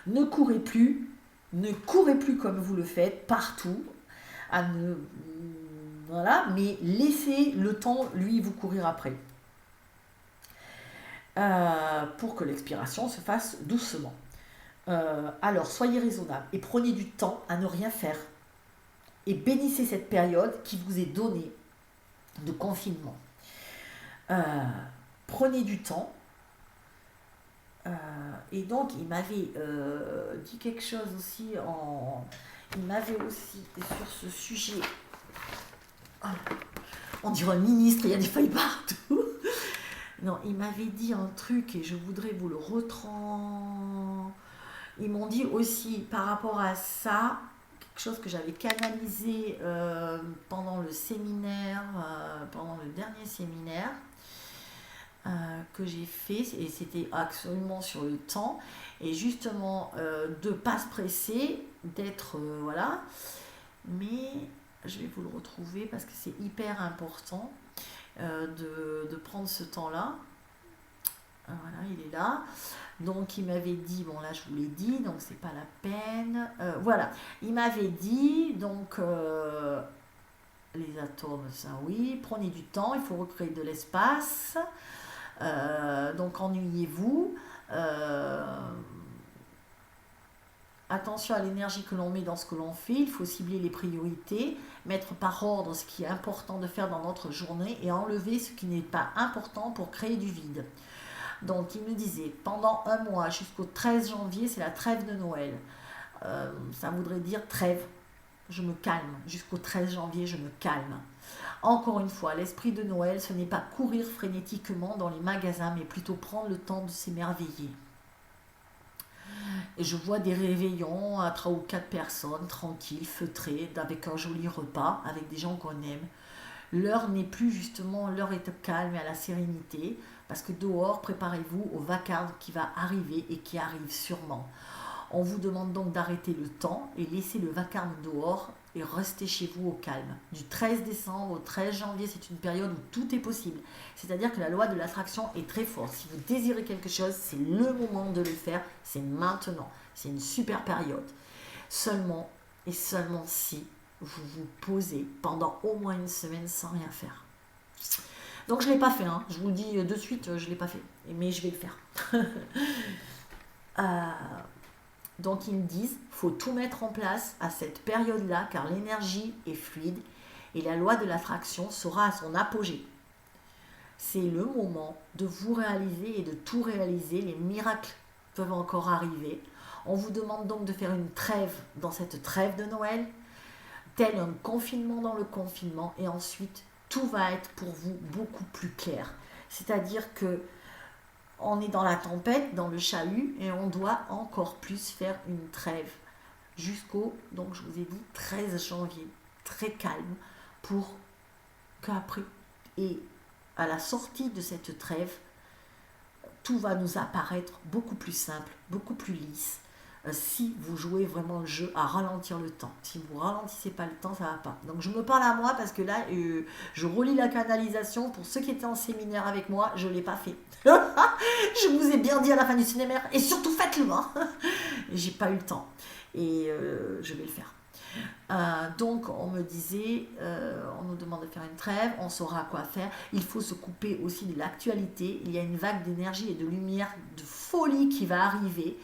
ne courez plus comme vous le faites partout. Voilà, mais laissez le temps, lui, vous courir après. Pour que l'expiration se fasse doucement. Alors, soyez raisonnable et prenez du temps à ne rien faire. Et bénissez cette période qui vous est donnée de confinement. Prenez du temps. Et donc, il m'avait dit quelque chose aussi. Il m'avait aussi, sur ce sujet, on dirait un ministre, il y a des feuilles partout. Non, il m'avait dit un truc et je voudrais vous le Ils m'ont dit aussi par rapport à ça, quelque chose que j'avais canalisé pendant le séminaire, pendant le dernier séminaire que j'ai fait, et c'était absolument sur le temps, et justement de ne pas se presser, d'être, voilà, mais je vais vous le retrouver parce que c'est hyper important. De prendre ce temps-là. Voilà, il est là. Donc, il m'avait dit, bon là, je vous l'ai dit, donc c'est pas la peine. Voilà, il m'avait dit, donc, les atomes, ça oui, prenez du temps, il faut recréer de l'espace. Donc, ennuyez-vous. Attention à l'énergie que l'on met dans ce que l'on fait, il faut cibler les priorités, mettre par ordre ce qui est important de faire dans notre journée et enlever ce qui n'est pas important pour créer du vide. Donc il me disait, pendant un mois jusqu'au 13 janvier, c'est la trêve de Noël. Ça voudrait dire trêve, je me calme. Jusqu'au 13 janvier, je me calme. Encore une fois, l'esprit de Noël, ce n'est pas courir frénétiquement dans les magasins, mais plutôt prendre le temps de s'émerveiller. Et je vois des réveillons à 3 ou 4 personnes, tranquilles, feutrées, avec un joli repas, avec des gens qu'on aime. L'heure n'est plus justement, l'heure est au calme et à la sérénité, parce que dehors, préparez-vous au vacarme qui va arriver et qui arrive sûrement. On vous demande donc d'arrêter le temps et laisser le vacarme dehors et rester chez vous au calme. Du 13 décembre au 13 janvier, c'est une période où tout est possible. C'est-à-dire que la loi de l'attraction est très forte. Si vous désirez quelque chose, c'est le moment de le faire, c'est maintenant. C'est une super période. Seulement et seulement si vous vous posez pendant au moins une semaine sans rien faire. Donc je ne l'ai pas fait, hein. Je vous le dis de suite, je ne l'ai pas fait. Mais je vais le faire. Donc ils me disent, il faut tout mettre en place à cette période-là car l'énergie est fluide et la loi de l'attraction sera à son apogée. C'est le moment de vous réaliser et de tout réaliser. Les miracles peuvent encore arriver. On vous demande donc de faire une trêve dans cette trêve de Noël, tel un confinement dans le confinement, et ensuite tout va être pour vous beaucoup plus clair. C'est-à-dire que on est dans la tempête, dans le chahut, et on doit encore plus faire une trêve jusqu'au, donc je vous ai dit, 13 janvier, très calme, pour qu'après, et à la sortie de cette trêve, tout va nous apparaître beaucoup plus simple, beaucoup plus lisse, si vous jouez vraiment le jeu à ralentir le temps. Si vous ralentissez pas le temps, ça va pas. Donc je me parle à moi parce que là, je relis la canalisation. Pour ceux qui étaient en séminaire avec moi, je ne l'ai pas fait. Je vous ai bien dit à la fin du séminaire, et surtout faites-le. Hein. J'ai pas eu le temps. Et je vais le faire. Donc on me disait, on nous demande de faire une trêve, on saura quoi faire. Il faut se couper aussi de l'actualité. Il y a une vague d'énergie et de lumière, de folie qui va arriver.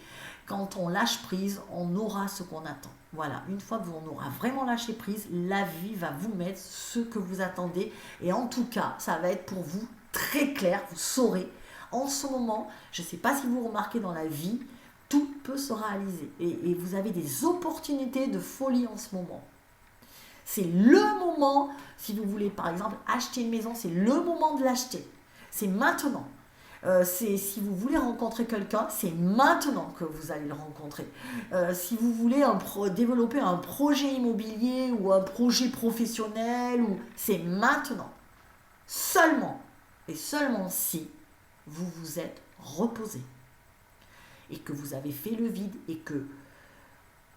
Quand on lâche prise, on aura ce qu'on attend. Voilà, une fois que on aura vraiment lâché prise, la vie va vous mettre ce que vous attendez. Et en tout cas, ça va être pour vous très clair, vous saurez. En ce moment, je ne sais pas si vous remarquez dans la vie, tout peut se réaliser. Et vous avez des opportunités de folie en ce moment. C'est le moment, si vous voulez par exemple acheter une maison, c'est le moment de l'acheter. C'est maintenant. Si vous voulez rencontrer quelqu'un, c'est maintenant que vous allez le rencontrer. Si vous voulez développer un projet immobilier ou un projet professionnel, c'est maintenant. Seulement. et seulement si vous vous êtes reposé et que vous avez fait le vide et que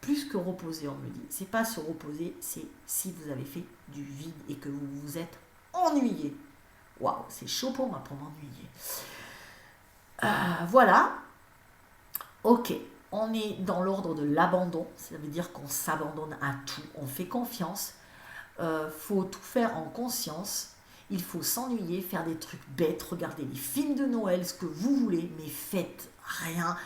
plus que reposer, on me dit, c'est pas se reposer, c'est si vous avez fait du vide et que vous vous êtes ennuyé. Waouh, c'est chaud pour moi pour m'ennuyer. Voilà. Ok, on est dans l'ordre de l'abandon, ça veut dire qu'on s'abandonne à tout, on fait confiance, faut tout faire en conscience, il faut s'ennuyer, faire des trucs bêtes, regarder les films de Noël, ce que vous voulez, mais faites rien.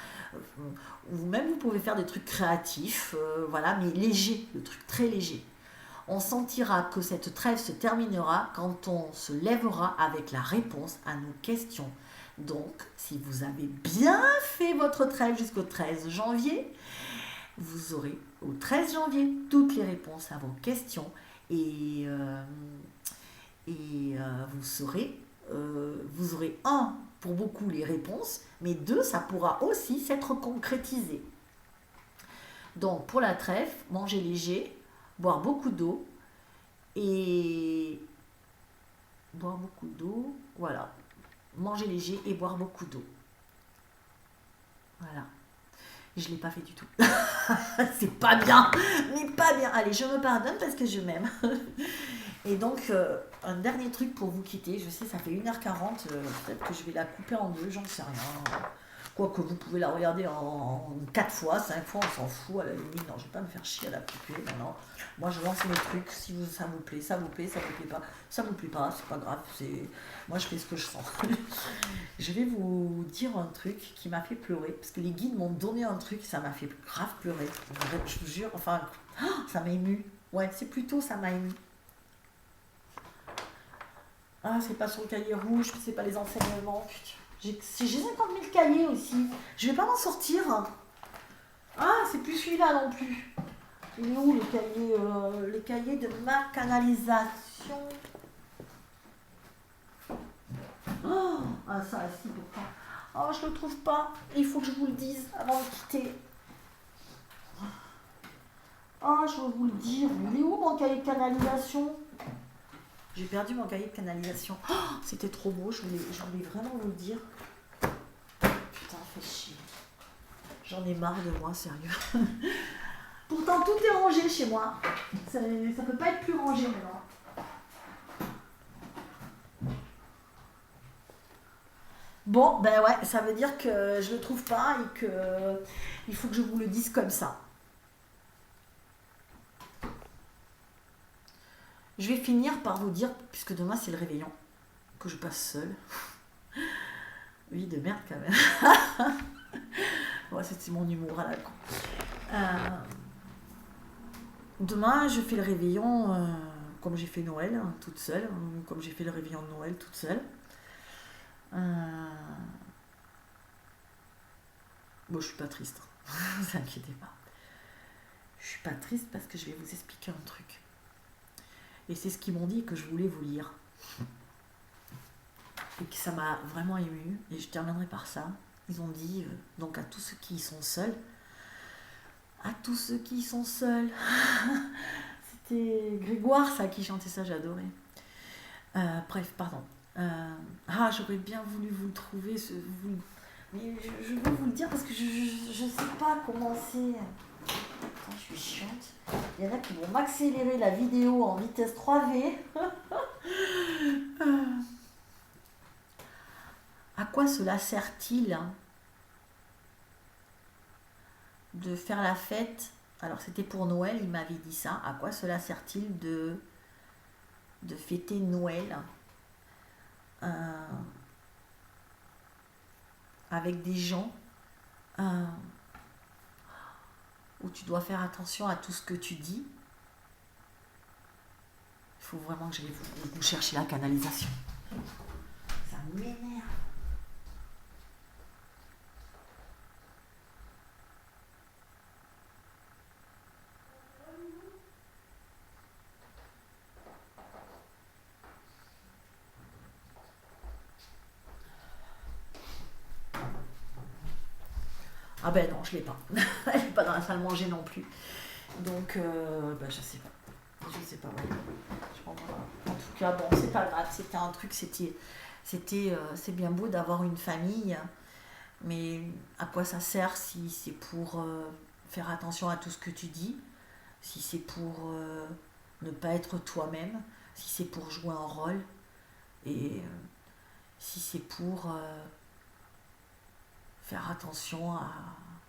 Vous-même, vous pouvez faire des trucs créatifs, voilà, mais légers, des trucs très légers. On sentira que cette trêve se terminera quand on se lèvera avec la réponse à nos questions. Donc, si vous avez bien fait votre trêve jusqu'au 13 janvier, vous aurez au 13 janvier toutes les réponses à vos questions et vous aurez un, pour beaucoup, les réponses, mais deux, ça pourra aussi s'être concrétisé. Donc, pour la trêve, manger léger, boire beaucoup d'eau et boire beaucoup d'eau, voilà. Manger léger et boire beaucoup d'eau. Voilà. Je ne l'ai pas fait du tout. C'est pas bien, mais pas bien. Allez, je me pardonne parce que je m'aime. Et donc, un dernier truc pour vous quitter. Je sais, ça fait 1h40. Peut-être que je vais la couper en deux, j'en sais rien. Quoique vous pouvez la regarder en 4 fois, 5 fois, on s'en fout. À la limite, non, je ne vais pas me faire chier à la couper. Non. Moi, je lance mes trucs. Si ça vous plaît, ça vous plaît, ça vous plaît pas. Ça vous plaît pas, c'est pas grave. Moi, je fais ce que je sens. Je vais vous dire un truc qui m'a fait pleurer. Parce que les guides m'ont donné un truc, ça m'a fait grave pleurer. Je vous jure, enfin, ça m'a ému. Ouais, c'est plutôt ça m'a ému. Ah, c'est pas sur le cahier rouge, c'est pas les enseignements. Putain. J'ai 50 000 cahiers aussi. Je vais pas m'en sortir. Ah, c'est plus celui-là non plus. Il est où les cahiers de ma canalisation? Oh, ah, ça, si, pourtant. Oh, je le trouve pas. Il faut que je vous le dise avant de quitter. Ah, je vais vous le dire. Il est où mon cahier de canalisation? J'ai perdu mon cahier de canalisation. Oh, c'était trop beau, je voulais vraiment vous le dire. Putain, fait chier. J'en ai marre de moi, sérieux. Pourtant, tout est rangé chez moi. Ça peut pas être plus rangé maintenant. Bon, ben ouais, ça veut dire que je le trouve pas et que il faut que je vous le dise comme ça. Je vais finir par vous dire, puisque demain c'est le réveillon, que je passe seule. Oui, de merde quand même. Ouais, c'est mon humour à la con. Demain, je fais le réveillon comme j'ai fait Noël, toute seule. Comme j'ai fait le réveillon de Noël, toute seule. Bon, je suis pas triste. Ne vous inquiétez pas. Je suis pas triste parce que je vais vous expliquer un truc. Et c'est ce qu'ils m'ont dit que je voulais vous lire. Et que ça m'a vraiment émue. Et je terminerai par ça. Ils ont dit, donc à tous ceux qui sont seuls, c'était Grégoire ça qui chantait ça, j'adorais. Bref, pardon. J'aurais bien voulu vous le trouver, mais je veux vous le dire parce que je sais pas comment c'est. Attends, je suis chiante. Il y en a qui vont m'accélérer la vidéo en vitesse 3V. À quoi cela sert-il de faire la fête? Alors c'était pour Noël, il m'avait dit ça. À quoi cela sert-il de fêter Noël avec des gens où tu dois faire attention à tout ce que tu dis? Il faut vraiment que j'aille vous chercher la canalisation. Ça m'énerve. Ah ben non, je l'ai pas. Elle n'est pas dans la salle manger non plus. Donc, je sais pas. Je sais pas. Ouais. En tout cas, bon, c'est pas grave. C'était un truc, c'était C'est bien beau d'avoir une famille, mais à quoi ça sert si c'est pour faire attention à tout ce que tu dis, si c'est pour ne pas être toi-même, si c'est pour jouer un rôle, et si c'est pour faire attention à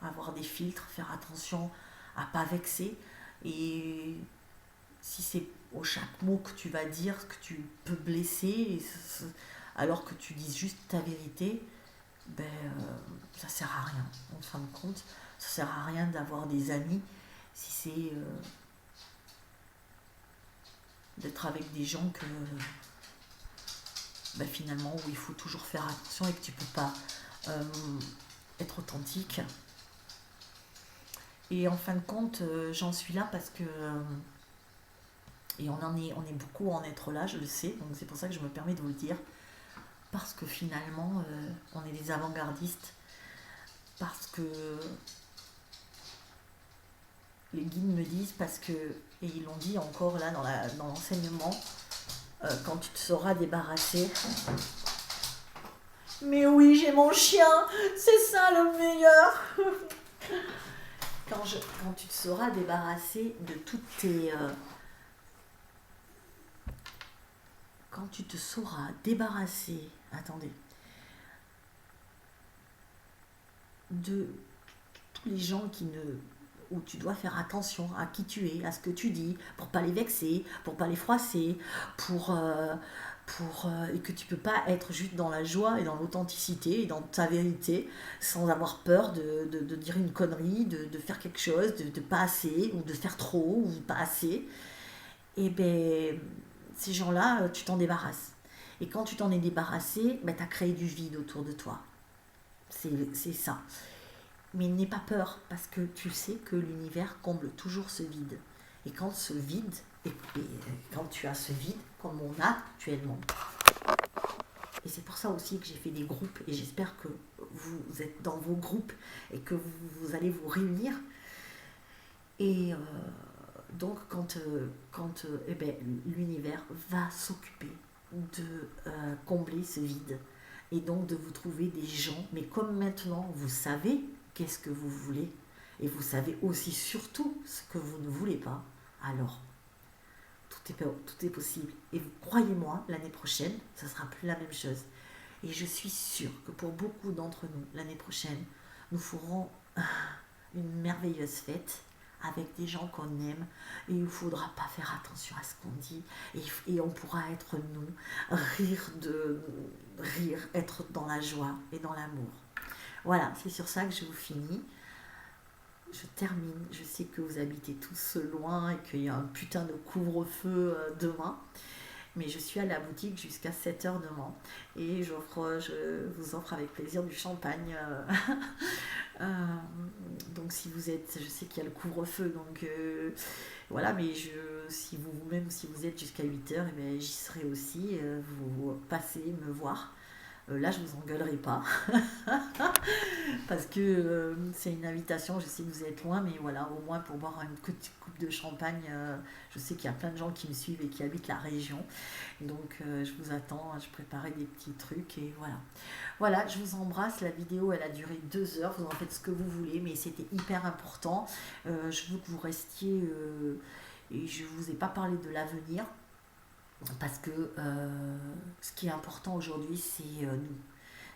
avoir des filtres, faire attention à pas vexer, et si c'est au chaque mot que tu vas dire que tu peux blesser, alors que tu dises juste ta vérité, ben ça sert à rien. En fin de compte, ça sert à rien d'avoir des amis si c'est d'être avec des gens que ben, finalement où il faut toujours faire attention et que tu peux pas euh, être authentique. Et en fin de compte, j'en suis là parce que et on est beaucoup à en être là, je le sais, donc c'est pour ça que je me permets de vous le dire, parce que finalement, on est des avant-gardistes, parce que les guides me disent, parce que, et ils l'ont dit encore là dans l'enseignement, quand tu te sauras débarrasser. Mais oui, j'ai mon chien, c'est ça le meilleur. Quand tu te sauras débarrasser de toutes tes... quand tu te sauras débarrasser, attendez, de tous les gens où tu dois faire attention à qui tu es, à ce que tu dis, pour pas les vexer, pour pas les froisser, et que tu peux pas être juste dans la joie et dans l'authenticité et dans ta vérité sans avoir peur de dire une connerie, de faire quelque chose, de pas assez, ou de faire trop, ou pas assez. Et ben ces gens-là, tu t'en débarrasses. Et quand tu t'en es débarrassé, ben, tu as créé du vide autour de toi. C'est ça. Mais n'aie pas peur, parce que tu sais que l'univers comble toujours ce vide. Et quand ce vide, et quand tu as ce vide, comme on a actuellement. Et c'est pour ça aussi que j'ai fait des groupes, et j'espère que vous êtes dans vos groupes, et que vous allez vous réunir. Et donc quand eh ben, l'univers va s'occuper de combler ce vide. Et donc de vous trouver des gens, mais comme maintenant vous savez qu'est-ce que vous voulez, et vous savez aussi surtout ce que vous ne voulez pas, alors tout est possible. Et croyez-moi, l'année prochaine, ça ne sera plus la même chose. Et je suis sûre que pour beaucoup d'entre nous, l'année prochaine, nous ferons une merveilleuse fête avec des gens qu'on aime, et il ne faudra pas faire attention à ce qu'on dit, et on pourra être nous, rire, être dans la joie et dans l'amour. Voilà, c'est sur ça que je vous finis. Je termine. Je sais que vous habitez tous loin et qu'il y a un putain de couvre-feu demain. Mais je suis à la boutique jusqu'à 7h demain. Et je vous offre avec plaisir du champagne. Donc si vous êtes... Je sais qu'il y a le couvre-feu. Donc voilà, mais si vous êtes jusqu'à 8h, eh bien, j'y serai aussi. Vous passez me voir. Là, je vous engueulerai pas. Parce que c'est une invitation, je sais que vous êtes loin, mais voilà, au moins pour boire une petite coupe de champagne, je sais qu'il y a plein de gens qui me suivent et qui habitent la région, donc je vous attends, je préparais des petits trucs et voilà. Voilà, je vous embrasse, la vidéo elle a duré 2 heures, vous en faites ce que vous voulez, mais c'était hyper important, je veux que vous restiez, et je vous ai pas parlé de l'avenir, parce que ce qui est important aujourd'hui, c'est nous.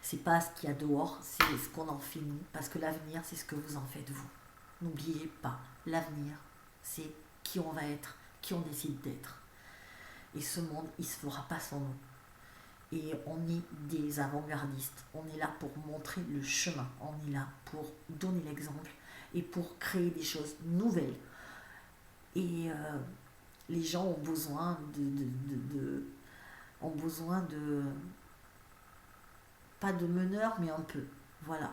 C'est pas ce qu'il y a dehors, c'est ce qu'on en fait nous. Parce que l'avenir, c'est ce que vous en faites vous. N'oubliez pas, l'avenir, c'est qui on va être, qui on décide d'être. Et ce monde, il se fera pas sans nous. Et on est des avant-gardistes. On est là pour montrer le chemin. On est là pour donner l'exemple et pour créer des choses nouvelles. Et les gens ont besoin ont besoin de pas de meneurs, mais un peu. Voilà,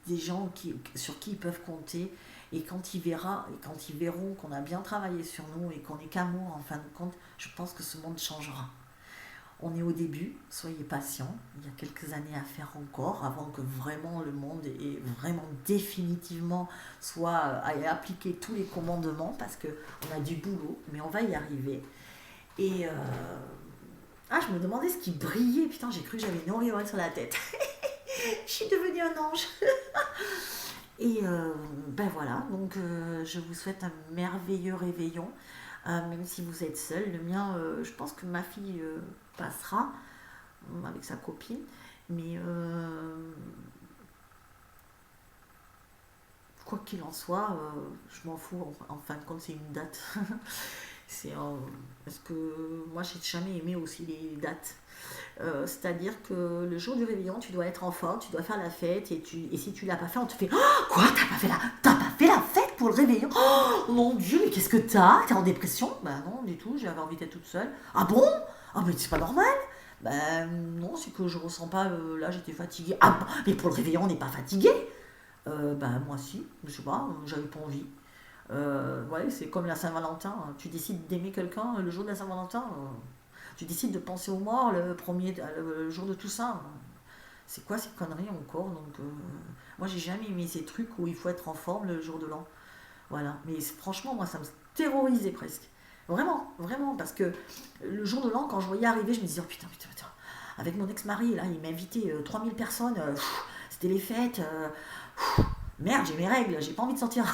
des gens sur qui ils peuvent compter, et quand ils verront qu'on a bien travaillé sur nous et qu'on est qu'amour, en fin de compte, je pense que ce monde changera. On est au début, soyez patients, il y a quelques années à faire encore avant que vraiment le monde ait vraiment définitivement ait appliqué tous les commandements, parce qu'on a du boulot, mais on va y arriver. Et Ah, je me demandais ce qui brillait. Putain, j'ai cru que j'avais une auréole sur la tête. Je suis devenue un ange. Et ben voilà, donc je vous souhaite un merveilleux réveillon, même si vous êtes seul. Le mien, je pense que ma fille passera avec sa copine, mais quoi qu'il en soit, je m'en fous. En fin de compte, c'est une date. C'est parce que moi, j'ai jamais aimé aussi les dates. C'est-à-dire que le jour du réveillon, tu dois être en forme, tu dois faire la fête, et si tu l'as pas fait, on te fait oh, quoi, t'as pas fait la fête pour le réveillon? Oh mon Dieu, mais qu'est-ce que t'as? T'es en dépression? Bah non, du tout, j'avais envie d'être toute seule. Ah bon? Ah mais c'est pas normal. Ben non, c'est que je ressens pas, là j'étais fatiguée. Ah bon, mais pour le réveillon, on n'est pas fatigué. Ben moi si, je sais pas, j'avais pas envie. Ouais, c'est comme la Saint-Valentin, hein. Tu décides d'aimer quelqu'un le jour de la Saint-Valentin. Tu décides de penser aux morts le jour de Toussaint. C'est quoi ces conneries encore? Donc, moi, j'ai jamais aimé ces trucs où il faut être en forme le jour de l'an. Voilà. Mais franchement, moi, ça me terrorisait presque. Vraiment, vraiment. Parce que le jour de l'an, quand je voyais arriver, je me disais, oh putain, putain, putain. Avec mon ex-mari, là, il m'invitait 3000 personnes. C'était les fêtes. Merde, j'ai mes règles, j'ai pas envie de sortir.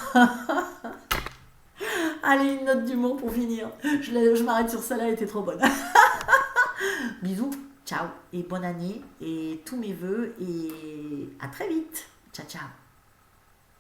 Allez, une note d'humour pour finir. Je m'arrête sur ça là, elle était trop bonne. Bisous, ciao et bonne année et tous mes voeux et à très vite. Ciao, ciao.